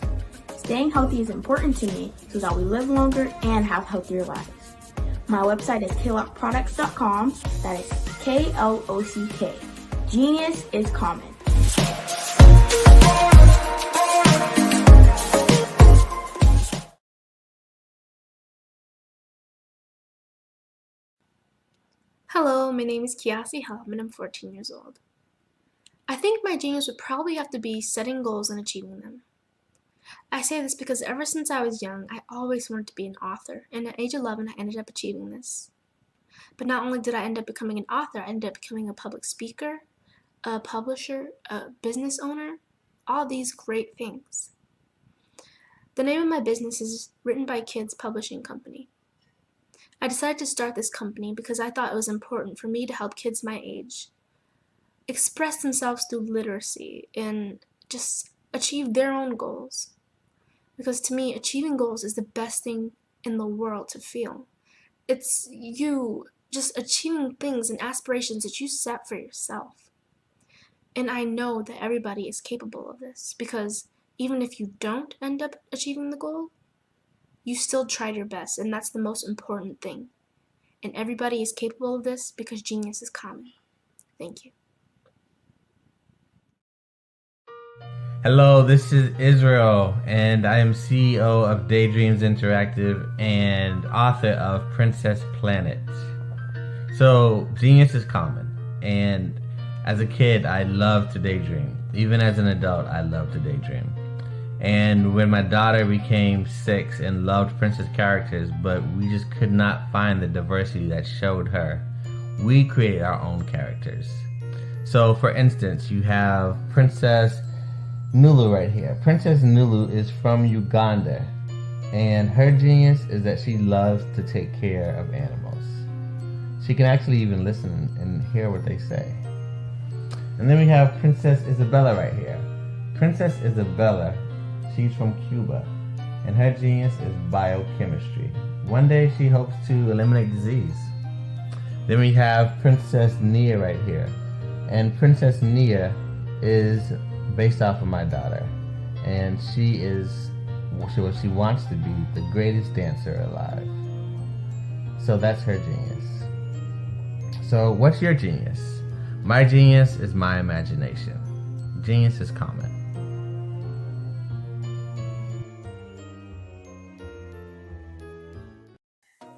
Speaker 25: Staying healthy is important to me so that we live longer and have healthier lives. My website is klockproducts.com. That is K-L-O-C-K. Genius is common.
Speaker 19: Hello, my name is Kiasi Helm and I'm 14 years old. I think my genius would probably have to be setting goals and achieving them. I say this because ever since I was young, I always wanted to be an author, and at age 11, I ended up achieving this. But not only did I end up becoming an author, I ended up becoming a public speaker, a publisher, a business owner, all these great things. The name of my business is Written by Kids Publishing Company. I decided to start this company because I thought it was important for me to help kids my age express themselves through literacy and just achieve their own goals. Because to me, achieving goals is the best thing in the world to feel. It's you just achieving things and aspirations that you set for yourself. And I know that everybody is capable of this because even if you don't end up achieving the goal, you still tried your best, and that's the most important thing. And everybody is capable of this because genius is common. Thank you.
Speaker 7: Hello, this is Israel, and I am CEO of Daydreams Interactive and author of Princess Planet. So, genius is common, and as a kid, I loved to daydream. Even as an adult, I love to daydream. And when my daughter became 6 and loved princess characters, but we just could not find the diversity that showed her, we created our own characters. So, for instance, you have Princess Nulu right here. Princess Nulu is from Uganda, and her genius is that she loves to take care of animals. She can actually even listen and hear what they say. And then we have Princess Isabella right here. Princess Isabella, she's from Cuba, and her genius is biochemistry. One day she hopes to eliminate disease. Then we have Princess Nia right here, and Princess Nia is based off of my daughter, and she is what she wants to be, the greatest dancer alive. So that's her genius. So what's your genius? My genius is my imagination. Genius is common.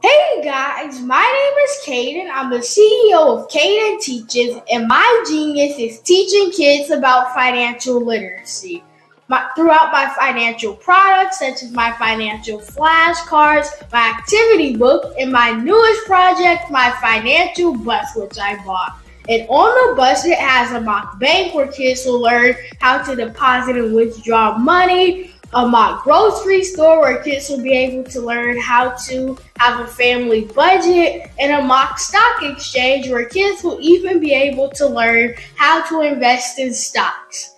Speaker 16: Hey guys, my name is Caden. I'm the CEO of Caden Teaches, and my genius is teaching kids about financial literacy. Throughout my financial products, such as my financial flashcards, my activity book, and my newest project, my financial bus, which I bought. And on the bus, it has a mock bank where kids will learn how to deposit and withdraw money, a mock grocery store where kids will be able to learn how to have a family budget, and a mock stock exchange where kids will even be able to learn how to invest in stocks.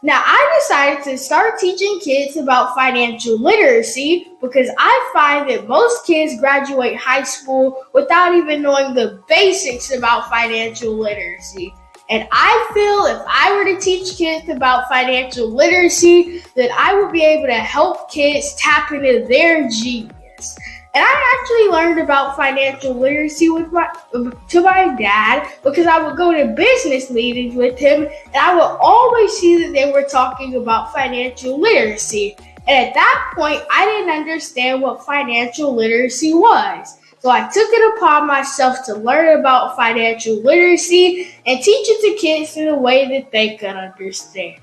Speaker 16: Now, I decided to start teaching kids about financial literacy because I find that most kids graduate high school without even knowing the basics about financial literacy. And I feel if I were to teach kids about financial literacy, that I would be able to help kids tap into their genius. And I actually learned about financial literacy to my dad because I would go to business meetings with him, and I would always see that they were talking about financial literacy. And at that point, I didn't understand what financial literacy was. So I took it upon myself to learn about financial literacy and teach it to kids in a way that they could understand.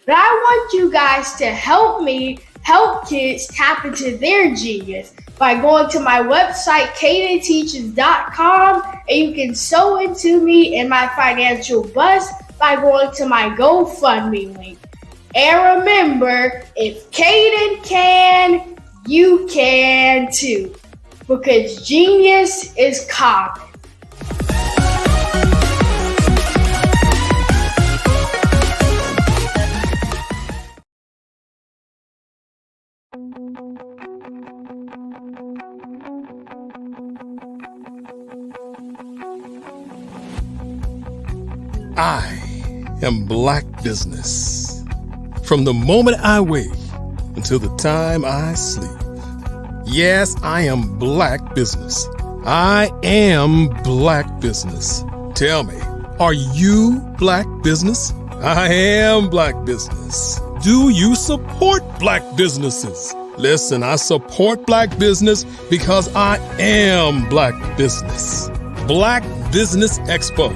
Speaker 16: But I want you guys to help me help kids tap into their genius by going to my website, cadenteaches.com, and you can sew into me in my financial bus by going to my GoFundMe link. And remember, if Caden can, you can too. Because genius is common.
Speaker 3: I am Black Business. From the moment I wake until the time I sleep. Yes, I am Black Business. I am Black Business. Tell me, are you Black Business? I am Black Business. Do you support Black businesses? Listen, I support Black business because I am Black Business. Black Business Expo,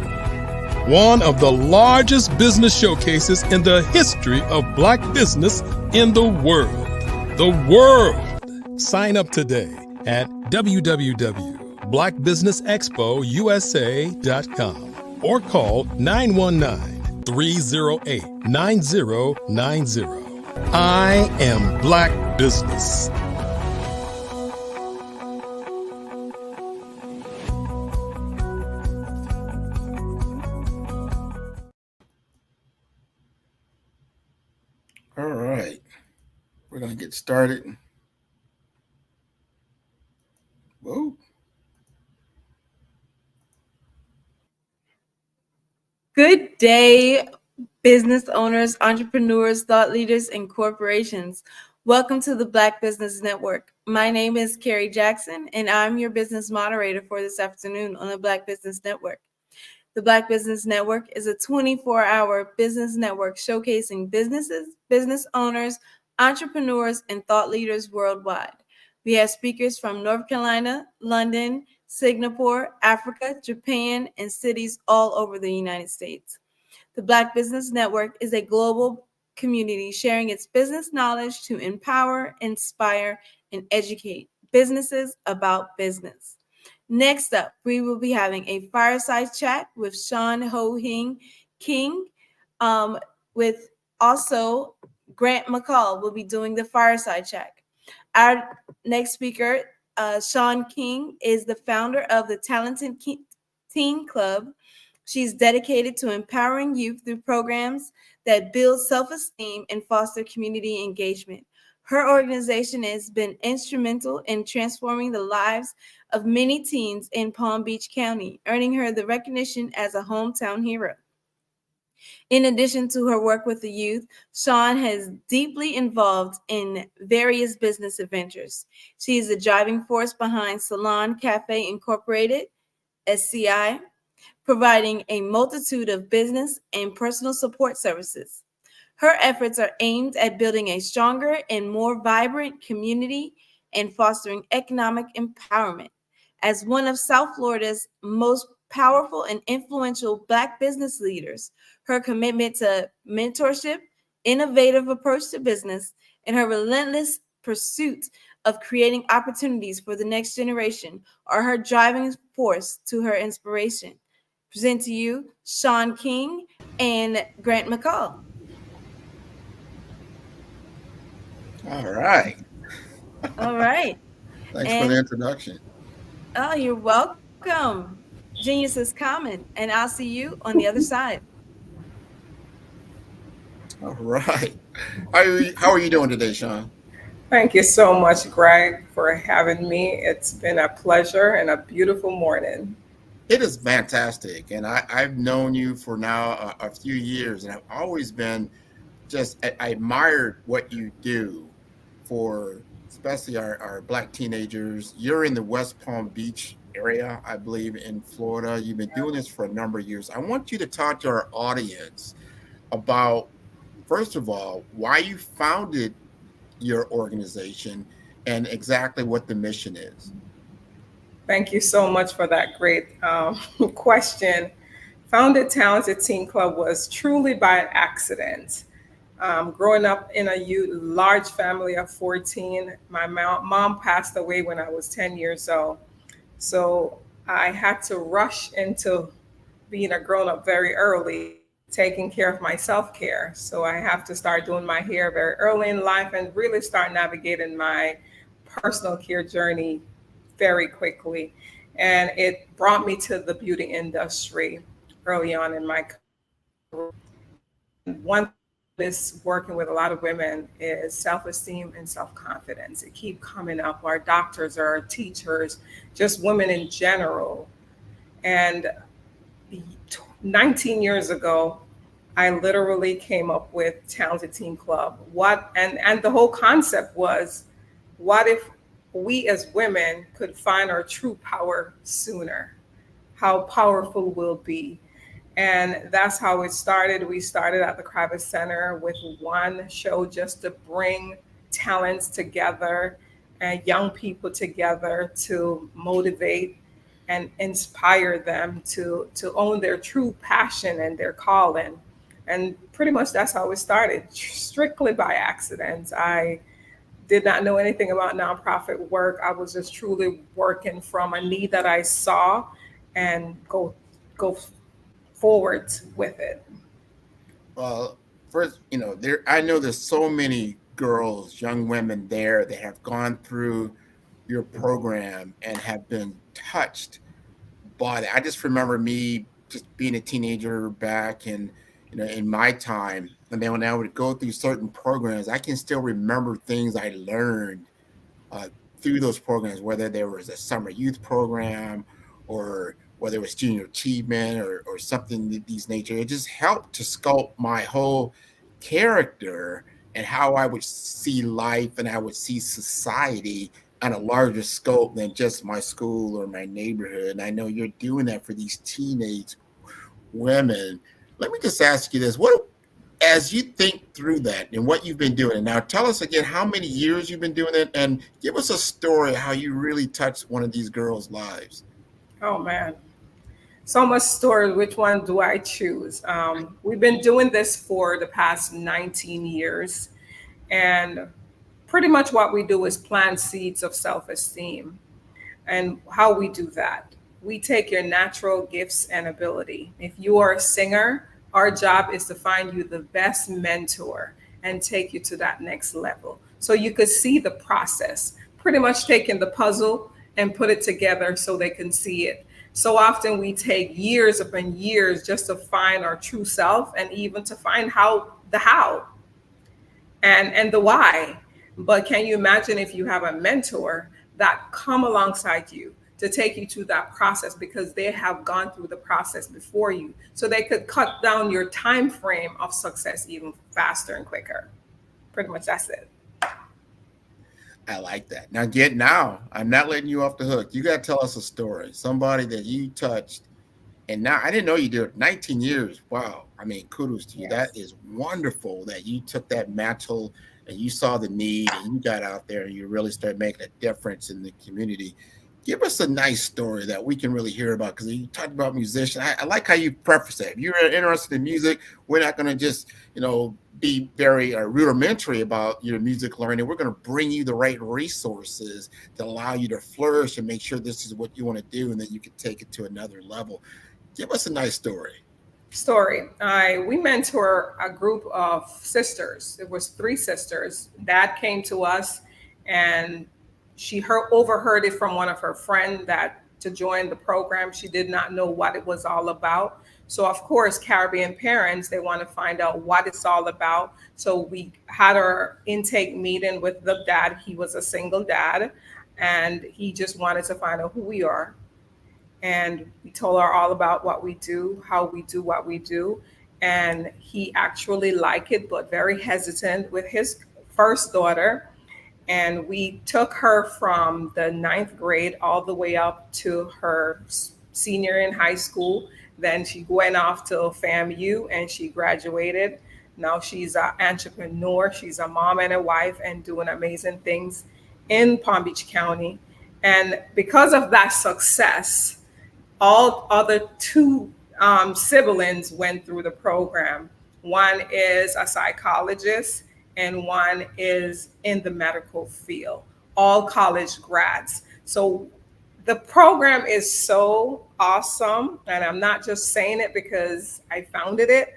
Speaker 3: one of the largest business showcases in the history of Black business in the world. The world! Sign up today at www.blackbusinessexpousa.com or call 919-308-9090. I am Black Business.
Speaker 6: All right, we're going to get started. Whoa.
Speaker 13: Good day, business owners, entrepreneurs, thought leaders, and corporations. Welcome to the Black Business Network. My name is Carrie Jackson, and I'm your business moderator for this afternoon on the Black Business Network. The Black Business Network is a 24-hour business network showcasing businesses, business owners, entrepreneurs, and thought leaders worldwide. We have speakers from North Carolina, London, Singapore, Africa, Japan, and cities all over the United States. The Black Business Network is a global community sharing its business knowledge to empower, inspire, and educate businesses about business. Next up, we will be having a fireside chat with Sean Ho-Hing King, with also Grant McCall will be doing the fireside chat. Our next speaker, Sean King, is the founder of the Talented Teen Club. She's dedicated to empowering youth through programs that build self-esteem and foster community engagement. Her organization has been instrumental in transforming the lives of many teens in Palm Beach County, earning her the recognition as a hometown hero. In addition to her work with the youth, Sean has deeply involved in various business adventures. She is the driving force behind Salon Cafe Incorporated, SCI, providing a multitude of business and personal support services. Her efforts are aimed at building a stronger and more vibrant community and fostering economic empowerment. As one of South Florida's most powerful and influential Black business leaders, her commitment to mentorship, innovative approach to business, and her relentless pursuit of creating opportunities for the next generation are her driving force to her inspiration. Present to you Sean King and Grant McCall.
Speaker 6: All right.
Speaker 13: All right.
Speaker 6: Thanks for the introduction.
Speaker 13: Oh, you're welcome. Genius is common, and I'll see you on the other side.
Speaker 6: All right. How are you doing today, Sean?
Speaker 17: Thank you so much, Greg, for having me. It's been a pleasure and a beautiful morning.
Speaker 6: It is fantastic. And I've known you for now a few years, and I've always been I admired what you do for especially our Black teenagers. You're in the West Palm Beach area, I believe, in Florida. You've been doing this for a number of years. I want you to talk to our audience about, first of all, why you founded your organization and exactly what the mission is.
Speaker 17: Thank you so much for that great question. Founded Talented Teen Club was truly by an accident. Growing up in a large family of 14, my mom passed away when I was 10 years old. So I had to rush into being a grown-up very early, taking care of my self-care. So I have to start doing my hair very early in life and really start navigating my personal care journey very quickly. And it brought me to the beauty industry early on in my career. One is working with a lot of women is self-esteem and self-confidence. It keep coming up. Our doctors, our teachers, just women in general. And 19 years ago, I literally came up with Talented Teen Club. And the whole concept was, what if we as women could find our true power sooner? How powerful we'll be. And that's how it started. We started at the Kravis Center with one show just to bring talents together and young people together to motivate and inspire them to own their true passion and their calling. And pretty much that's how it started, strictly by accident. I did not know anything about nonprofit work. I was just truly working from a need that I saw and go forward with it.
Speaker 6: Well, first, I know there's so many girls, young women there that have gone through your program and have been touched by it. I just remember me just being a teenager back in my time. And then when I would go through certain programs, I can still remember things I learned uh, through those programs, whether there was a summer youth program or whether it was junior achievement or something of these nature. It just helped to sculpt my whole character and how I would see life and I would see society on a larger scope than just my school or my neighborhood. And I know you're doing that for these teenage women. Let me just ask you this. As you think through that and what you've been doing, and now tell us again how many years you've been doing it, and give us a story how you really touched one of these girls' lives.
Speaker 17: Oh man, so much story. Which one do I choose? We've been doing this for the past 19 years, and pretty much what we do is plant seeds of self-esteem. And how we do that, we take your natural gifts and ability. If you are a singer, our job is to find you the best mentor and take you to that next level. So you could see the process, pretty much taking the puzzle and put it together so they can see it. So often we take years upon years just to find our true self and even to find the how and the why. But can you imagine if you have a mentor that come alongside you to take you to that process, because they have gone through the process before you, so they could cut down your time frame of success even faster and quicker. Pretty much that's it.
Speaker 6: I like that. Now, I'm not letting you off the hook. You got to tell us a story. Somebody that you touched, and now I didn't know you did it. 19 years. Wow. I mean, kudos to you.
Speaker 17: Yes.
Speaker 6: That is wonderful that you took that mantle and you saw the need and you got out there and you really started making a difference in the community. Give us a nice story that we can really hear about, because you talked about musicians. I like how you preface that. If you're interested in music, we're not going to just, be very rudimentary about your music learning. We're going to bring you the right resources to allow you to flourish and make sure this is what you want to do and that you can take it to another level. Give us a nice story.
Speaker 17: We mentor a group of sisters. It was 3 sisters. Dad came to us and she overheard it from one of her friends that to join the program. She did not know what it was all about. So of course, Caribbean parents, they want to find out what it's all about. So we had our intake meeting with the dad. He was a single dad and he just wanted to find out who we are. And we told her all about what we do, how we do what we do. And he actually liked it, but very hesitant with his first daughter. And we took her from the 9th grade all the way up to her senior in high school. Then she went off to FAMU and she graduated. Now she's an entrepreneur. She's a mom and a wife and doing amazing things in Palm Beach County. And because of that success, all other 2 siblings went through the program. One is a psychologist and one is in the medical field, all college grads. So the program is so awesome. And I'm not just saying it because I founded it,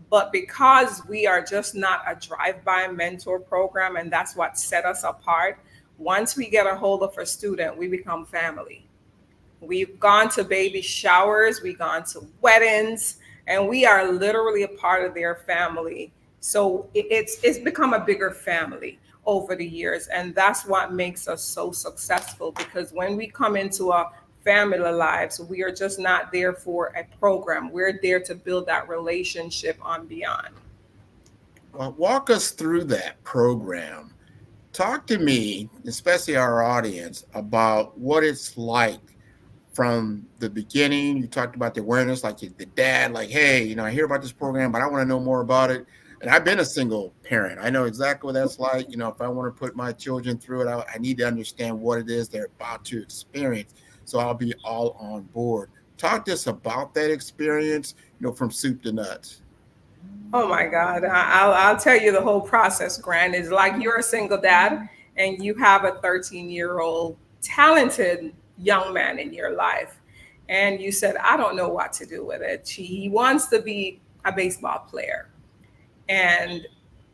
Speaker 17: but because we are just not a drive-by mentor program, and that's what set us apart. Once we get a hold of a student, we become family. We've gone to baby showers, we've gone to weddings, and we are literally a part of their family. So it's become a bigger family over the years. And that's what makes us so successful, because when we come into our family lives, we are just not there for a program. We're there to build that relationship on beyond.
Speaker 6: Well, walk us through that program. Talk to me, especially our audience, about what it's like from the beginning. You talked about the awareness, like the dad, like, hey, I hear about this program, but I want to know more about it. And I've been a single parent. I know exactly what that's like. If I want to put my children through it, I need to understand what it is they're about to experience. So I'll be all on board. Talk to us about that experience, from soup to nuts.
Speaker 17: Oh my God. I'll tell you the whole process, Grant. Is like you're a single dad and you have a 13-year-old talented young man in your life. And you said, I don't know what to do with it. He wants to be a baseball player. And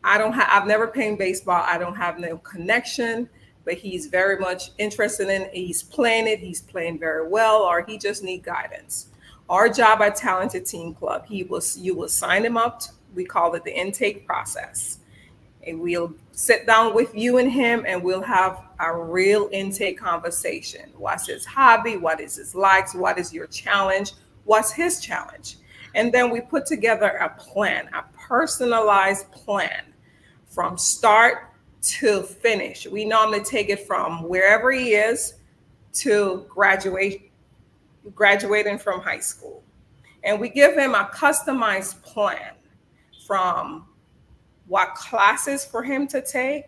Speaker 17: I've never played baseball. I don't have no connection, but he's very much interested in it. He's playing it. He's playing very well, or he just need guidance. Our job at Talented Teen Club, you will sign him up. We call it the intake process. And we'll sit down with you and him and we'll have a real intake conversation. What's his hobby? What is his likes? What is your challenge? What's his challenge? And then we put together a plan, a personalized plan from start to finish. We normally take it from wherever he is to graduating from high school. And we give him a customized plan from what classes for him to take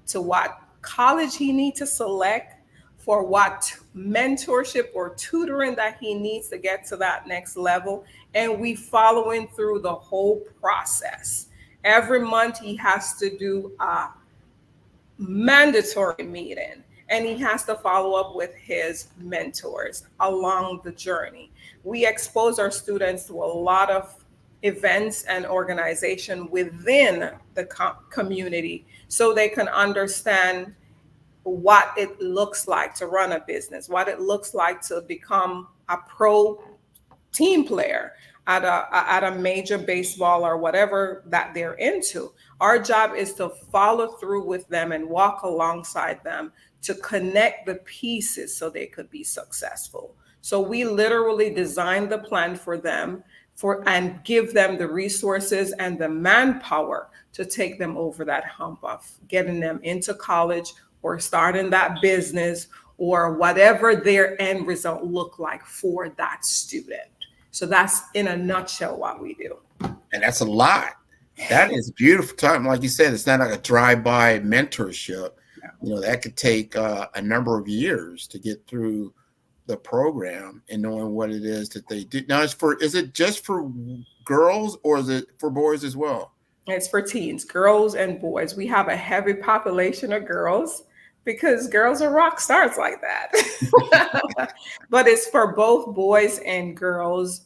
Speaker 17: to what college he needs to select, for what mentorship or tutoring that he needs to get to that next level. And we following through the whole process. Every month he has to do a mandatory meeting and he has to follow up with his mentors along the journey. We expose our students to a lot of events and organization within the community so they can understand what it looks like to run a business, what it looks like to become a pro team player at a major baseball or whatever that they're into. Our job is to follow through with them and walk alongside them to connect the pieces so they could be successful. So we literally design the plan for them and give them the resources and the manpower to take them over that hump of getting them into college or starting that business or whatever their end result look like for that student. So that's in a nutshell what we do.
Speaker 6: And that's a lot. That is beautiful time. Like you said, it's not like a drive-by mentorship. That could take a number of years to get through the program and knowing what it is that they do. Now, is it just for girls or is it for boys as well?
Speaker 17: It's for teens, girls and boys. We have a heavy population of girls because girls are rock stars like that. But it's for both boys and girls.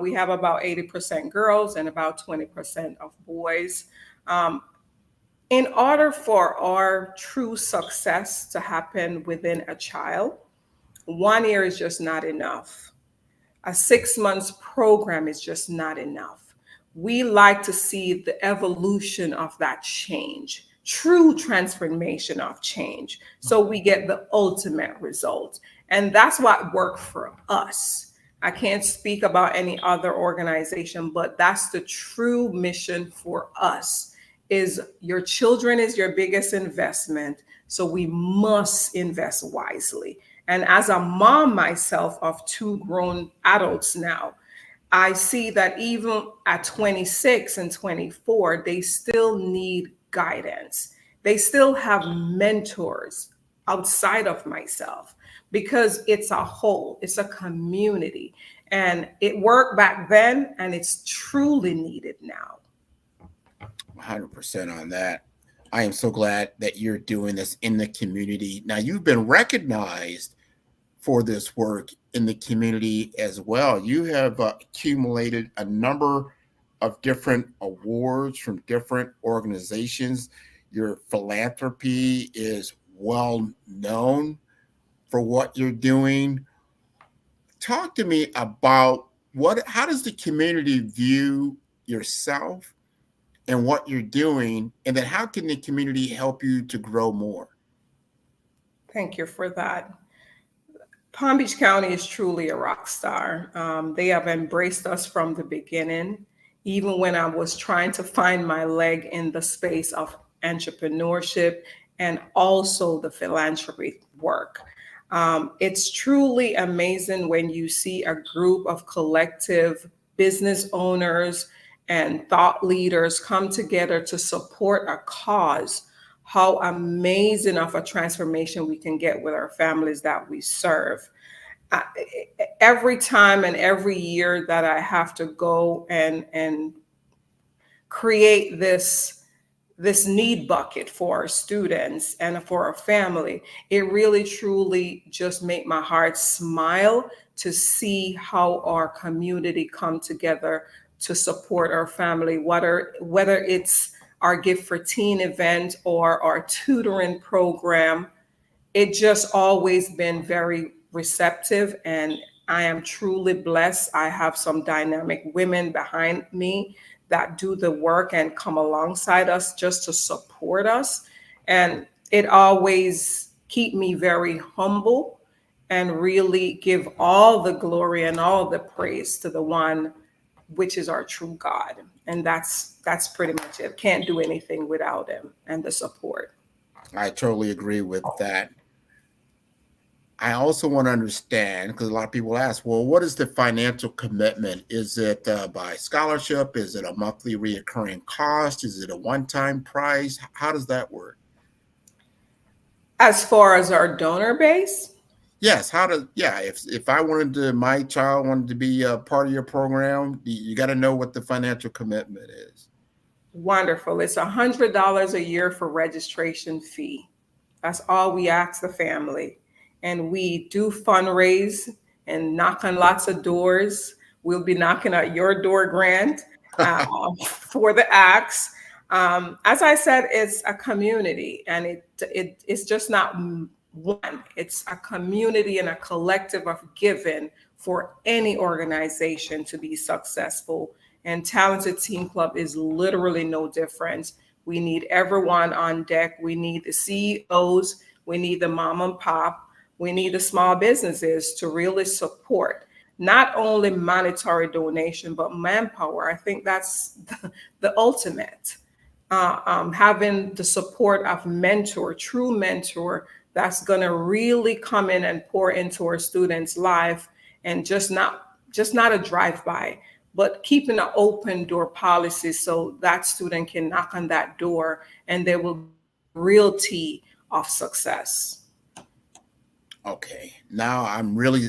Speaker 17: We have about 80% girls and about 20% of boys. In order for our true success to happen within a child, 1 year is just not enough. A 6 months program is just not enough. We like to see the evolution of that change, true transformation of change, so we get the ultimate result. And that's what worked for us. I can't speak about any other organization, but that's the true mission for us. Is your children is your biggest investment, so we must invest wisely. And as a mom myself of 2 grown adults now, I see that even at 26 and 24, they still need guidance. They still have mentors outside of myself because it's a whole, it's a community. And it worked back then and it's truly needed now.
Speaker 6: 100% on that. I am so glad that you're doing this in the community. Now, you've been recognized for this work in the community as well. You have accumulated a number of different awards from different organizations. Your philanthropy is well known for what you're doing. Talk to me about how does the community view yourself and what you're doing, and then how can the community help you to grow more?
Speaker 17: Thank you for that. Palm Beach County is truly a rock star. They have embraced us from the beginning, even when I was trying to find my leg in the space of entrepreneurship and also the philanthropy work. It's truly amazing when you see a group of collective business owners and thought leaders come together to support a cause, how amazing of a transformation we can get with our families that we serve. every time and every year that I have to go and create this need bucket for our students and for our family, it really truly just make my heart smile to see how our community come together to support our family, whether it's our Gift for Teen event or our tutoring program. It just always been very receptive, and I am truly blessed. I have some dynamic women behind me that do the work and come alongside us just to support us, and it always keep me very humble and really give all the glory and all the praise to the one which is our true God. And that's pretty much it. Can't do anything without him and the support.
Speaker 6: I totally agree with that. I also want to understand, because a lot of people ask, well, what is the financial commitment? Is it by scholarship? Is it a monthly reoccurring cost? Is it a one-time price? How does that work?
Speaker 17: As far as our donor base?
Speaker 6: Yes. If I wanted to, my child wanted to be a part of your program, you got to know what the financial commitment is.
Speaker 17: Wonderful. It's $100 a year for registration fee. That's all we ask the family. And we do fundraise and knock on lots of doors. We'll be knocking at your door, Grant, for the acts. As I said, it's a community, and it's just not one. It's a community and a collective of giving for any organization to be successful. And Talented Teen Club is literally no different. We need everyone on deck. We need the CEOs. We need the mom and pop. We need the small businesses to really support not only monetary donation, but manpower. I think that's the ultimate. Having the support of true mentor, that's going to really come in and pour into our students' life, and just not a drive-by, but keeping an open door policy so that student can knock on that door and there will be realty of success.
Speaker 6: Okay, now I'm really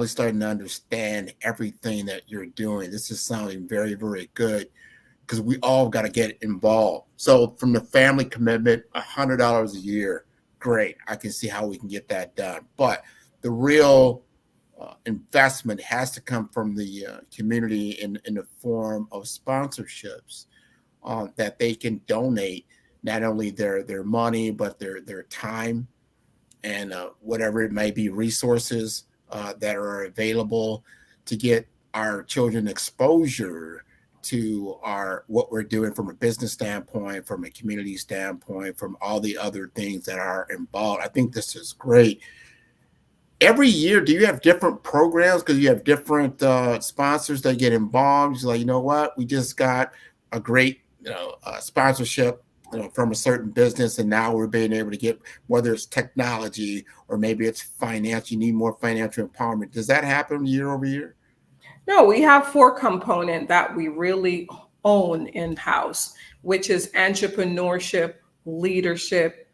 Speaker 6: starting to understand everything that you're doing. This is sounding very, very good, because we all got to get involved. So from the family commitment, $100 a year, great. I can see how we can get that done. But the real investment has to come from the community in the form of sponsorships that they can donate, not only their money, but their time, and whatever it may be, resources that are available to get our children exposure to what we're doing from a business standpoint, from a community standpoint, from all the other things that are involved. I think this is great. Every year, do you have different programs? Because you have different sponsors that get involved. It's like, you know what, we just got a great sponsorship from a certain business, and now we're being able to get, whether it's technology or maybe it's finance, you need more financial empowerment. Does that happen year over year?
Speaker 17: No, we have 4 components that we really own in-house, which is entrepreneurship, leadership,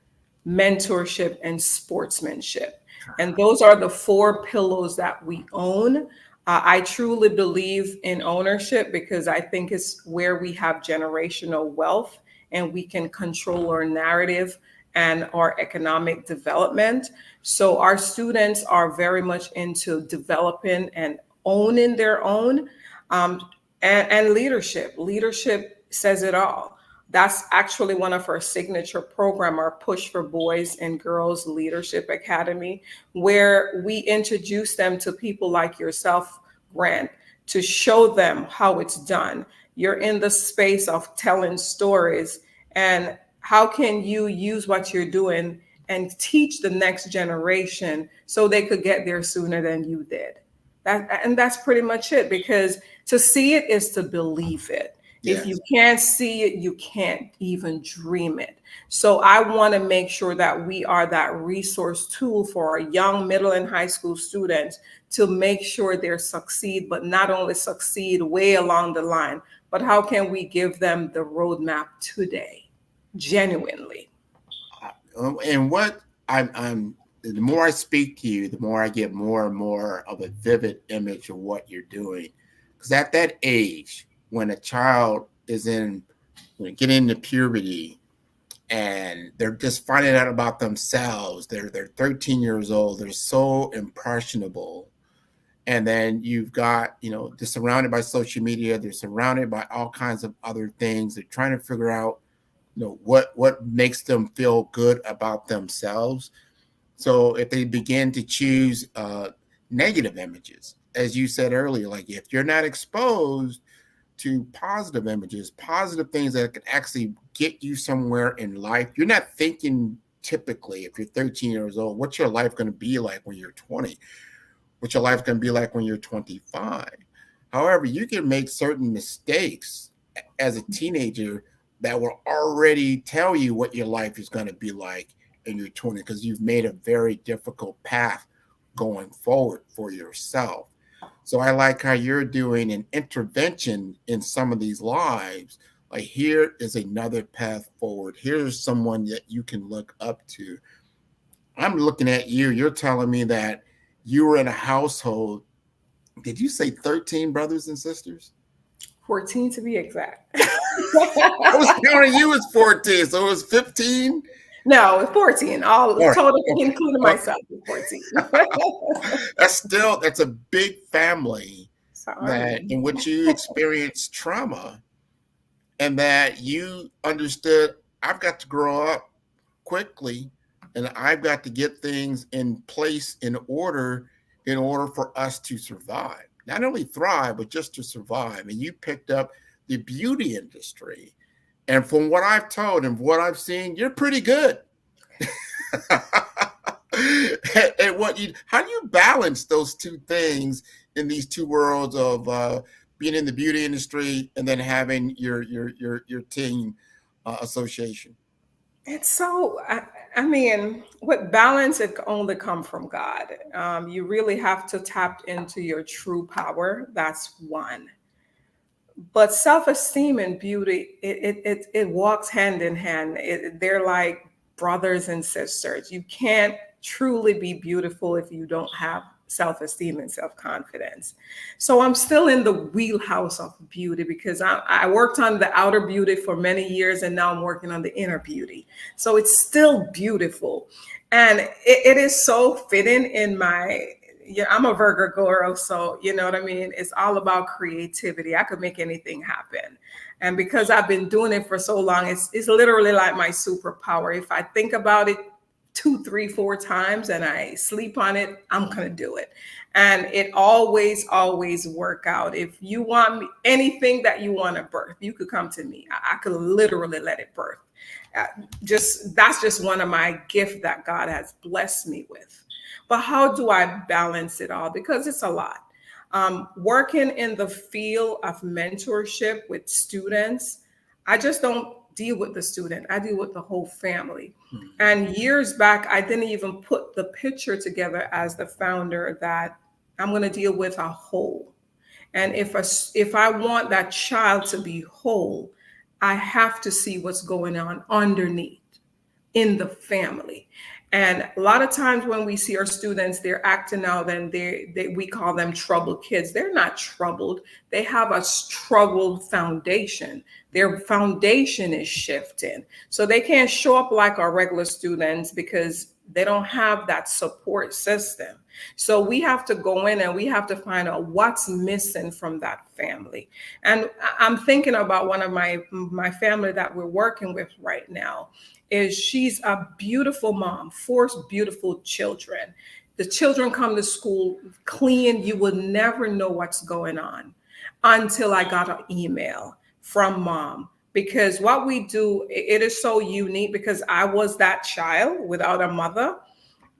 Speaker 17: mentorship, and sportsmanship. And those are the 4 pillars that we own. I truly believe in ownership, because I think it's where we have generational wealth and we can control our narrative and our economic development. So our students are very much into developing and owning their own, and leadership. Leadership says it all. That's actually one of our signature program, our Push for Boys and Girls Leadership Academy, where we introduce them to people like yourself, Grant, to show them how it's done. You're in the space of telling stories, and how can you use what you're doing and teach the next generation so they could get there sooner than you did. And that's pretty much it, because to see it is to believe it. Yes. If you can't see it, you can't even dream it. So I want to make sure that we are that resource tool for our young middle and high school students to make sure they succeed, but not only succeed way along the line, but how can we give them the roadmap today, genuinely?
Speaker 6: And what I'm the more I speak to you, the more I get more and more of a vivid image of what you're doing. Because at that age, when a child is getting into puberty and they're just finding out about themselves, they're 13 years old, they're so impressionable. And then you've got, they're surrounded by social media, they're surrounded by all kinds of other things. They're trying to figure out, what makes them feel good about themselves. So if they begin to choose negative images, as you said earlier, like if you're not exposed to positive images, positive things that can actually get you somewhere in life, you're not thinking typically, if you're 13 years old, what's your life going to be like when you're 20? What's your life going to be like when you're 25? However, you can make certain mistakes as a teenager that will already tell you what your life is going to be like in your 20s, because you've made a very difficult path going forward for yourself. So I like how you're doing an intervention in some of these lives. Like, here is another path forward. Here's someone that you can look up to. I'm looking at you. You're telling me that you were in a household. Did you say 13 brothers and sisters?
Speaker 17: 14 to be exact.
Speaker 6: I was counting you as 14, so it was 15?
Speaker 17: No, 14. All
Speaker 6: right.
Speaker 17: total, including myself, 14.
Speaker 6: That's a big family in which you experienced trauma, and that you understood, I've got to grow up quickly, and I've got to get things in place in order for us to survive. Not only thrive, but just to survive. And you picked up the beauty industry. And from what I've told and what I've seen, you're pretty good. And how do you balance those two things in these two worlds of being in the beauty industry and then having your team association?
Speaker 17: It's so, with balance, it can only come from God. You really have to tap into your true power. That's one. But self-esteem and beauty, it walks hand in hand. They're like brothers and sisters. You can't truly be beautiful if you don't have self-esteem and self-confidence. So I'm still in the wheelhouse of beauty because I worked on the outer beauty for many years, and now I'm working on the inner beauty. So it's still beautiful. And it is so fitting in I'm a Virgo girl, so you know what I mean? It's all about creativity. I could make anything happen. And because I've been doing it for so long, it's literally like my superpower. If I think about it 2, 3, 4 times and I sleep on it, I'm going to do it. And it always work out. If you want anything that you want to birth, you could come to me. I could literally let it birth. That's just one of my gifts that God has blessed me with. But how do I balance it all? Because it's a lot. Working in the field of mentorship with students, I just don't deal with the student. I deal with the whole family. Mm-hmm. And years back, I didn't even put the picture together as the founder that I'm going to deal with a whole. And if I want that child to be whole, I have to see what's going on underneath in the family. And a lot of times when we see our students, they're acting out and we call them troubled kids. They're not troubled. They have a struggled foundation. Their foundation is shifting. So they can't show up like our regular students because they don't have that support system. So we have to go in and we have to find out what's missing from that family. And I'm thinking about one of my family that we're working with right now. She's a beautiful mom, 4 beautiful children. The children come to school clean. You will never know what's going on until I got an email from mom. Because what we do, it is so unique because I was that child without a mother.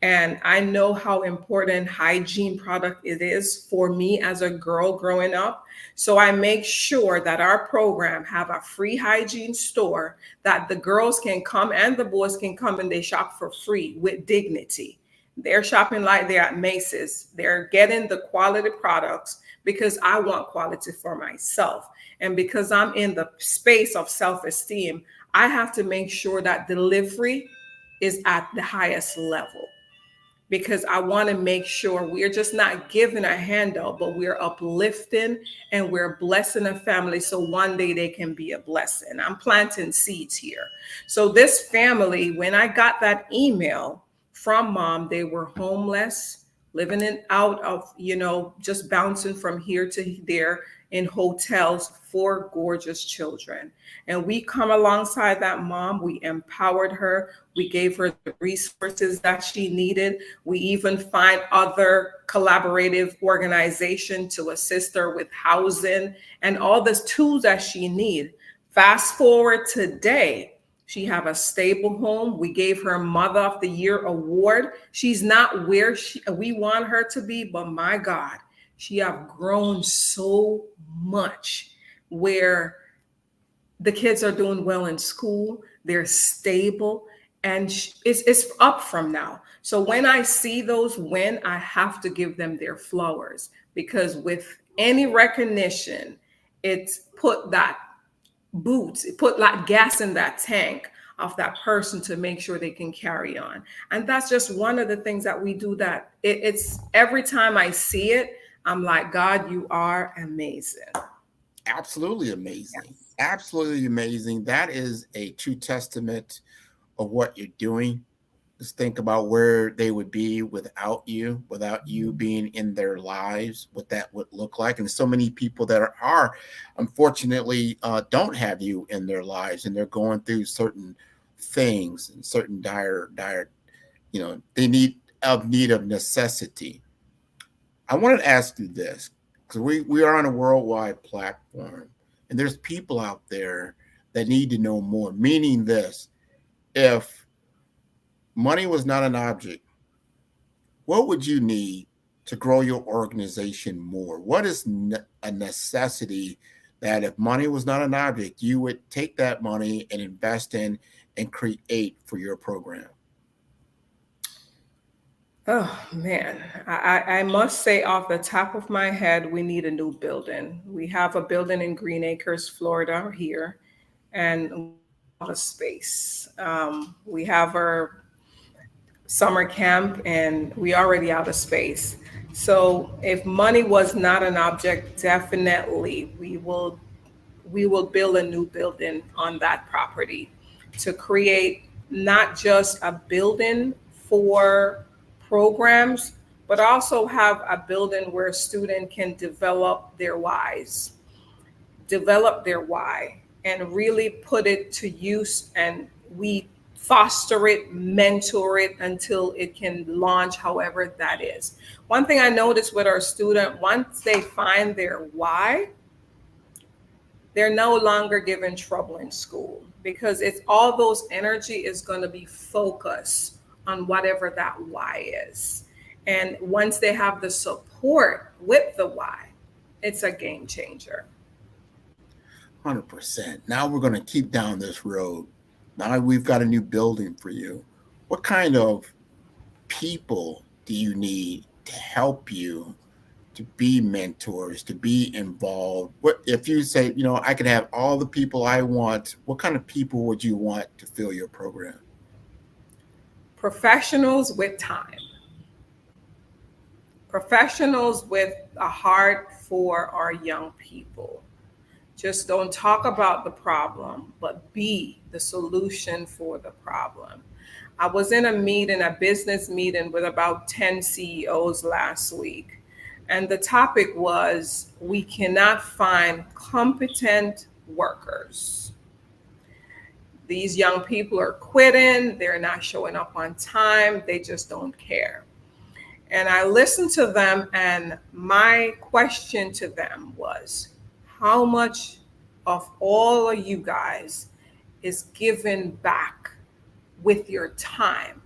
Speaker 17: And I know how important hygiene product it is for me as a girl growing up. So I make sure that our program have a free hygiene store that the girls can come and the boys can come and they shop for free with dignity. They're shopping like they're at Macy's. They're getting the quality products because I want quality for myself. And because I'm in the space of self-esteem, I have to make sure that delivery is at the highest level. because I want to make sure we're just not giving a handout, but we're uplifting and we're blessing a family so one day they can be a blessing. I'm planting seeds here. So this family, when I got that email from mom, they were homeless, living out of, just bouncing from here to there in hotels, 4 gorgeous children. And we come alongside that mom. We empowered her. We gave her the resources that she needed. We even find other collaborative organizations to assist her with housing and all the tools that she needs. Fast forward today, she have a stable home. We gave her Mother of the Year award. She's not where we want her to be, but my God, she have grown so much where the kids are doing well in school. They're stable, and it's up from now. So when I see those win, I have to give them their flowers, because with any recognition, it's put that gas in that tank of that person to make sure they can carry on. And that's just one of the things that we do, that it's every time I see it, I'm like, God, you are amazing.
Speaker 6: Absolutely amazing. Yes. Absolutely amazing. That is a true testament of what you're doing. Just think about where they would be without you being in their lives, what that would look like. And so many people that are unfortunately don't have you in their lives, and they're going through certain things and certain dire, they need of necessity. I wanted to ask you this, because we are on a worldwide platform, and there's people out there that need to know more, meaning this: if money was not an object, what would you need to grow your organization more? What is a necessity that, if money was not an object, you would take that money and invest in and create for your program?
Speaker 17: Oh, man. I must say, off the top of my head, we need a new building. We have a building in Green Acres, Florida here, and a space. We have our summer camp, and we already out of space. So if money was not an object, definitely we will build a new building on that property to create not just a building for programs, but also have a building where a student can develop their why, and really put it to use, and we foster it, mentor it until it can launch, however that is. One thing I noticed with our student, once they find their why, they're no longer given trouble in school, because it's all those energy is going to be focused on whatever that why is. And once they have the support with the why, it's a game changer.
Speaker 6: 100%. Now we're going to keep down this road. Now we've got a new building for you. What kind of people do you need to help you to be mentors, to be involved? What if you say, I can have all the people I want, what kind of people would you want to fill your program?
Speaker 17: Professionals with time. Professionals with a heart for our young people. Just don't talk about the problem, but be the solution for the problem. I was in a business meeting with about 10 CEOs last week. And the topic was, we cannot find competent workers. These young people are quitting. They're not showing up on time. They just don't care. And I listened to them, and my question to them was, how much of all of you guys is given back with your time?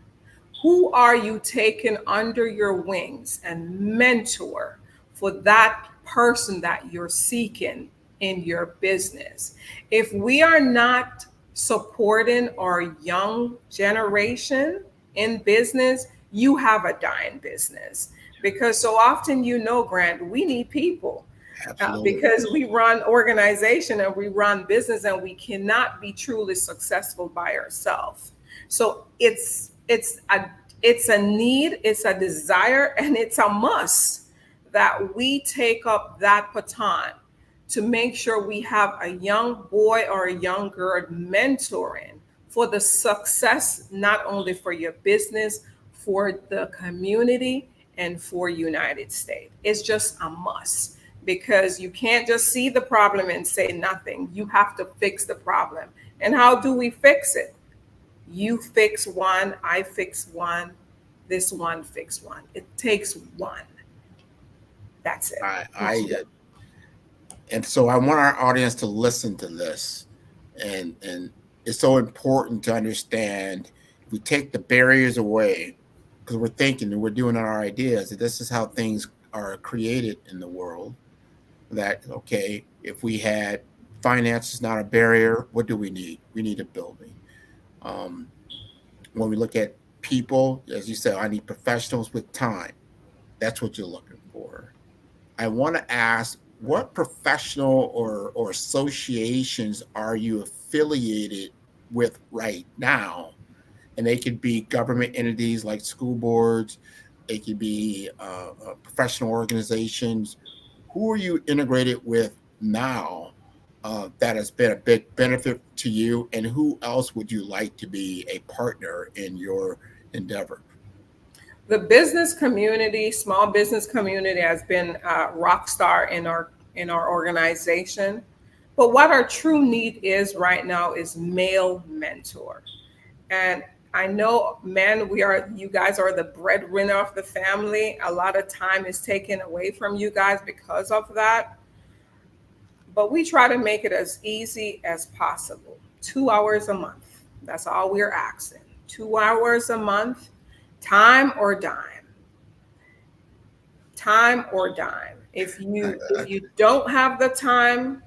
Speaker 17: Who are you taking under your wings and mentor for that person that you're seeking in your business? If we are not supporting our young generation in business, you have a dying business. Because so often, Grant, we need people. Because we run organization and we run business, and we cannot be truly successful by ourselves. So it's It's a need, it's a desire, and it's a must that we take up that baton to make sure we have a young boy or a young girl mentoring for the success, not only for your business, for the community, and for United States. It's just a must, because you can't just see the problem and say nothing. You have to fix the problem. And how do we fix it? You fix one, I fix one, this one fix one. It takes one. That's it.
Speaker 6: And so I want our audience to listen to this. And it's so important to understand, if we take the barriers away, because we're thinking and we're doing our ideas, that this is how things are created in the world. That, okay, if we had finance is not a barrier, what do we need? We need a building. When we look at people, as you said, I need professionals with time. That's what you're looking for. I want to ask, what professional or associations are you affiliated with right now? And they could be government entities like school boards. They could be professional organizations. Who are you integrated with now that has been a big benefit to you? And who else would you like to be a partner in your endeavor?
Speaker 17: The business community, small business community, has been a rock star in our organization. But what our true need is right now is male mentor. And I know, men, you guys are the breadwinner of the family. A lot of time is taken away from you guys because of that. But we try to make it as easy as possible. 2 hours a month. That's all we're asking. 2 hours a month, time or dime. Time or dime. If you don't have the time,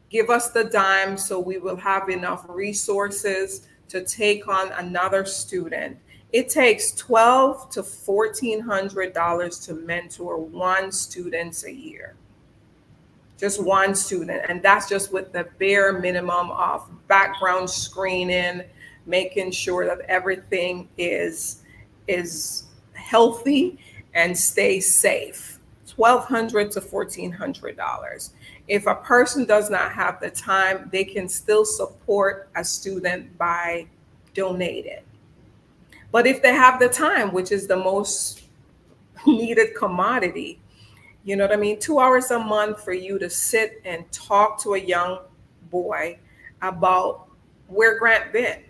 Speaker 17: give us the dime so we will have enough resources to take on another student. It takes $1,200 to $1,400 to mentor one student a year. Just one student. And that's just with the bare minimum of background screening, making sure that everything is healthy and stays safe. $1,200 to $1,400. If a person does not have the time, they can still support a student by donating. But if they have the time, which is the most needed commodity, you know what I mean? 2 hours a month for you to sit and talk to a young boy about where Grant been.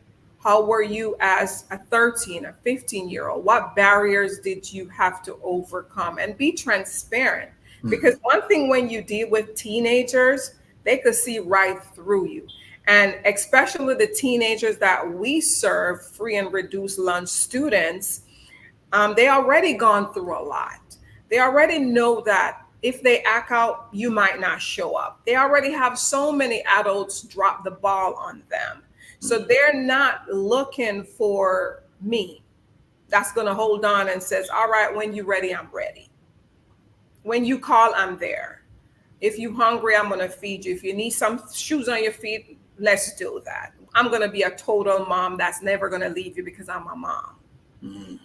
Speaker 17: How were you as a 13, a 15-year-old? What barriers did you have to overcome? And be transparent. Because one thing, when you deal with teenagers, they could see right through you. And especially the teenagers that we serve, free and reduced lunch students, they already gone through a lot. They already know that if they act out, you might not show up. They already have so many adults drop the ball on them. So they're not looking for me. That's going to hold on and says, all right, when you're ready, I'm ready. When you call, I'm there. If you're hungry, I'm going to feed you. If you need some shoes on your feet, let's do that. I'm going to be a total mom that's never going to leave you because I'm a mom.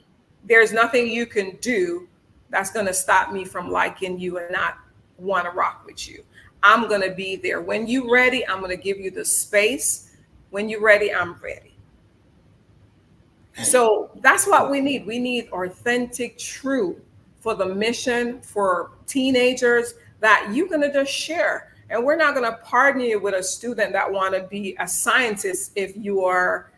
Speaker 17: There's nothing you can do that's going to stop me from liking you and not want to rock with you. I'm going to be there. When you're ready, I'm going to give you the space. When you're ready, I'm ready. So that's what we need. We need authentic truth for the mission, for teenagers, that you're going to just share. And we're not going to partner you with a student that want to be a scientist if you are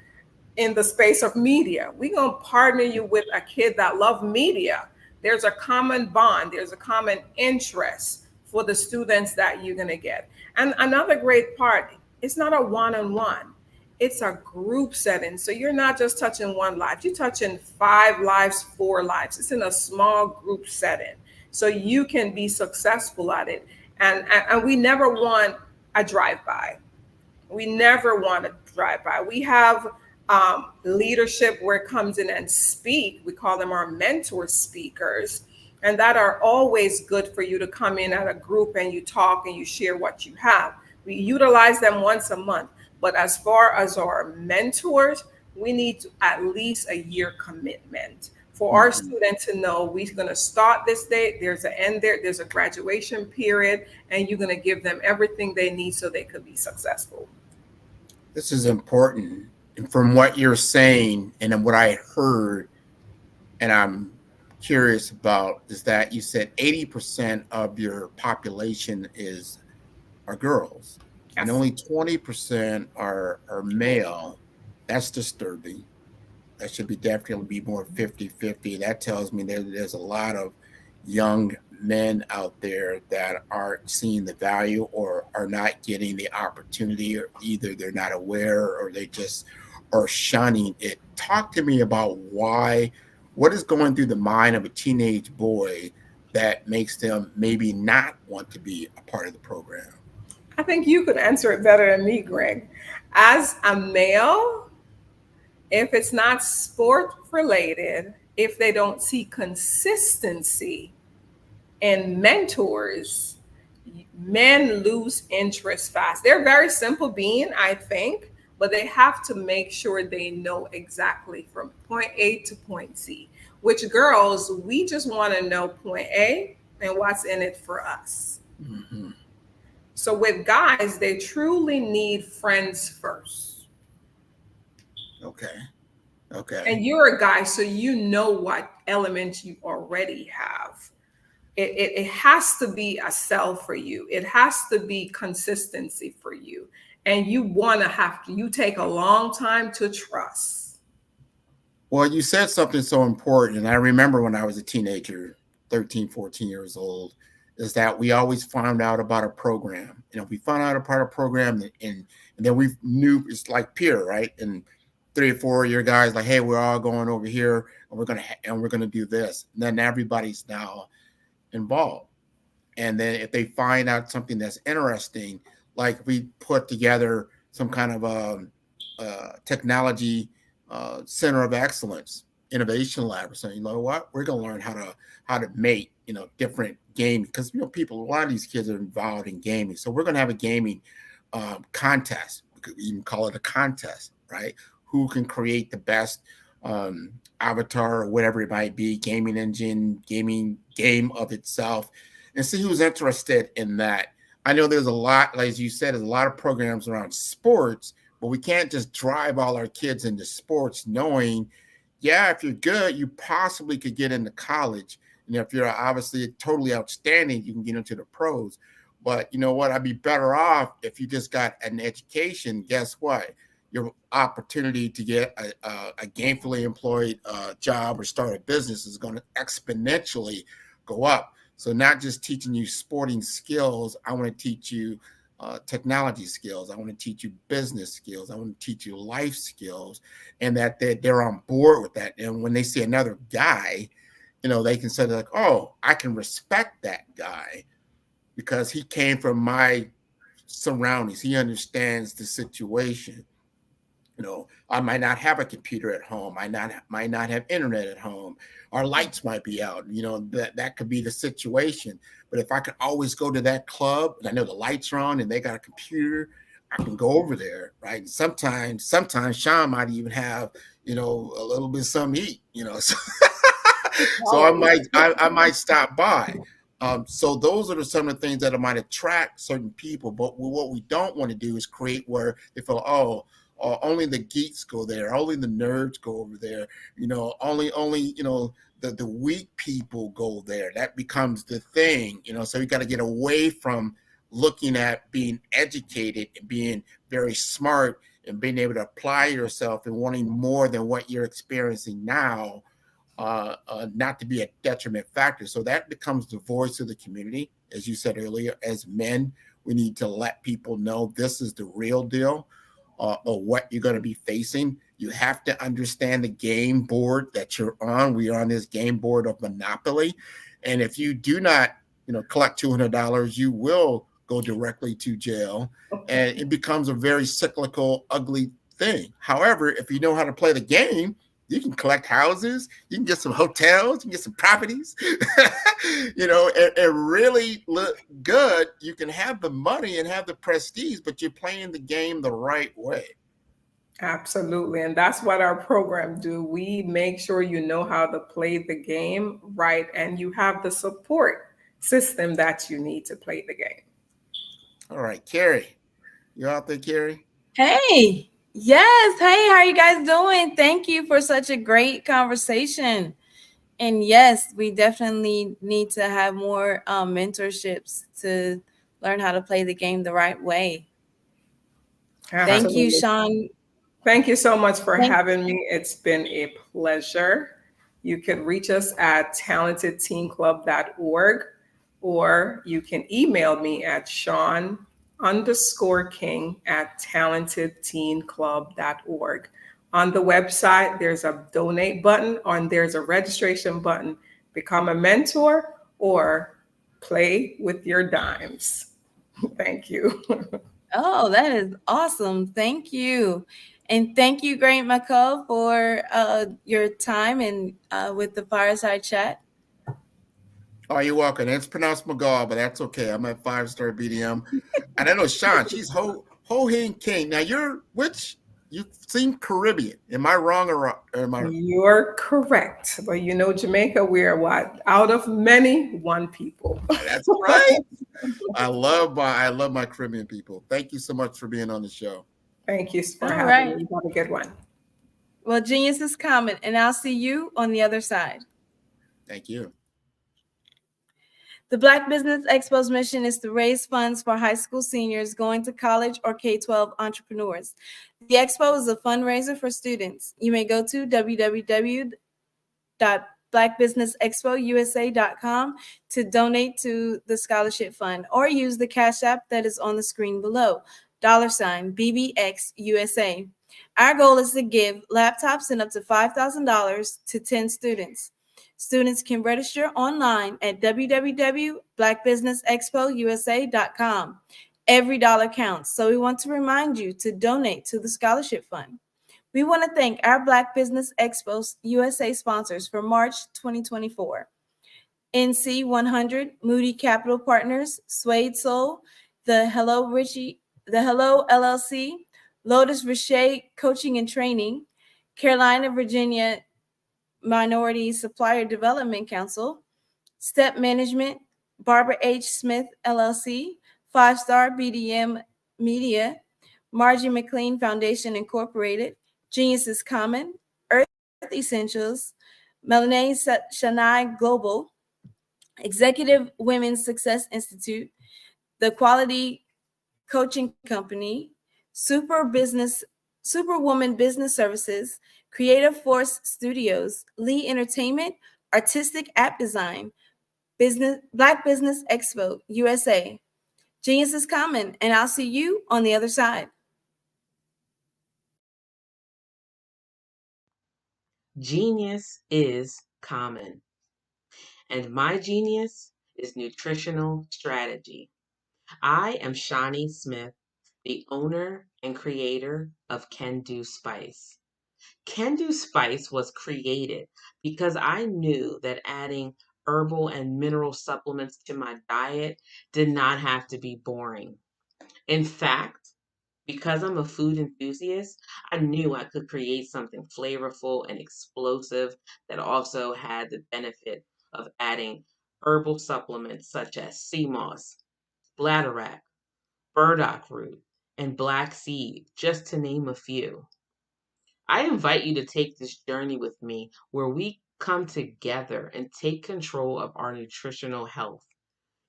Speaker 17: in the space of media. We're going to partner you with a kid that loves media. There's a common bond. There's a common interest for the students that you're going to get. And another great part, it's not a one-on-one. It's a group setting. So you're not just touching one life. You're touching 5 lives, 4 lives. It's in a small group setting. So you can be successful at it. And we never want a drive-by. We never want a drive-by. We have leadership where it comes in and speak. We call them our mentor speakers. And that are always good for you to come in at a group and you talk and you share what you have. We utilize them once a month. But as far as our mentors, we need at least a year commitment for our student to know we're going to start this date, there's an end there, there's a graduation period, and you're going to give them everything they need so they could be successful.
Speaker 6: This is important. And from what you're saying and what I heard, and I'm curious about, is that you said 80% of your population are girls, and only 20% are male. That's disturbing. That should definitely be more 50-50. That tells me there's a lot of young men out there that aren't seeing the value or are not getting the opportunity, or either they're not aware or they just are shunning it. Talk to me about what is going through the mind of a teenage boy that makes them maybe not want to be a part of the program?
Speaker 17: I think you could answer it better than me, Greg. As a male, if it's not sport related, if they don't see consistency in mentors, men lose interest fast. They're very simple being, I think, but they have to make sure they know exactly from point A to point Z. Which girls, we just want to know point A and what's in it for us.
Speaker 6: Mm-hmm.
Speaker 17: So with guys, they truly need friends first.
Speaker 6: Okay.
Speaker 17: And you're a guy, so you know what elements you already have. It has to be a sell for you. It has to be consistency for you. And you take a long time to trust.
Speaker 6: Well, you said something so important. And I remember when I was a teenager, 13, 14 years old, is that we always found out about a program. We found out about a program and then we knew it's like peer, right? And 3 or 4 of your guys like, hey, we're all going over here and we're gonna do this. And then everybody's now involved. And then if they find out something that's interesting, like we put together some kind of technology center of excellence, innovation lab, or something, you know what, we're going to learn how to make different gaming, because a lot of these kids are involved in gaming. So we're going to have a gaming contest. We could even call it a contest, right? Who can create the best avatar or whatever it might be, gaming engine, gaming game of itself, and see who's interested in that. I know there's a lot, as you said, there's a lot of programs around sports, but we can't just drive all our kids into sports knowing, if you're good, you possibly could get into college. And if you're obviously totally outstanding, you can get into the pros. But you know what? I'd be better off if you just got an education. Guess what? Your opportunity to get a gainfully employed job or start a business is going to exponentially go up. So not just teaching you sporting skills, I want to teach you technology skills. I want to teach you business skills. I want to teach you life skills, and that they're on board with that. And when they see another guy, they can say like, oh, I can respect that guy because he came from my surroundings. He understands the situation. I might not have a computer at home. I might not have internet at home. Our lights might be out. That could be the situation. But if I could always go to that club and I know the lights are on and they got a computer, I can go over there, right? And sometimes Sean might even have, a little bit of something to eat, So I might stop by. So those are some of the things that might attract certain people. But what we don't want to do is create where they feel, only the geeks go there, only the nerds go over there, only the weak people go there. That becomes the thing, so you got to get away from looking at being educated and being very smart and being able to apply yourself and wanting more than what you're experiencing now, not to be a detriment factor. So that becomes the voice of the community. As you said earlier, as men, we need to let people know this is the real deal. Or what you're going to be facing. You have to understand the game board that you're on. We are on this game board of Monopoly. And if you do not, collect $200, you will go directly to jail. And it becomes a very cyclical, ugly thing. However, if you know how to play the game, you can collect houses, you can get some hotels, you can get some properties, and really look good. You can have the money and have the prestige, but you're playing the game the right way.
Speaker 17: Absolutely. And that's what our program do. We make sure you know how to play the game right and you have the support system that you need to play the game.
Speaker 6: All right, Carrie. You out there, Carrie?
Speaker 13: Hey, yes. Hey, how are you guys doing? Thank you for such a great conversation. And yes, we definitely need to have more mentorships to learn how to play the game the right way. Thank you,
Speaker 17: Absolutely.
Speaker 13: Sean.
Speaker 17: Thank you so much for having me. It's been a pleasure. You can reach us at talentedteenclub.org, or you can email me at Sean_King@talentedteenclub.org. On the website, there's a donate button and there's a registration button. Become a mentor or play with your dimes. Thank you.
Speaker 13: Oh, that is awesome. Thank you. And thank you, Great Mako, for your time and with the fireside chat.
Speaker 6: Oh, you're welcome. It's pronounced McGaw, but that's okay. I'm at 5-star BDM. And I know Sean, she's Ho-Hing King. Now you seem Caribbean. Am I wrong or am I?
Speaker 17: You're correct. But you know, Jamaica, we're what? Out of many, one people.
Speaker 6: That's right. I love my Caribbean people. Thank you so much for being on the show.
Speaker 17: Thank you for
Speaker 13: All
Speaker 17: having
Speaker 13: right.
Speaker 17: me. Have a good one.
Speaker 13: Well, genius is coming, and I'll see you on the other side.
Speaker 6: Thank you.
Speaker 13: The Black Business Expo's mission is to raise funds for high school seniors going to college or K-12 entrepreneurs. The expo is a fundraiser for students. You may go to www.blackbusinessexpousa.com to donate to the scholarship fund, or use the Cash App that is on the screen below, $BBXUSA. Our goal is to give laptops and up to $5,000 to 10 students. Students can register online at www.blackbusinessexpousa.com. Every dollar counts, so we want to remind you to donate to the scholarship fund. We want to thank our Black Business Expo USA sponsors for March 2024. NC 100, Moody Capital Partners, Suede Soul, the Hello LLC, Lotus Richey Coaching and Training, Carolina, Virginia Minority Supplier Development Council, Step Management, Barbara H. Smith LLC, 5-Star BDM Media, Margie McLean Foundation Incorporated, Genius is Common, Earth Essentials, Melanie Shania Global, Executive Women's Success Institute, The Quality Coaching Company, Superwoman Business Services, Creative Force Studios, Lee Entertainment, Artistic App Design, Black Business Expo USA. Genius is coming, and I'll see you on the other side.
Speaker 14: Genius is common. And my genius is nutritional strategy. I am Shawnee Smith, the owner and creator of Can Do Spice. Can Do Spice was created because I knew that adding herbal and mineral supplements to my diet did not have to be boring. In fact, because I'm a food enthusiast, I knew I could create something flavorful and explosive that also had the benefit of adding herbal supplements such as sea moss, bladderwrack, burdock root, and black seed, just to name a few. I invite you to take this journey with me where we come together and take control of our nutritional health.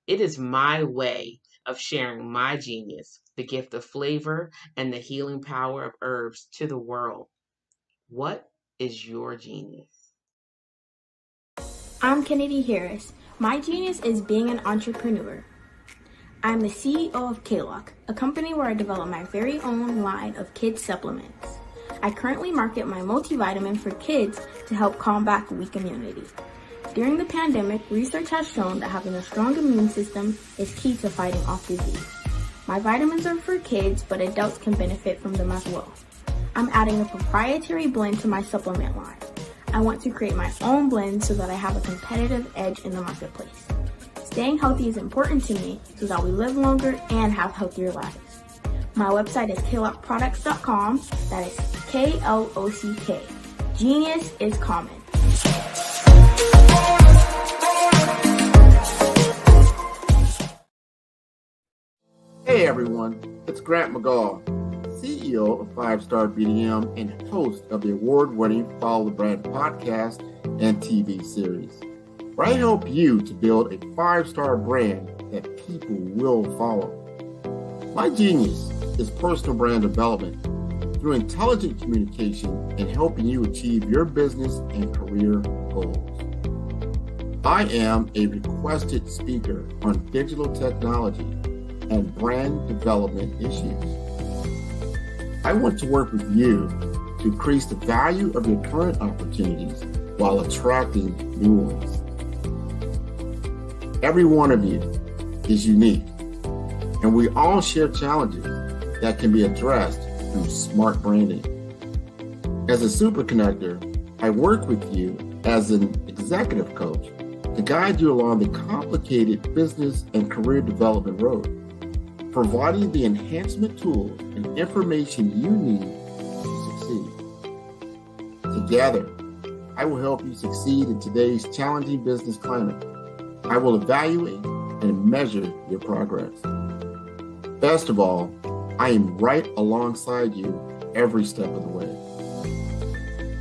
Speaker 14: It is my way of sharing my genius, the gift of flavor and the healing power of herbs to the world. What is your genius?
Speaker 25: I'm Kennedy Harris. My genius is being an entrepreneur. I'm the CEO of K-Lock, a company where I develop my very own line of kids supplements. I currently market my multivitamin for kids to help combat weak immunity. During the pandemic, research has shown that having a strong immune system is key to fighting off disease. My vitamins are for kids, but adults can benefit from them as well. I'm adding a proprietary blend to my supplement line. I want to create my own blend so that I have a competitive edge in the marketplace. Staying healthy is important to me so that we live longer and have healthier lives. My website is klockproducts.com. That is KLOCK. Genius is common.
Speaker 6: Hey everyone, it's Grant McGaw, CEO of 5-Star BDM and host of the award-winning Follow the Brand podcast and TV series, where I help you to build a 5-star brand that people will follow. My genius is personal brand development through intelligent communication and helping you achieve your business and career goals. I am a requested speaker on digital technology and brand development issues. I want to work with you to increase the value of your current opportunities while attracting new ones. Every one of you is unique, and we all share challenges that can be addressed through smart branding. As a super connector, I work with you as an executive coach to guide you along the complicated business and career development road, providing the enhancement tools and information you need to succeed. Together, I will help you succeed in today's challenging business climate. I will evaluate and measure your progress. Best of all, I am right alongside you every step of the way.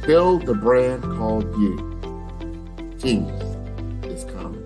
Speaker 6: Build the brand called you. Genius is common.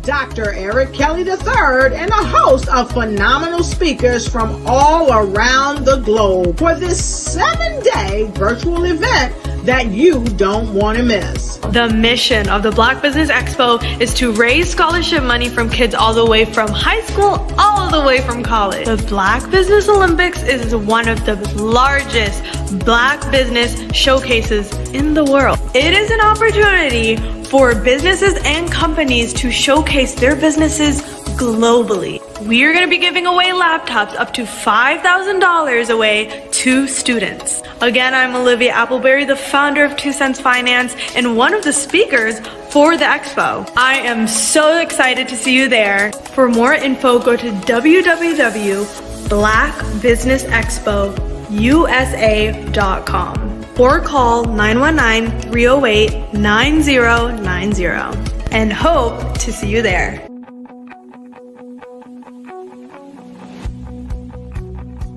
Speaker 1: Dr. Eric Kelly III and a host of phenomenal speakers from all around the globe for this 7-day virtual event that you don't want to miss.
Speaker 2: The mission of the Black Business Expo is to raise scholarship money from kids all the way from high school, all the way from college. The Black Business Olympics is one of the largest Black business showcases in the world. It is an opportunity for businesses and companies to showcase their businesses globally. We are going to be giving away laptops up to $5,000 away to students. Again, I'm Olivia Appleberry, the founder of 2 Cents Finance and one of the speakers for the expo. I am so excited to see you there. For more info, go to www.blackbusinessexpousa.com or call 919-308-9090 and hope to see you there.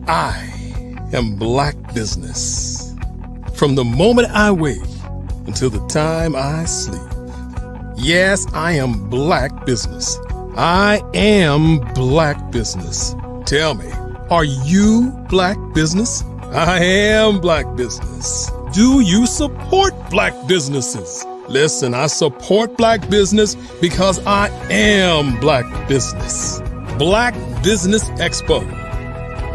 Speaker 3: I am Black Business. From the moment I wake until the time I sleep. Yes, I am Black Business. I am Black Business. Tell me, are you Black Business? I am Black Business. Do you support Black businesses? Listen, I support Black business because I am Black Business. Black Business Expo,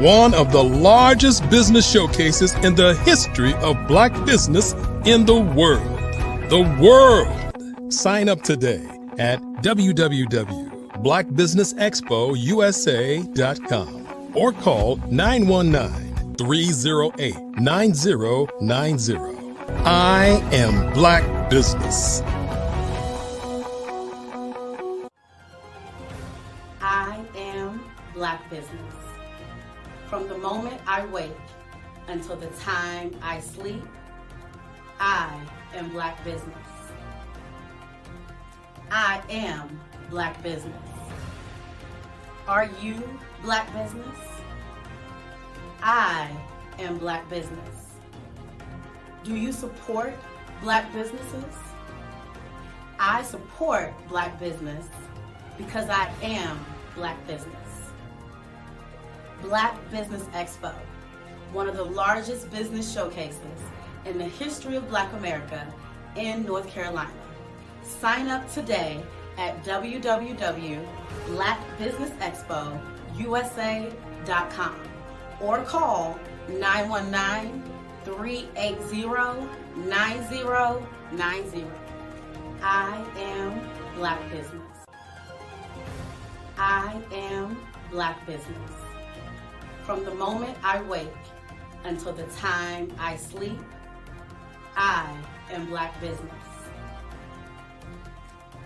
Speaker 3: one of the largest business showcases in the history of Black business in the world. The world. Sign up today at www.blackbusinessexpousa.com or call 919-308-9090. I am Black Business.
Speaker 4: I am Black Business. From the moment I wake until the time I sleep, I am Black Business. I am Black business. Are you Black business? I am Black business. Do you support Black businesses? I support Black business because I am Black business. Black Business Expo, one of the largest business showcases in the history of Black America in North Carolina. Sign up today at www.blackbusinessexpousa.com or call 919-380-9090. I am Black business. I am Black business. From the moment I wake until the time I sleep, I am Black business.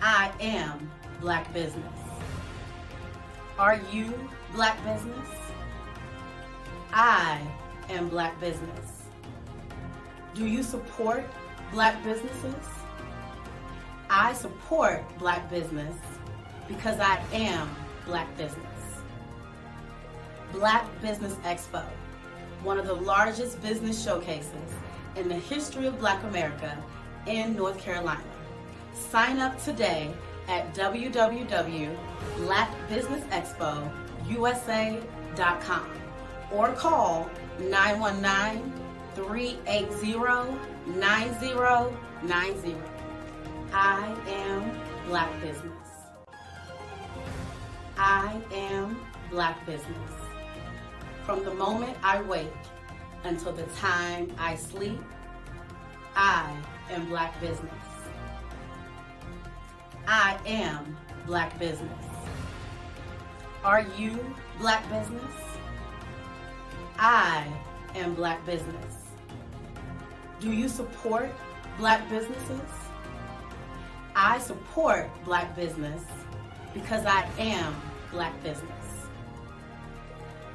Speaker 4: I am Black business. Are you Black business? I am Black business. Do you support Black businesses? I support Black business because I am Black business. Black Business Expo, one of the largest business showcases in the history of Black America in North Carolina. Sign up today at www.blackbusinessexpousa.com or call 919-380-9090. I am Black business. I am Black business. From the moment I wake until the time I sleep, I am Black business. I am Black business. Are you Black business? I am Black business. Do you support Black businesses? I support Black business because I am Black business.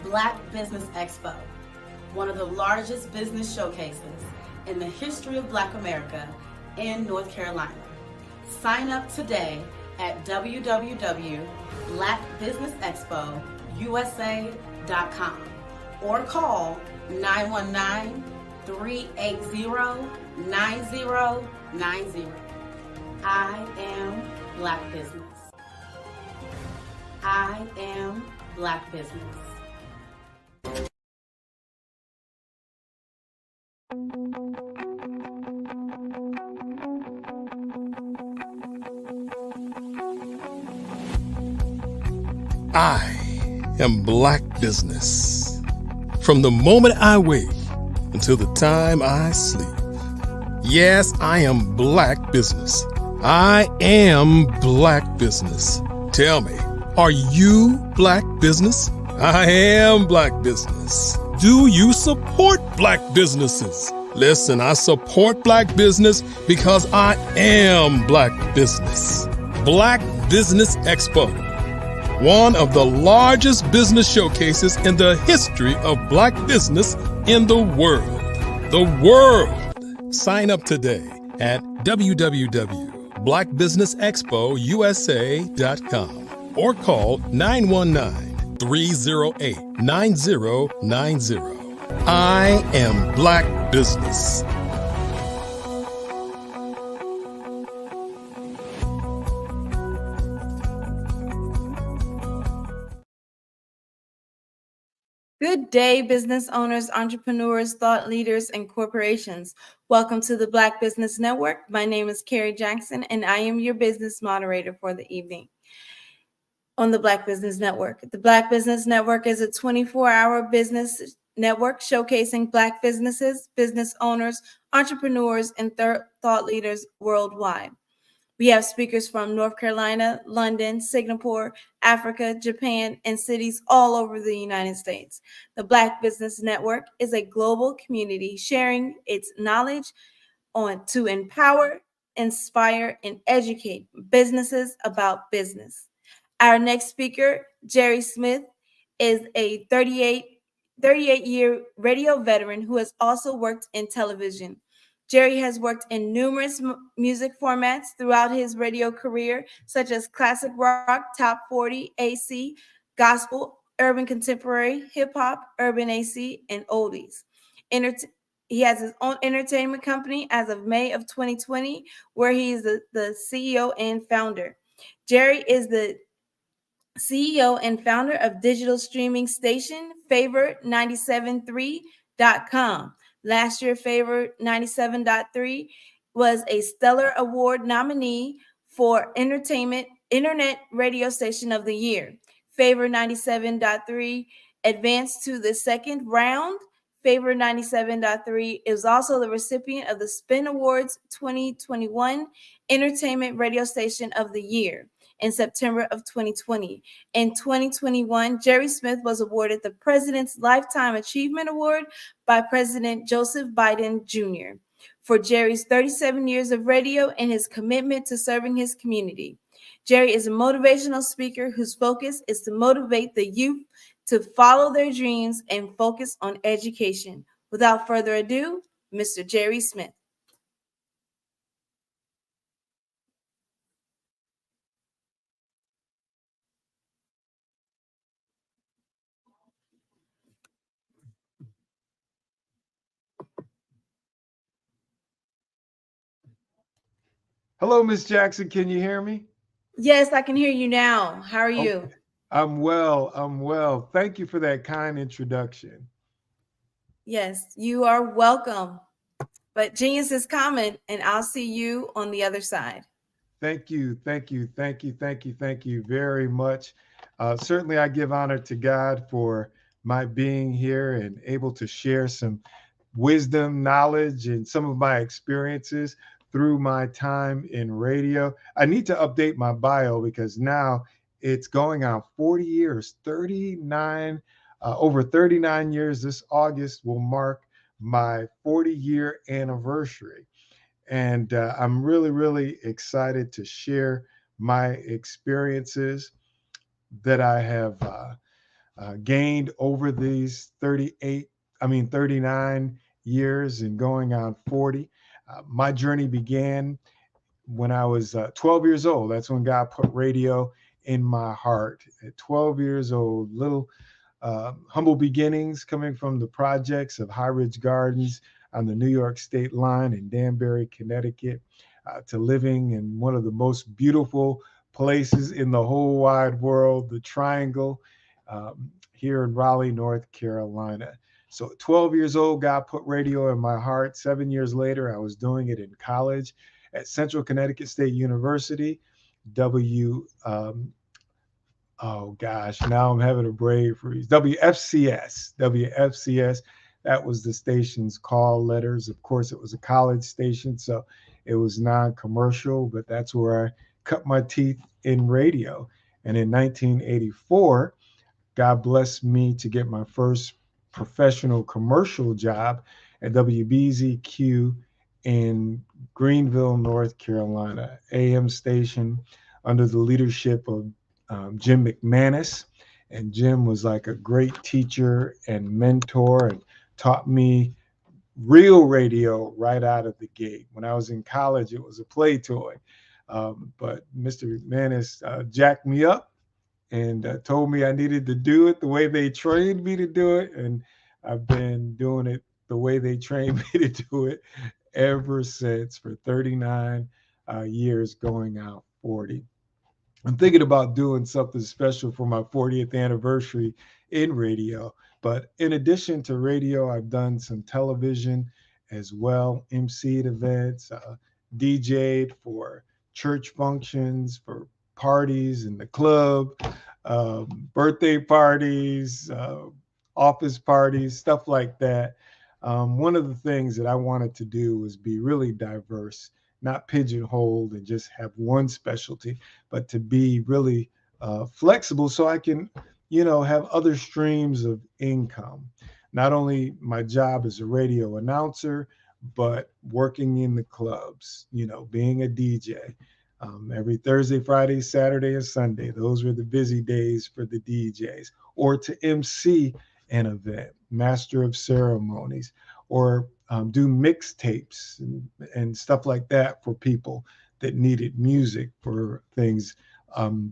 Speaker 4: Black Business Expo, one of the largest business showcases in the history of Black America in North Carolina. Sign up today at www.blackbusinessexpousa.com or call 919-380-9090. I am Black business. I am Black business.
Speaker 3: I am Black business. From the moment I wake until the time I sleep. Yes, I am Black business. I am Black business. Tell me, are you Black business? I am Black business. Do you support Black businesses? Listen, I support Black business because I am Black business. Black Business Expo, one of the largest business showcases in the history of Black business in the world. The world. Sign up today at www.blackbusinessexpousa.com or call 919-308-9090. I am Black business.
Speaker 13: Good day, business owners, entrepreneurs, thought leaders, and corporations. Welcome to the Black Business Network. My name is Carrie Jackson, and I am your business moderator for the evening on the Black Business Network. The Black Business Network is a 24-hour business network showcasing Black businesses, business owners, entrepreneurs, and thought leaders worldwide. We have speakers from North Carolina, London, Singapore, Africa, Japan, and cities all over the United States. The Black Business Network is a global community sharing its knowledge to empower, inspire, and educate businesses about business. Our next speaker, Jerry Smith, is a 38-year radio veteran who has also worked in television. Jerry has worked in numerous music formats throughout his radio career, such as classic rock, top 40, AC, gospel, urban contemporary, hip hop, urban AC, and oldies. He has his own entertainment company as of May of 2020, where he is the CEO and founder. Jerry is the CEO and founder of digital streaming station Favor973.com. Last year, Favor 97.3 was a Stellar Award nominee for Internet Radio Station of the Year. Favor 97.3 advanced to the second round. Favor 97.3 is also the recipient of the Spin Awards 2021 Entertainment Radio Station of the Year in September of 2020. In 2021, Jerry Smith was awarded the President's Lifetime Achievement Award by President Joseph Biden Jr. for Jerry's 37 years of radio and his commitment to serving his community. Jerry is a motivational speaker whose focus is to motivate the youth to follow their dreams and focus on education. Without further ado, Mr. Jerry Smith.
Speaker 8: Hello, Miss Jackson. Can you hear me?
Speaker 13: Yes, I can hear you now. How are you?
Speaker 8: Okay. I'm well. I'm well. Thank you for that kind introduction.
Speaker 13: Yes, you are welcome. But genius is coming, and I'll see you on the other side.
Speaker 8: Thank you. Thank you. Thank you. Thank you. Thank you very much. Certainly, I give honor to God for my being here and able to share some wisdom, knowledge, and some of my experiences through my time in radio. I need to update my bio because now it's going on 40 years, 39, over 39 years. This August will mark my 40-year anniversary. And I'm really, really excited to share my experiences that I have gained over these 39 years and going on 40. My journey began when I was 12 years old. That's when God put radio in my heart. At 12 years old, little humble beginnings coming from the projects of High Ridge Gardens on the New York state line in Danbury, Connecticut, to living in one of the most beautiful places in the whole wide world, the Triangle, here in Raleigh, North Carolina. So at 12 years old, God put radio in my heart. 7 years later, I was doing it in college at Central Connecticut State University, oh gosh, now I'm having a brain freeze. WFCS. That was the station's call letters. Of course, it was a college station, so it was non-commercial, but that's where I cut my teeth in radio. And in 1984, God blessed me to get my first professional commercial job at WBZQ in Greenville, North Carolina, AM station under the leadership of Jim McManus. And Jim was like a great teacher and mentor and taught me real radio right out of the gate. When I was in college, it was a play toy. But Mr. McManus jacked me up and told me I needed to do it the way they trained me to do it. And I've been doing it the way they trained me to do it ever since, for 39 years, going out 40. I'm thinking about doing something special for my 40th anniversary in radio. But in addition to radio, I've done some television as well, emceed events, DJ'd for church functions, for parties in the club, birthday parties, office parties, stuff like that. One of the things that I wanted to do was be really diverse, not pigeonholed and just have one specialty, but to be really flexible so I can, have other streams of income. Not only my job as a radio announcer, but working in the clubs, being a DJ. Every Thursday, Friday, Saturday, and Sunday, those were the busy days for the DJs. Or to MC an event, master of ceremonies, or do mixtapes and stuff like that for people that needed music for things.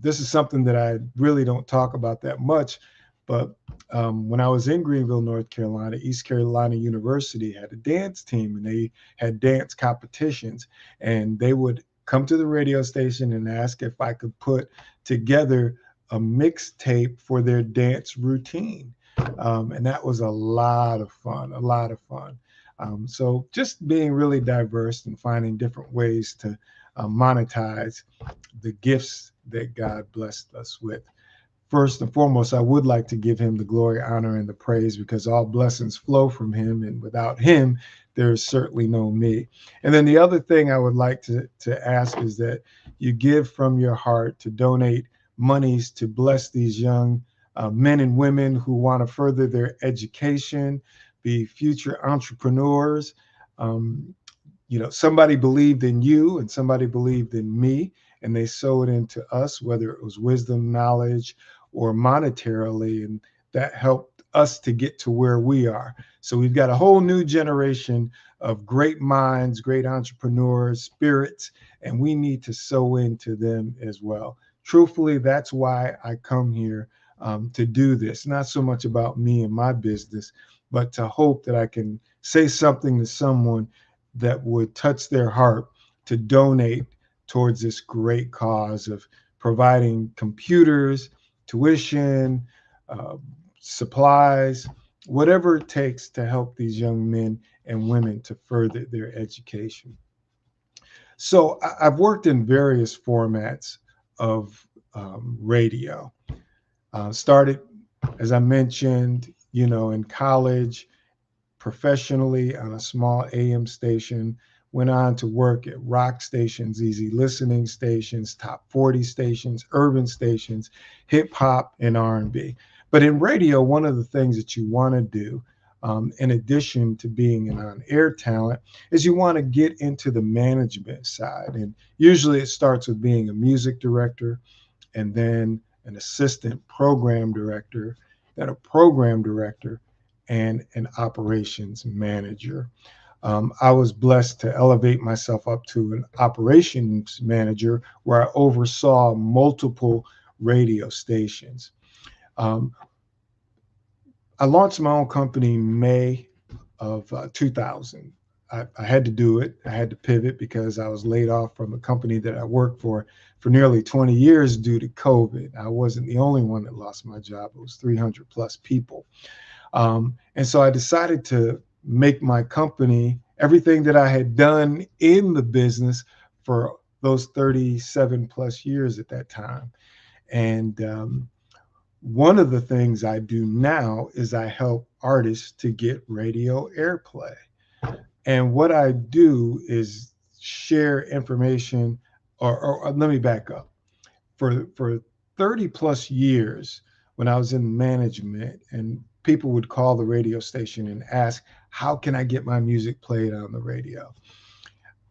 Speaker 8: This is something that I really don't talk about that much, but when I was in Greenville, North Carolina, East Carolina University had a dance team, and they had dance competitions, and they would come to the radio station and ask if I could put together a mixtape for their dance routine. And that was a lot of fun, a lot of fun. So just being really diverse and finding different ways to monetize the gifts that God blessed us with. First and foremost, I would like to give him the glory, honor, and the praise, because all blessings flow from him, and without him, there's certainly no me. And then the other thing I would like to ask is that you give from your heart to donate monies to bless these young men and women who want to further their education, be future entrepreneurs. Somebody believed in you and somebody believed in me, and they sowed into us, whether it was wisdom, knowledge, or monetarily, and that helped us to get to where we are. So we've got a whole new generation of great minds, great entrepreneurs, spirits, and we need to sow into them as well. Truthfully, that's why I come here to do this. Not so much about me and my business, but to hope that I can say something to someone that would touch their heart to donate towards this great cause of providing computers, tuition, supplies, whatever it takes to help these young men and women to further their education. So I've worked in various formats of radio. Started, as I mentioned, in college, professionally on a small AM station, went on to work at rock stations, easy listening stations, top 40 stations, urban stations, hip hop, and R&B. But in radio, one of the things that you want to do, in addition to being an on-air talent, is you want to get into the management side. And usually it starts with being a music director, and then an assistant program director, then a program director, and an operations manager. I was blessed to elevate myself up to an operations manager where I oversaw multiple radio stations. I launched my own company in May of 2000. I had to do it. I had to pivot because I was laid off from a company that I worked for nearly 20 years due to COVID. I wasn't the only one that lost my job. It was 300 plus people. And so I decided to make my company everything that I had done in the business for those 37 plus years at that time. And one of the things I do now is I help artists to get radio airplay. And what I do is share information, or let me back up. For 30 plus years, when I was in management, and people would call the radio station and ask, how can I get my music played on the radio?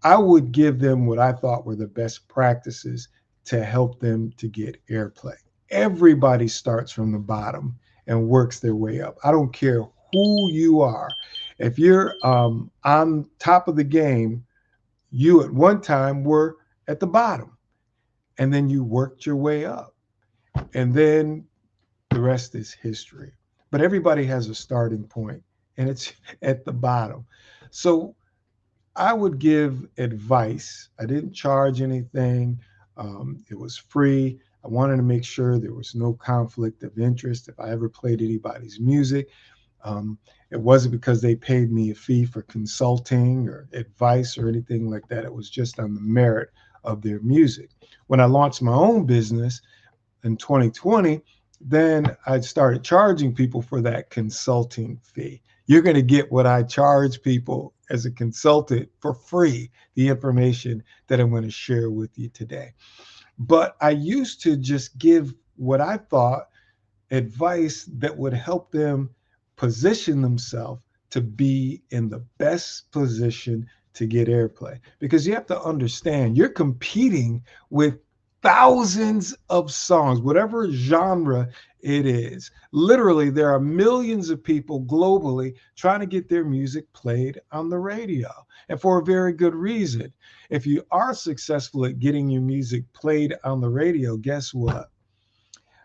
Speaker 8: I would give them what I thought were the best practices to help them to get airplay. Everybody starts from the bottom and works their way up. I don't care who you are. If you're on top of the game, you at one time were at the bottom, and then you worked your way up, and then the rest is history. But everybody has a starting point, and it's at the bottom. So I would give advice. I didn't charge anything. It was free. I wanted to make sure there was no conflict of interest if I ever played anybody's music. It wasn't because they paid me a fee for consulting or advice or anything like that. It was just on the merit of their music. When I launched my own business in 2020, then I started charging people for that consulting fee. You're going to get what I charge people as a consultant for free, the information that I'm going to share with you today. But I used to just give what I thought advice that would help them position themselves to be in the best position to get airplay. Because you have to understand, you're competing with thousands of songs, whatever genre it is. Literally, there are millions of people globally trying to get their music played on the radio, and for a very good reason. If you are successful at getting your music played on the radio, guess what?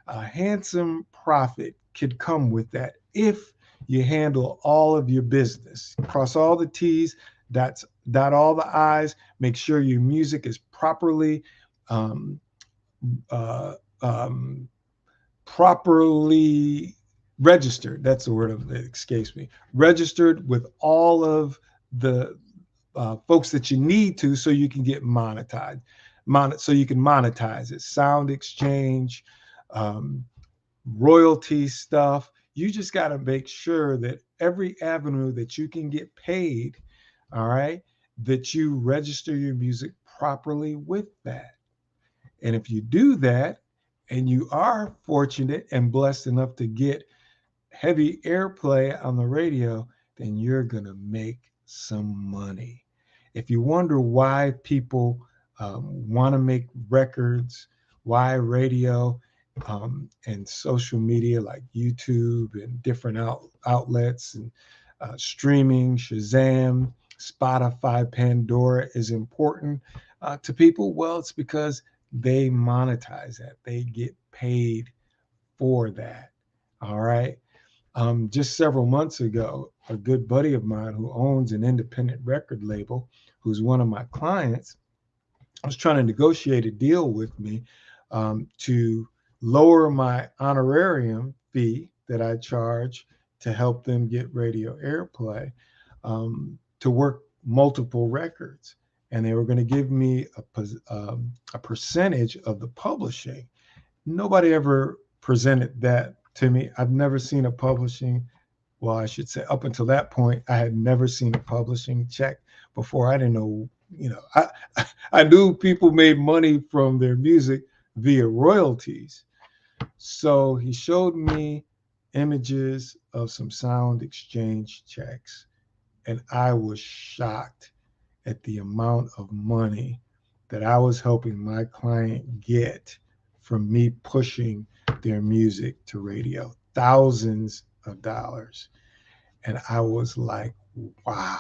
Speaker 8: A handsome profit could come with that if you handle all of your business. Cross all the T's, dot all the I's, make sure your music is properly uh, um, properly registered. That's the word that escapes me. Registered with all of the folks that you need to, so you can get monetized. So you can monetize it. Sound exchange, royalty stuff. You just got to make sure that every avenue that you can get paid, all right, that you register your music properly with that. And if you do that, and you are fortunate and blessed enough to get heavy airplay on the radio, then you're going to make some money. If you wonder why people want to make records, why radio and social media like YouTube and different outlets and streaming, Shazam, Spotify, Pandora is important to people, well, it's because they monetize that. They get paid for that. All right. Just several months ago, a good buddy of mine who owns an independent record label, who's one of my clients, was trying to negotiate a deal with me to lower my honorarium fee that I charge to help them get radio airplay, to work multiple records. And they were going to give me a percentage of the publishing. Nobody ever presented that to me. I've never seen a publishing, well, I should say up until that point, I had never seen a publishing check before. I didn't know, I knew people made money from their music via royalties. So he showed me images of some sound exchange checks, and I was shocked at the amount of money that I was helping my client get from me pushing their music to radio, thousands of dollars. And I was like, wow.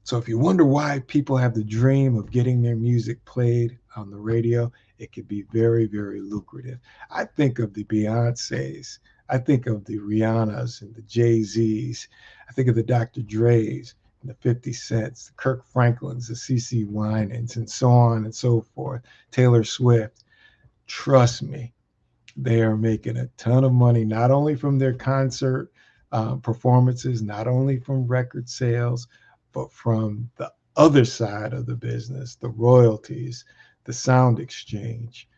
Speaker 8: So if you wonder why people have the dream of getting their music played on the radio, it could be very, very lucrative. I think of the Beyoncés, I think of the Rihannas and the Jay-Z's, I think of the Dr. Dre's, the 50 Cents, the Kirk Franklins, the CeCe Winans, and so on and so forth, Taylor Swift. Trust me, they are making a ton of money, not only from their concert performances, not only from record sales, but from the other side of the business, the royalties, the sound exchange,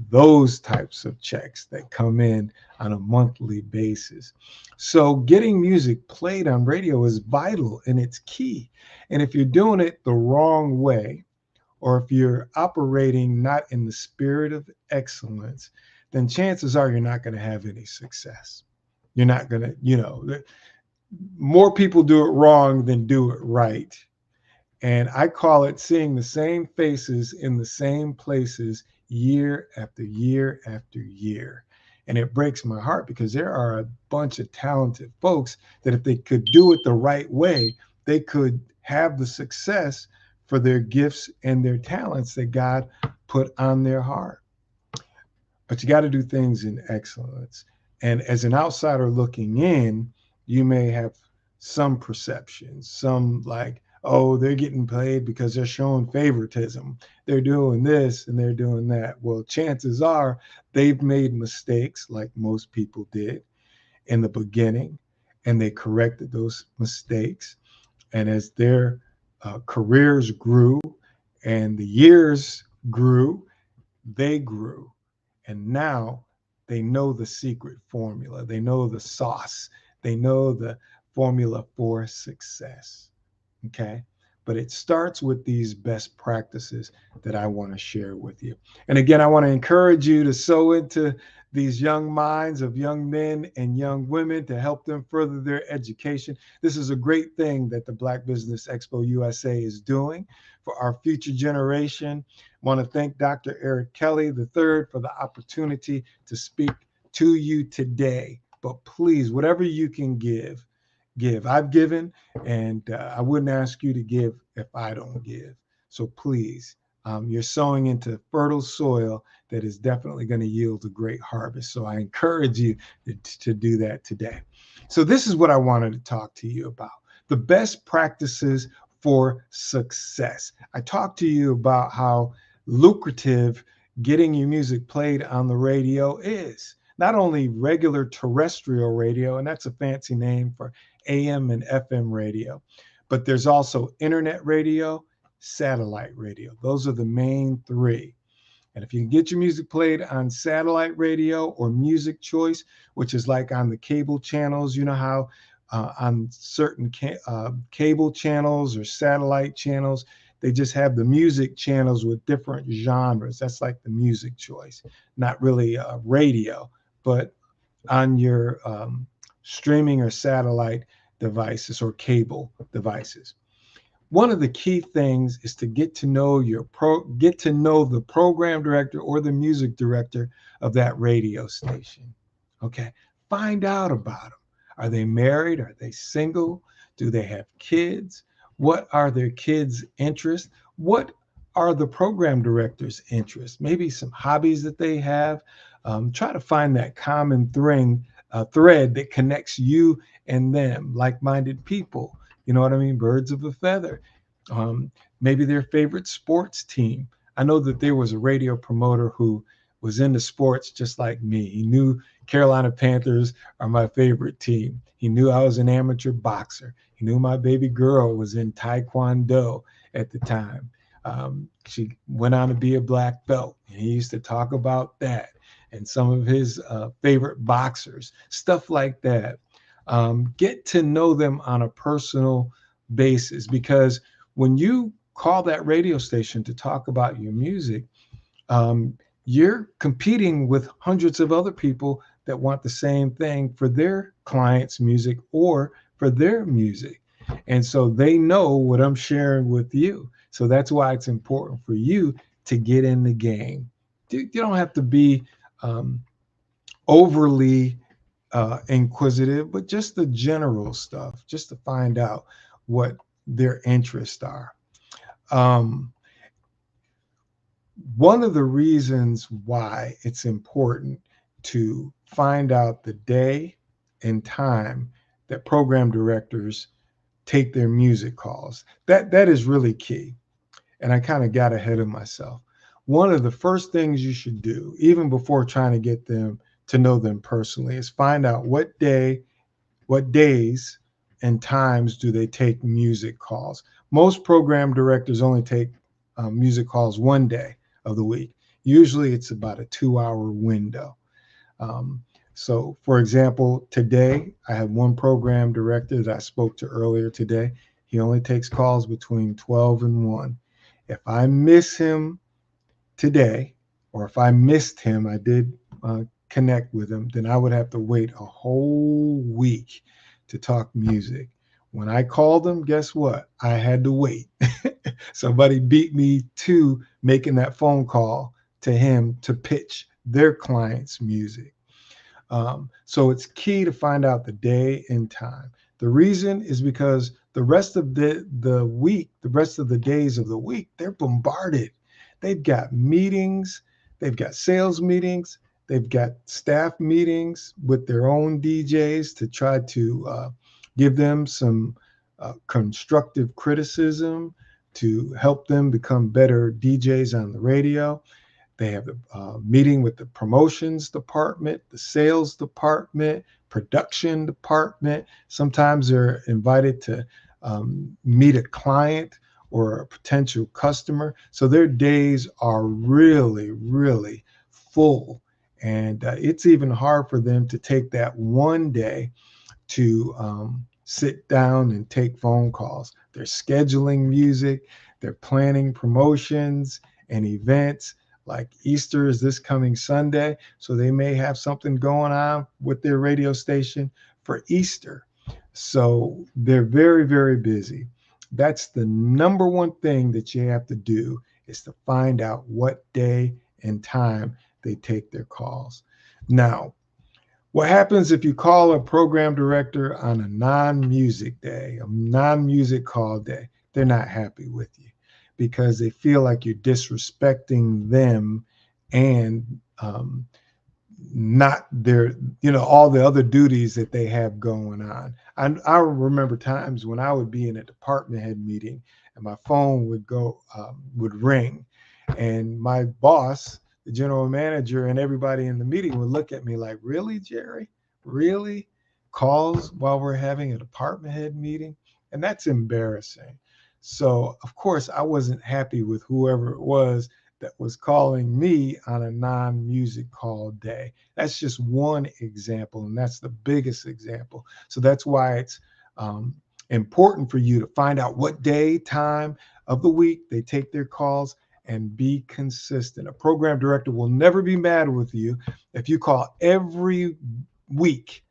Speaker 8: those types of checks that come in on a monthly basis. So getting music played on radio is vital and it's key. And if you're doing it the wrong way, or if you're operating not in the spirit of excellence, then chances are you're not going to have any success. You're not going to, more people do it wrong than do it right. And I call it seeing the same faces in the same places year after year after year. And it breaks my heart because there are a bunch of talented folks that if they could do it the right way, they could have the success for their gifts and their talents that God put on their heart. But you got to do things in excellence. And as an outsider looking in, you may have some perceptions, some like, oh, they're getting paid because they're showing favoritism. They're doing this and they're doing that. Well, chances are they've made mistakes like most people did in the beginning, and they corrected those mistakes. And as their careers grew and the years grew, they grew. And now they know the secret formula. They know the sauce. They know the formula for success. Okay. But it starts with these best practices that I want to share with you. And again, I want to encourage you to sow into these young minds of young men and young women to help them further their education. This is a great thing that the Black Business Expo USA is doing for our future generation. I want to thank Dr. Eric Kelly III for the opportunity to speak to you today. But please, whatever you can give. I've given, and I wouldn't ask you to give if I don't give. So please, you're sowing into fertile soil that is definitely going to yield a great harvest. So I encourage you to do that today. So this is what I wanted to talk to you about: the best practices for success. I talked to you about how lucrative getting your music played on the radio is. Not only regular terrestrial radio, and that's a fancy name for AM and FM radio, but there's also internet radio, satellite radio. Those are the main three. And if you can get your music played on satellite radio or Music Choice, which is like on the cable channels, you know how on certain cable channels or satellite channels, they just have the music channels with different genres. That's like the Music Choice, not really radio, but on your streaming or satellite devices or cable devices. One of the key things is to get to know the program director or the music director of that radio station. Okay, find out about them. Are they married? Are they single? Do they have kids? What are their kids' interests? What are the program director's interests? Maybe some hobbies that they have. Try to find that common thread that connects you and them, like-minded people. You know what I mean? Birds of a feather. Maybe their favorite sports team. I know that there was a radio promoter who was into sports just like me. He knew Carolina Panthers are my favorite team. He knew I was an amateur boxer. He knew my baby girl was in Taekwondo at the time. She went on to be a black belt. And he used to talk about that and some of his favorite boxers, stuff like that. Get to know them on a personal basis, because when you call that radio station to talk about your music, you're competing with hundreds of other people that want the same thing for their clients' music or for their music. And so they know what I'm sharing with you. So that's why it's important for you to get in the game. You don't have to be overly inquisitive, but just the general stuff, just to find out what their interests are. One of the reasons why it's important to find out the day and time that program directors take their music calls, that is really key. And I kind of got ahead of myself. One of the first things you should do, even before trying to get them to know them personally, is find out what days and times do they take music calls. Most program directors only take music calls one day of the week. Usually it's about a 2-hour window. So for example, today I have one program director that I spoke to earlier today. He only takes calls between 12 and 1. If I miss him today, or if I missed him, I did connect with him, then I would have to wait a whole week to talk music. When I called him, guess what? I had to wait. Somebody beat me to making that phone call to him to pitch their client's music. So it's key to find out the day and time. The reason is because the rest of the week, the rest of the days of the week, they're bombarded. They've got meetings, they've got sales meetings, they've got staff meetings with their own DJs to try to give them some constructive criticism to help them become better DJs on the radio. They have a meeting with the promotions department, the sales department, production department. Sometimes they're invited to meet a client or a potential customer. So their days are really, really full. And it's even hard for them to take that one day to sit down and take phone calls. They're scheduling music, they're planning promotions and events. Like Easter is this coming Sunday, so they may have something going on with their radio station for Easter. So they're very, very busy. That's the number one thing that you have to do, is to find out what day and time they take their calls. Now, what happens if you call a program director on a non-music day, a non-music call day? They're not happy with you because they feel like you're disrespecting them and not their, all the other duties that they have going on. I remember times when I would be in a department head meeting and my phone would ring, and my boss, the general manager, and everybody in the meeting would look at me like, "Really, Jerry? Really? Calls while we're having a department head meeting?" And that's embarrassing. So, of course, I wasn't happy with whoever it was that was calling me on a non-music call day. That's just one example, and that's the biggest example. So that's why it's important for you to find out what day, time of the week they take their calls, and be consistent. A program director will never be mad with you if you call every week.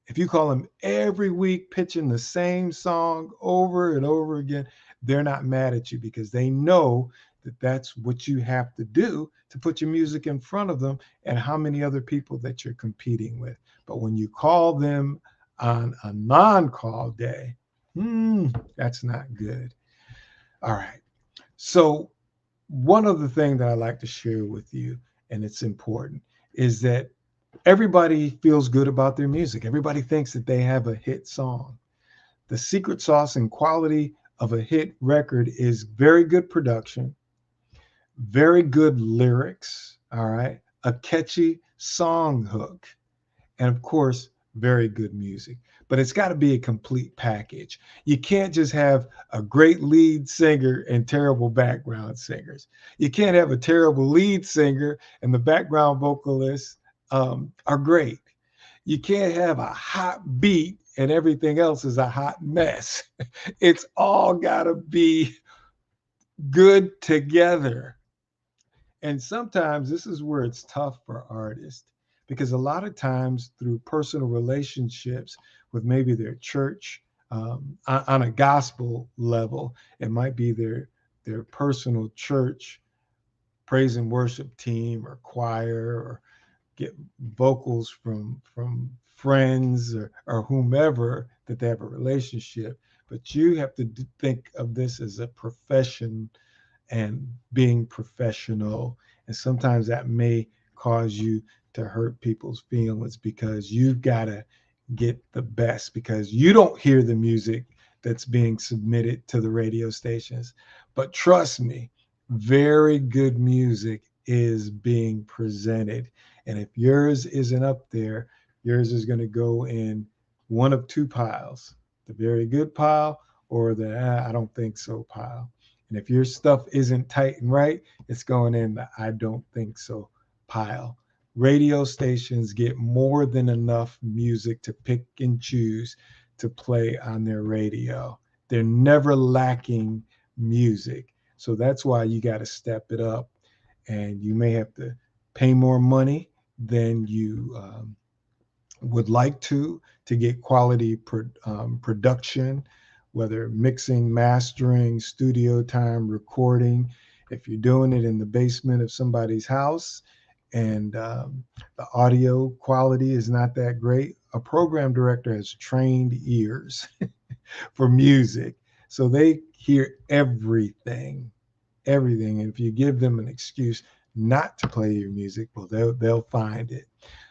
Speaker 8: If you call them every week pitching the same song over and over again, they're not mad at you because they know that that's what you have to do to put your music in front of them and how many other people that you're competing with. But when you call them on a non-call day, that's not good. All right. So one other thing that I like to share with you, and it's important, is that everybody feels good about their music. Everybody thinks that they have a hit song. The secret sauce and quality of a hit record is very good production, very good lyrics, all right, a catchy song hook, and of course, very good music. But it's got to be a complete package. You can't just have a great lead singer and terrible background singers. You can't have a terrible lead singer and the background vocalists are great. You can't have a hot beat and everything else is a hot mess. It's all got to be good together. And sometimes this is where it's tough for artists, because a lot of times through personal relationships with maybe their church, on a gospel level, it might be their personal church praise and worship team or choir, or get vocals from friends or whomever that they have a relationship. But you have to think of this as a profession and being professional. And sometimes that may cause you to hurt people's feelings because you've got to get the best, because you don't hear the music that's being submitted to the radio stations. But trust me, very good music is being presented. And if yours isn't up there, yours is going to go in one of two piles: the very good pile or the I don't think so pile. And if your stuff isn't tight and right, it's going in the I don't think so pile. Radio stations get more than enough music to pick and choose to play on their radio. They're never lacking music. So that's why you got to step it up. And you may have to pay more money than you would like to get quality production, whether mixing, mastering, studio time, recording. If you're doing it in the basement of somebody's house and the audio quality is not that great, a program director has trained ears for music. So they hear everything. And if you give them an excuse not to play your music, well, they'll find it.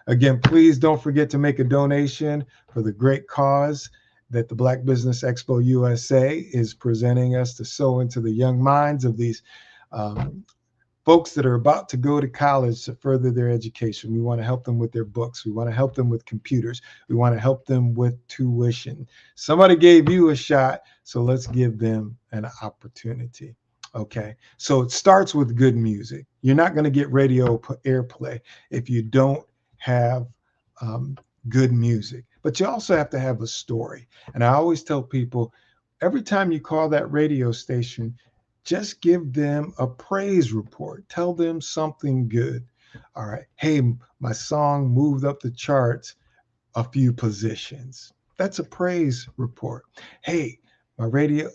Speaker 8: Again, please don't forget to make a donation for the great cause that the Black Business Expo USA is presenting us, to sow into the young minds of these folks that are about to go to college to further their education. We want to help them with their books. We want to help them with computers. We want to help them with tuition. Somebody gave you a shot, so let's give them an opportunity. Okay, so it starts with good music. You're not going to get radio airplay if you don't have good music, but you also have to have a story. And I always tell people, every time you call that radio station, Just give them a praise report. Tell them something good. All right. Hey, my song moved up the charts a few positions. That's a praise report. Hey,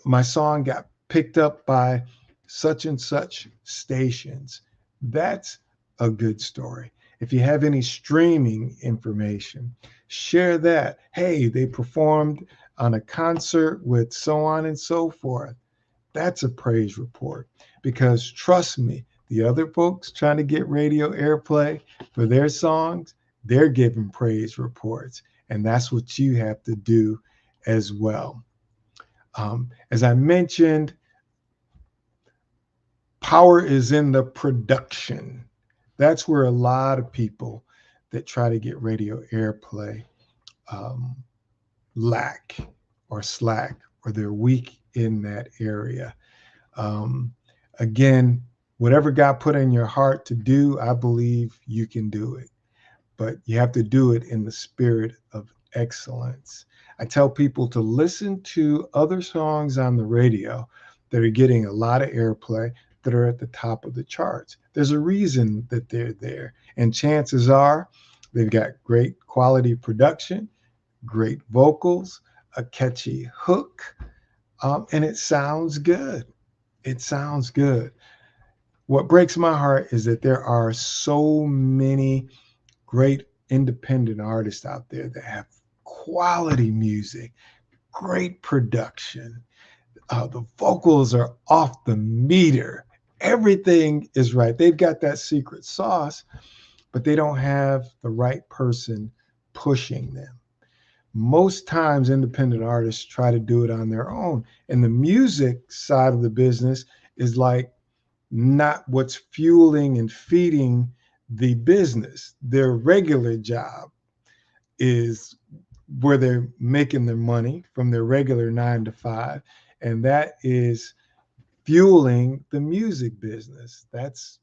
Speaker 8: my song got picked up by such and such stations. That's a good story. If you have any streaming information, share that. Hey, they performed on a concert with so on and so forth. That's a praise report, because trust me, the other folks trying to get radio airplay for their songs, they're giving praise reports. And that's what you have to do as well. As I mentioned, power is in the production. That's where a lot of people that try to get radio airplay lack or slack, or they're weak in that area. Again, whatever God put in your heart to do, I believe you can do it. But you have to do it in the spirit of excellence. I tell people to listen to other songs on the radio that are getting a lot of airplay, that are at the top of the charts. There's a reason that they're there. And chances are they've got great quality production, great vocals, a catchy hook, and it sounds good. It sounds good. What breaks my heart is that there are so many great independent artists out there that have quality music, great production. The vocals are off the meter. Everything is right. They've got that secret sauce, but they don't have the right person pushing them. Most times, independent artists try to do it on their own. And the music side of the business is like not what's fueling and feeding the business. Their regular job is where they're making their money from their regular 9 to 5. And that is fueling the music business. That's,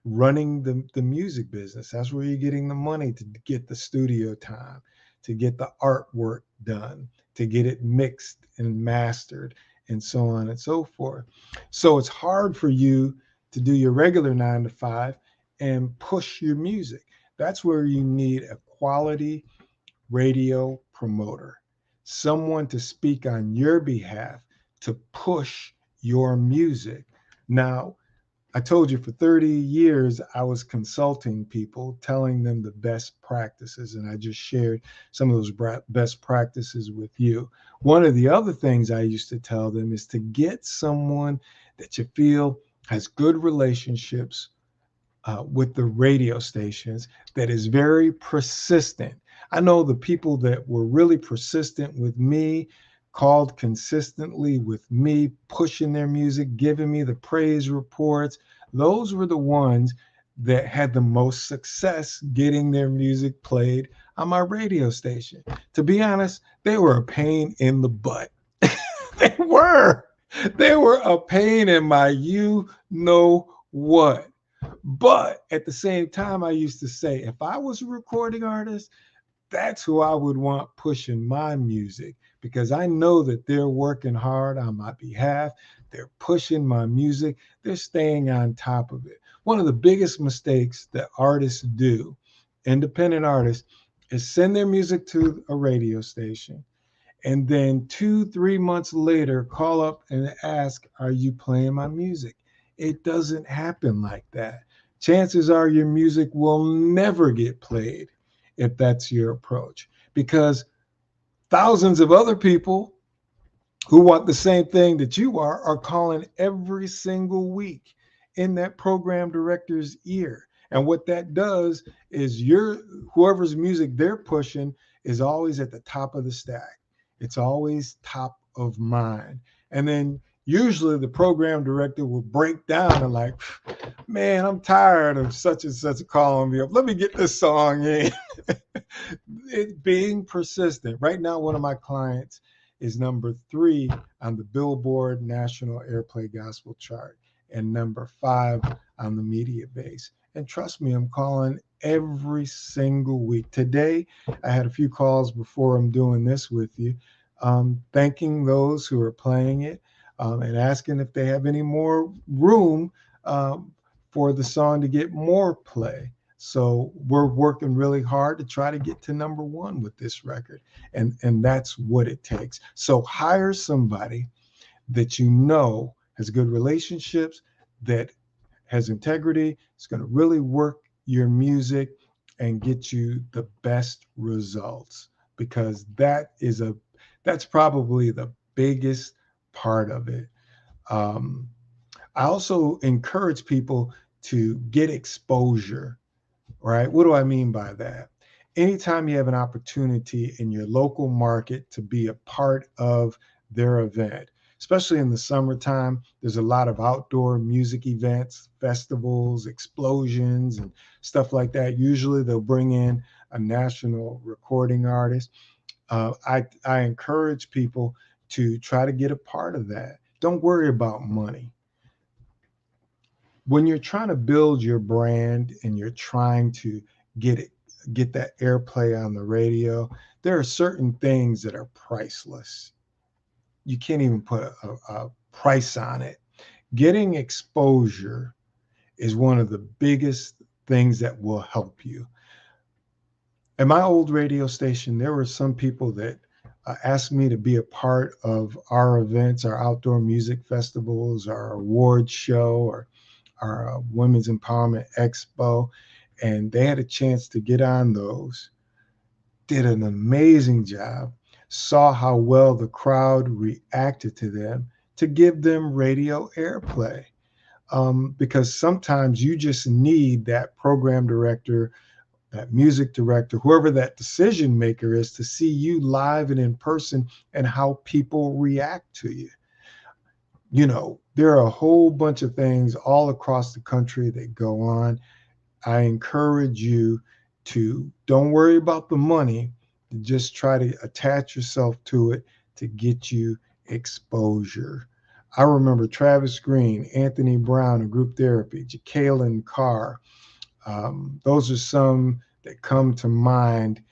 Speaker 8: running the music business. That's where you're getting the money to get the studio time, to get the artwork done, to get it mixed and mastered, and so on and so forth. So it's hard for you to do your regular 9 to 5 and push your music. That's where you need a quality radio promoter, someone to speak on your behalf, to push your music. Now, I told you for 30 years, I was consulting people, telling them the best practices, and I just shared some of those best practices with you. One of the other things I used to tell them is to get someone that you feel has good relationships with the radio stations, that is very persistent. I know the people that were really persistent with me, called consistently with me, pushing their music, giving me the praise reports. Those were the ones that had the most success getting their music played on my radio station. To be honest, they were a pain in the butt. They were. They were a pain in my what. But at the same time, I used to say, if I was a recording artist, that's who I would want pushing my music, because I know that they're working hard on my behalf. They're pushing my music. They're staying on top of it. One of the biggest mistakes that artists do, independent artists, is send their music to a radio station and then 2-3 months later call up and ask, are you playing my music? It doesn't happen like that. Chances are your music will never get played if that's your approach, because thousands of other people who want the same thing that you are calling every single week in that program director's ear. And what that does is whoever's music they're pushing is always at the top of the stack. It's always top of mind. And then usually the program director will break down and like, man, I'm tired of such and such calling me up. Let me get this song in. It being persistent. Right now, one of my clients is number 3 on the Billboard National Airplay Gospel Chart and number 5 on the Media Base. And trust me, I'm calling every single week. Today, I had a few calls before I'm doing this with you, thanking those who are playing it. and asking if they have any more room for the song to get more play. So we're working really hard to try to get to number one with this record. And that's what it takes. So hire somebody that you know has good relationships, that has integrity, is going to really work your music and get you the best results, because that's probably the biggest part of it. I also encourage people to get exposure, right? What do I mean by that? Anytime you have an opportunity in your local market to be a part of their event, especially in the summertime, there's a lot of outdoor music events, festivals, explosions, and stuff like that. Usually they'll bring in a national recording artist. I encourage people to try to get a part of that. Don't worry about money. When you're trying to build your brand and you're trying to get that airplay on the radio, there are certain things that are priceless. You can't even put a price on it. Getting exposure is one of the biggest things that will help you. At my old radio station, there were some people that asked me to be a part of our events, our outdoor music festivals, our award show, or our Women's Empowerment Expo, and they had a chance to get on those, did an amazing job, saw how well the crowd reacted to them, to give them radio airplay. Because sometimes you just need that program director, that music director, whoever that decision maker is, to see you live and in person and how people react to you. You know, there are a whole bunch of things all across the country that go on. I encourage you to don't worry about the money, just try to attach yourself to it to get you exposure. I remember Travis Green, Anthony Brown of Group Therapy, Jacqueline Carr. Those are some that come to mind,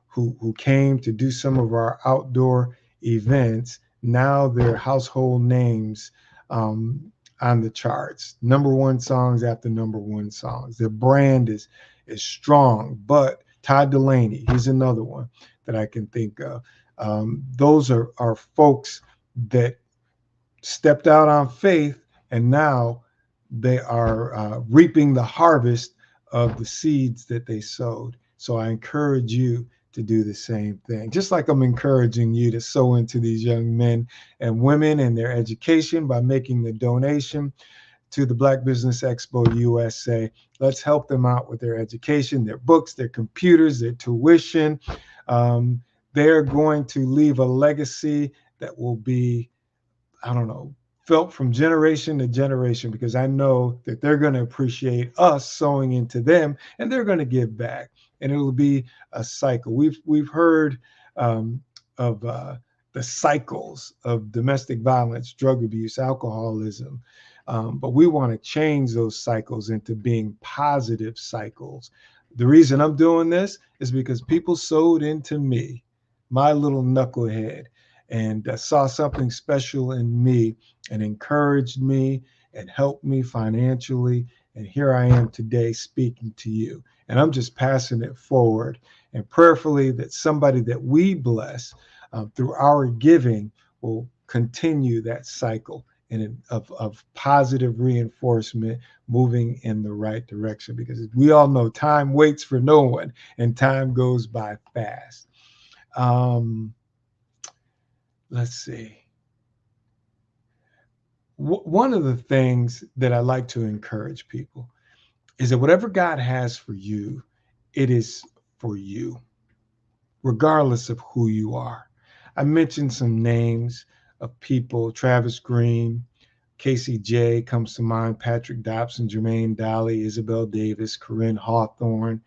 Speaker 8: who came to do some of our outdoor events. Now they're household names on the charts, number one songs after number one songs. Their brand is strong. But Todd Delaney, he's another one that I can think of. Those are folks that stepped out on faith, and now they are reaping the harvest of the seeds that they sowed. So I encourage you to do the same thing, just like I'm encouraging you to sow into these young men and women and their education by making the donation to the Black Business Expo USA. Let's help them out with their education, their books, their computers, their tuition. They're going to leave a legacy that will be, felt from generation to generation, because I know that they're going to appreciate us sowing into them, and they're going to give back, and it will be a cycle. We've heard of the cycles of domestic violence, drug abuse, alcoholism, but we want to change those cycles into being positive cycles. The reason I'm doing this is because people sowed into me, my little knucklehead, and saw something special in me and encouraged me and helped me financially. And here I am today speaking to you. And I'm just passing it forward, and prayerfully that somebody that we bless through our giving will continue that cycle of positive reinforcement, moving in the right direction. Because we all know time waits for no one, and time goes by fast. Let's see. One of the things that I like to encourage people is that whatever God has for you, it is for you, regardless of who you are. I mentioned some names of people: Travis Green, Casey J comes to mind, Patrick Dobson, Jermaine Dolly, Isabel Davis, Corinne Hawthorne.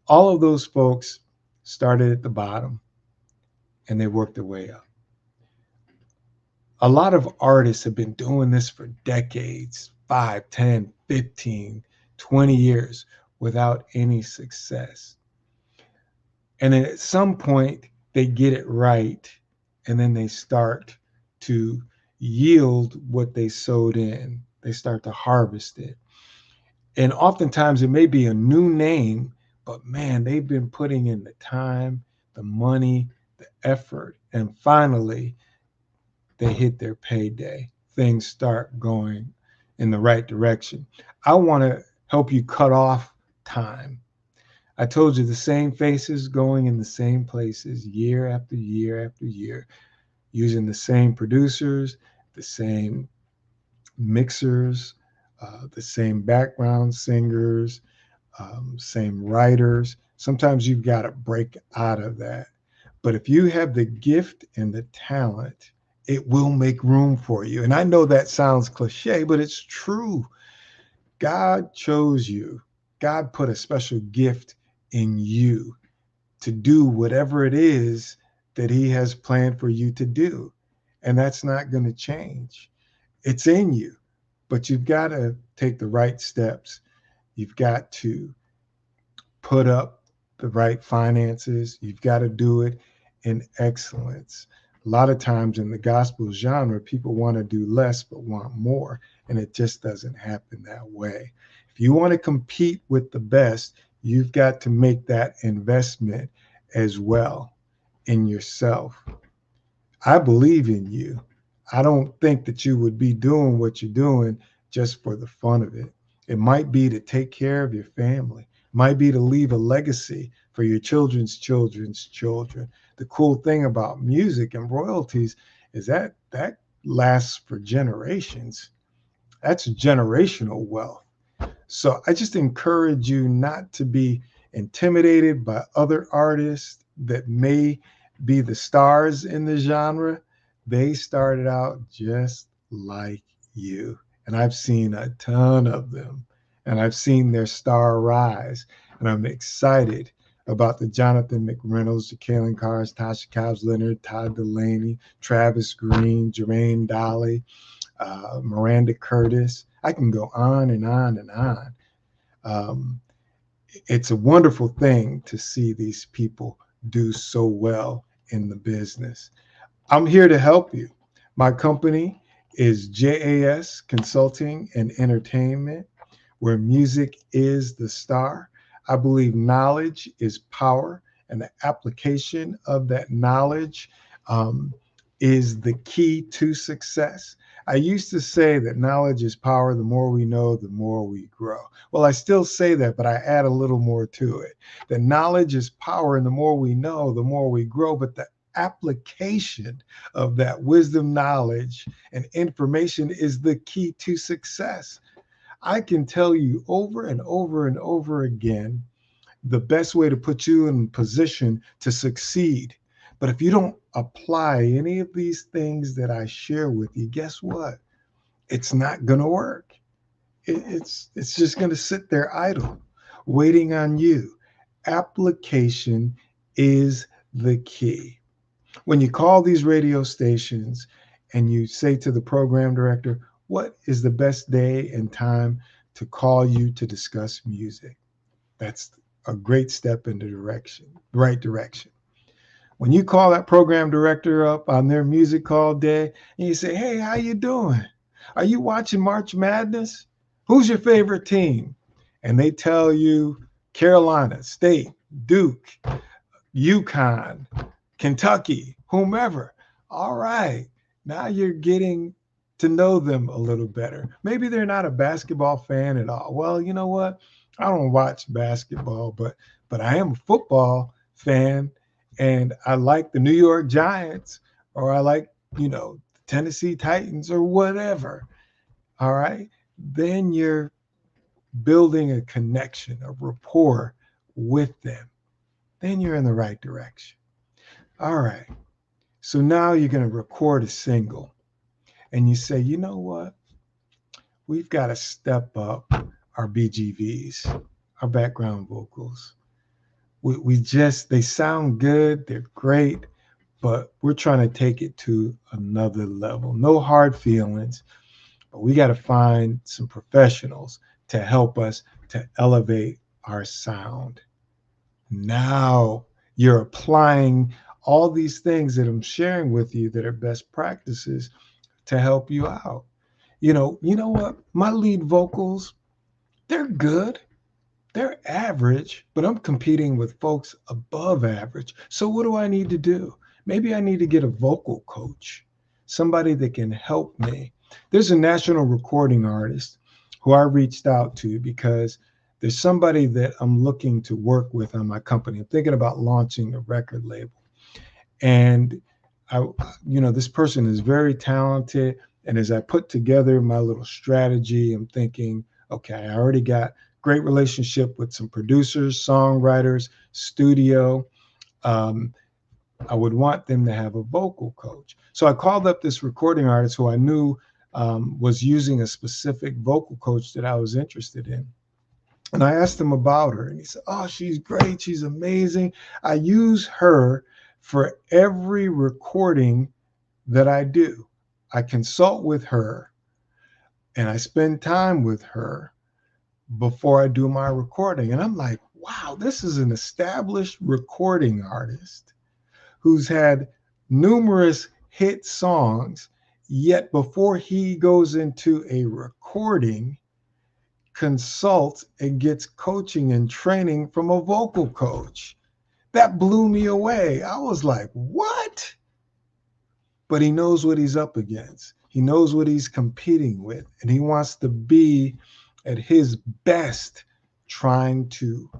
Speaker 8: All of those folks started at the bottom and they worked their way up. A lot of artists have been doing this for decades, 5, 10, 15, 20 years without any success. And then at some point they get it right, and then they start to yield what they sowed in. They start to harvest it. And oftentimes it may be a new name, but man, they've been putting in the time, the money, the effort, and finally they hit their payday. Things start going in the right direction. I want to help you cut off time. I told you the same faces going in the same places year after year after year, using the same producers, the same mixers, the same background singers, same writers. Sometimes you've got to break out of that. But if you have the gift and the talent, it will make room for you. And I know that sounds cliche, but it's true. God chose you. God put a special gift in you to do whatever it is that he has planned for you to do. And that's not going to change. It's in you, but you've got to take the right steps. You've got to put up the right finances. You've got to do it in excellence. A lot of times in the gospel genre, people want to do less but want more, and it just doesn't happen that way. If you want to compete with the best, you've got to make that investment as well in yourself. I believe in you. I don't think that you would be doing what you're doing just for the fun of it. It might be to take care of your family. It might be to leave a legacy for your children's children's children. The cool thing about music and royalties is that that lasts for generations. That's generational wealth. So I just encourage you not to be intimidated by other artists that may be the stars in the genre. They started out just like you. And I've seen a ton of them. And I've seen their star rise. And I'm excited about the Jonathan McReynolds, the Kaylin Cars, Tasha Cobbs Leonard, Todd Delaney, Travis Green, Jermaine Dolly, Miranda Curtis. I can go on and on and on. It's a wonderful thing to see these people do so well in the business. I'm here to help you. My company is JAS Consulting and Entertainment, where music is the star. I believe knowledge is power, and the application of that knowledge is the key to success. I used to say that knowledge is power. The more we know, the more we grow. Well, I still say that, but I add a little more to it. That knowledge is power, and the more we know, the more we grow. But the application of that wisdom, knowledge, and information is the key to success. I can tell you over and over and over again the best way to put you in position to succeed. But if you don't apply any of these things that I share with you, guess what? It's not going to work. It's just going to sit there idle, waiting on you. Application is the key. When you call these radio stations and you say to the program director, what is the best day and time to call you to discuss music? That's a great step in the right direction. When you call that program director up on their music call day and you say, hey, how you doing? Are you watching March Madness? Who's your favorite team? And they tell you Carolina, State, Duke, UConn, Kentucky, whomever. All right, now you're getting to know them a little better. Maybe they're not a basketball fan at all. Well, you know what? I don't watch basketball, but I am a football fan, and I like the New York Giants, or I like, the Tennessee Titans or whatever. All right. Then you're building a connection, a rapport with them. Then you're in the right direction. All right. So now you're going to record a single and you say, you know what? We've got to step up our BGVs, our background vocals. They sound good. They're great, but we're trying to take it to another level. No hard feelings, but we got to find some professionals to help us to elevate our sound. Now you're applying all these things that I'm sharing with you that are best practices to help you out. You know what? My lead vocals, they're good. They're average, but I'm competing with folks above average. So what do I need to do? Maybe I need to get a vocal coach, somebody that can help me. There's a national recording artist who I reached out to because there's somebody that I'm looking to work with on my company. I'm thinking about launching a record label. And this person is very talented. And as I put together my little strategy, I'm thinking, okay, I already got great relationship with some producers, songwriters, studio. I would want them to have a vocal coach. So I called up this recording artist who I knew was using a specific vocal coach that I was interested in. And I asked him about her, and he said, "Oh, she's great. She's amazing. I use her for every recording that I do. I consult with her and I spend time with her before I do my recording." And I'm like, wow, this is an established recording artist who's had numerous hit songs, yet before he goes into a recording, consults and gets coaching and training from a vocal coach. That blew me away. I was like, what? But he knows what he's up against. He knows what he's competing with, and he wants to be at his best trying to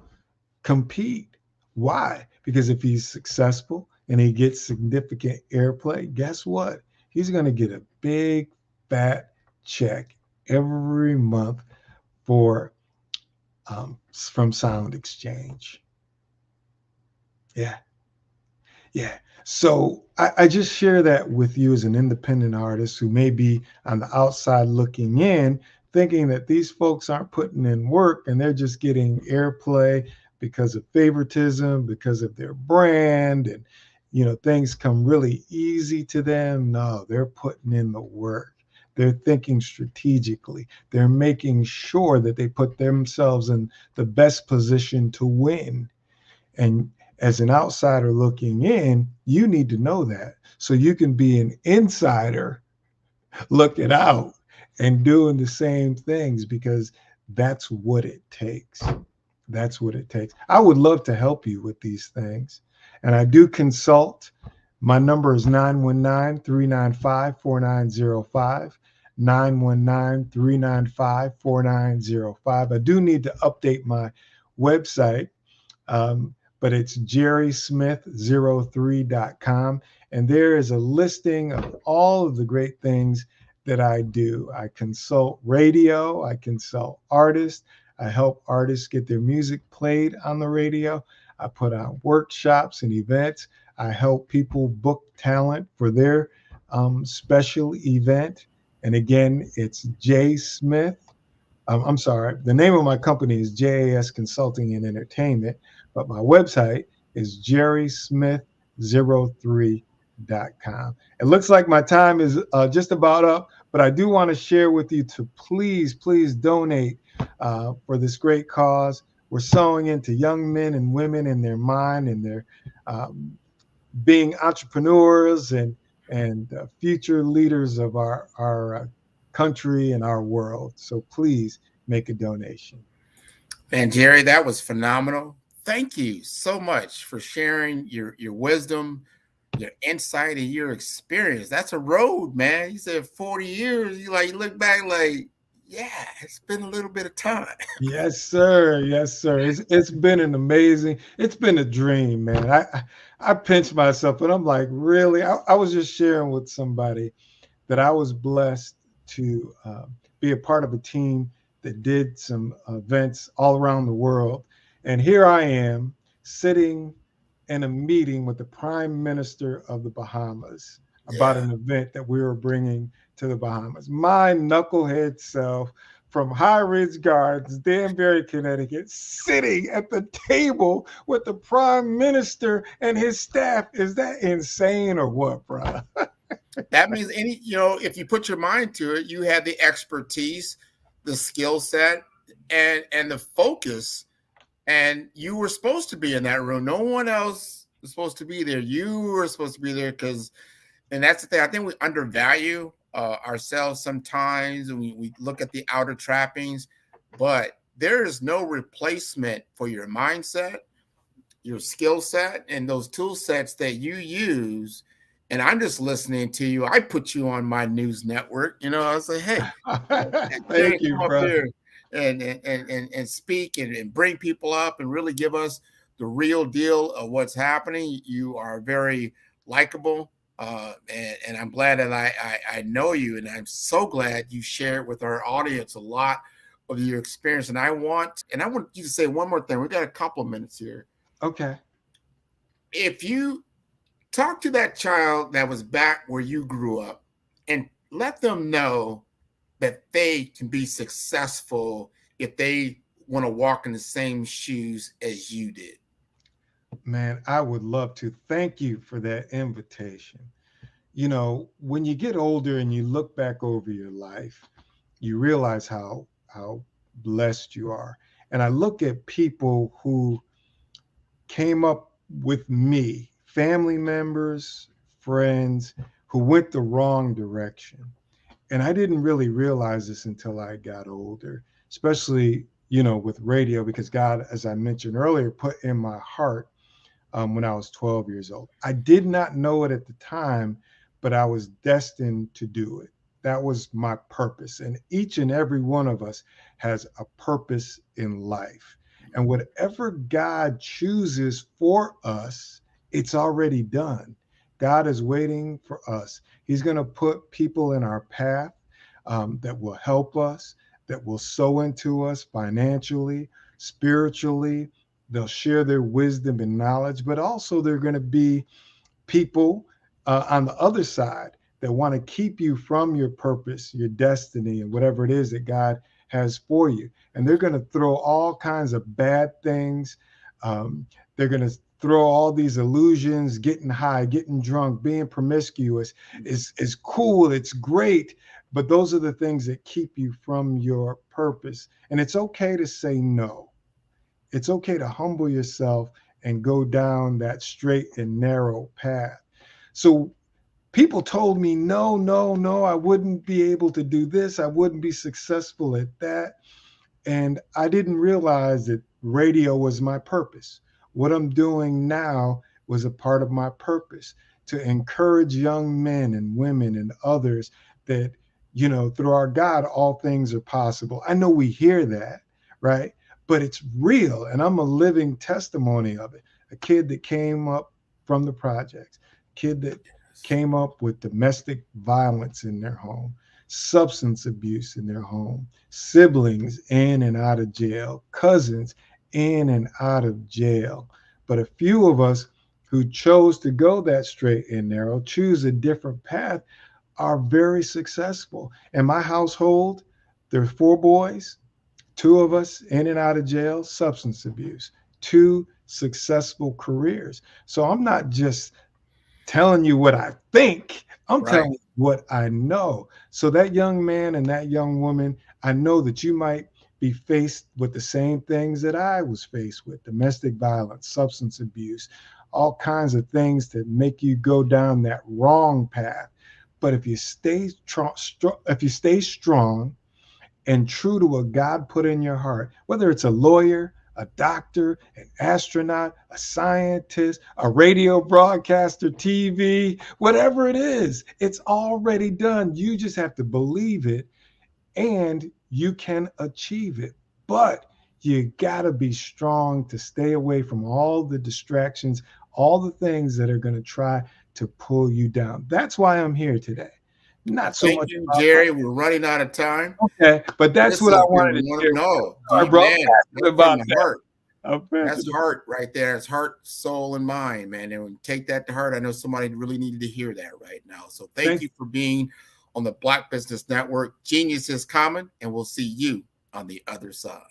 Speaker 8: compete. Why? Because if he's successful and he gets significant airplay, guess what? He's going to get a big fat check every month from Sound Exchange. Yeah. So I just share that with you as an independent artist who may be on the outside looking in, thinking that these folks aren't putting in work and they're just getting airplay because of favoritism, because of their brand, and things come really easy to them. No, they're putting in the work. They're thinking strategically. They're making sure that they put themselves in the best position to win. And as an outsider looking in, you need to know that so you can be an insider looking out and doing the same things, because that's what it takes. That's what it takes. I would love to help you with these things. And I do consult. My number is 919-395-4905. 919-395-4905. I do need to update my website, but it's jerrysmith03.com. And there is a listing of all of the great things that I do. I consult radio, I consult artists, I help artists get their music played on the radio. I put on workshops and events. I help people book talent for their special event. And again, it's J Smith. I'm sorry, the name of my company is JAS Consulting and Entertainment, but my website is jerrysmith03.com. It looks like my time is just about up, but I do want to share with you to please donate for this great cause. We're sowing into young men and women in their mind and their being entrepreneurs and future leaders of our country and our world. So please make a donation.
Speaker 9: Man, Jerry, that was phenomenal. Thank you so much for sharing your wisdom, your insight, and your experience. That's a road, man. You said 40 years. You look back like, yeah, it's been a little bit of time.
Speaker 8: Yes, sir. Yes, sir. It's been it's been a dream, man. I pinch myself and I'm like, really? I was just sharing with somebody that I was blessed to be a part of a team that did some events all around the world. And here I am sitting in a meeting with the Prime Minister of the Bahamas about an event that we were bringing to the Bahamas. My knucklehead self from High Ridge Gardens, Danbury, Connecticut, sitting at the table with the Prime Minister and his staff. Is that insane or what, bro?
Speaker 9: That means if you put your mind to it, you have the expertise, the skill set, and the focus, and you were supposed to be in that room. No one else was supposed to be there. You were supposed to be there and that's the thing. I think we undervalue ourselves sometimes, and we look at the outer trappings, but there is no replacement for your mindset, your skill set, and those tool sets that you use. And I'm just listening to you. I put you on my news network. You know, I was like, hey,
Speaker 8: Thank you,
Speaker 9: come up
Speaker 8: brother.
Speaker 9: here and speak and bring people up and really give us the real deal of what's happening. You are very likable. And I'm glad that I know you, and I'm so glad you shared with our audience a lot of your experience. And I want you to say one more thing. We've got a couple of minutes here.
Speaker 8: Okay.
Speaker 9: If you talk to that child that was back where you grew up and let them know that they can be successful if they want to walk in the same shoes as you did.
Speaker 8: Man, I would love to. Thank you for that invitation. You know, when you get older and you look back over your life, you realize how blessed you are. And I look at people who came up with me, family members, friends who went the wrong direction. And I didn't really realize this until I got older, especially, you know, with radio, because God, as I mentioned earlier, put in my heart when I was 12 years old. I did not know it at the time, but I was destined to do it. That was my purpose. And each and every one of us has a purpose in life. And whatever God chooses for us, it's already done. God is waiting for us. He's going to put people in our path that will help us, that will sow into us financially, spiritually. They'll share their wisdom and knowledge, but also they're going to be people on the other side that want to keep you from your purpose, your destiny, and whatever it is that God has for you. And they're going to throw all kinds of bad things. They're going to throw all these illusions, getting high, getting drunk, being promiscuous is cool. It's great. But those are the things that keep you from your purpose. And it's okay to say no. It's okay to humble yourself and go down that straight and narrow path. So people told me, no, no, no, I wouldn't be able to do this. I wouldn't be successful at that. And I didn't realize that radio was my purpose. What I'm doing now was a part of my purpose to encourage young men and women and others that, you know, through our God, all things are possible. I know we hear that, right? But it's real. And I'm a living testimony of it. A kid that came up from the projects, kid that came up with domestic violence in their home, substance abuse in their home, siblings in and out of jail, cousins in and out of jail. But a few of us who chose to go that straight and narrow, choose a different path, are very successful. In my household, there's 4 boys, 2 of us in and out of jail, substance abuse, 2 successful careers. So I'm not just telling you what I think, I'm telling you what I know. So that young man and that young woman, I know that you might be faced with the same things that I was faced with: domestic violence, substance abuse, all kinds of things that make you go down that wrong path. But if you stay strong and true to what God put in your heart, whether it's a lawyer, a doctor, an astronaut, a scientist, a radio broadcaster, TV, whatever it is, it's already done. You just have to believe it and you can achieve it. But you got to be strong to stay away from all the distractions, all the things that are going to try to pull you down. That's why I'm here today. Not so
Speaker 9: Thank
Speaker 8: much
Speaker 9: you,
Speaker 8: about
Speaker 9: Jerry. We're running out of time.
Speaker 8: Okay, but that's
Speaker 9: This
Speaker 8: what I
Speaker 9: has
Speaker 8: wanted
Speaker 9: been
Speaker 8: to
Speaker 9: one
Speaker 8: share.
Speaker 9: no,
Speaker 8: I
Speaker 9: man,
Speaker 8: broadcasted
Speaker 9: that's
Speaker 8: about
Speaker 9: from the
Speaker 8: that.
Speaker 9: heart.
Speaker 8: I'm
Speaker 9: That's
Speaker 8: passionate.
Speaker 9: heart right there. It's heart, soul, and mind, man. And when you take that to heart, I know somebody really needed to hear that right now. So thank you for being on the Black Business Network. Genius is common, and we'll see you on the other side.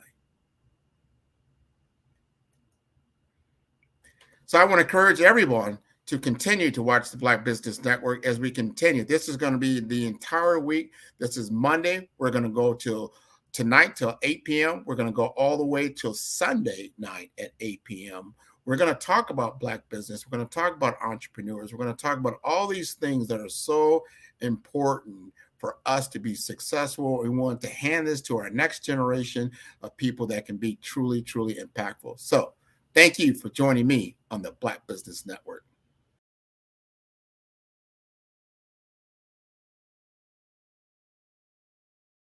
Speaker 9: So I want to encourage everyone to continue to watch the Black Business Network as we continue. This is going to be the entire week. This is Monday. We're going to go till tonight till 8 p.m. We're going to go all the way till Sunday night at 8 p.m. We're going to talk about Black business. We're going to talk about entrepreneurs. We're going to talk about all these things that are so important for us to be successful. We want to hand this to our next generation of people that can be truly, truly impactful. So thank you for joining me on the Black Business Network.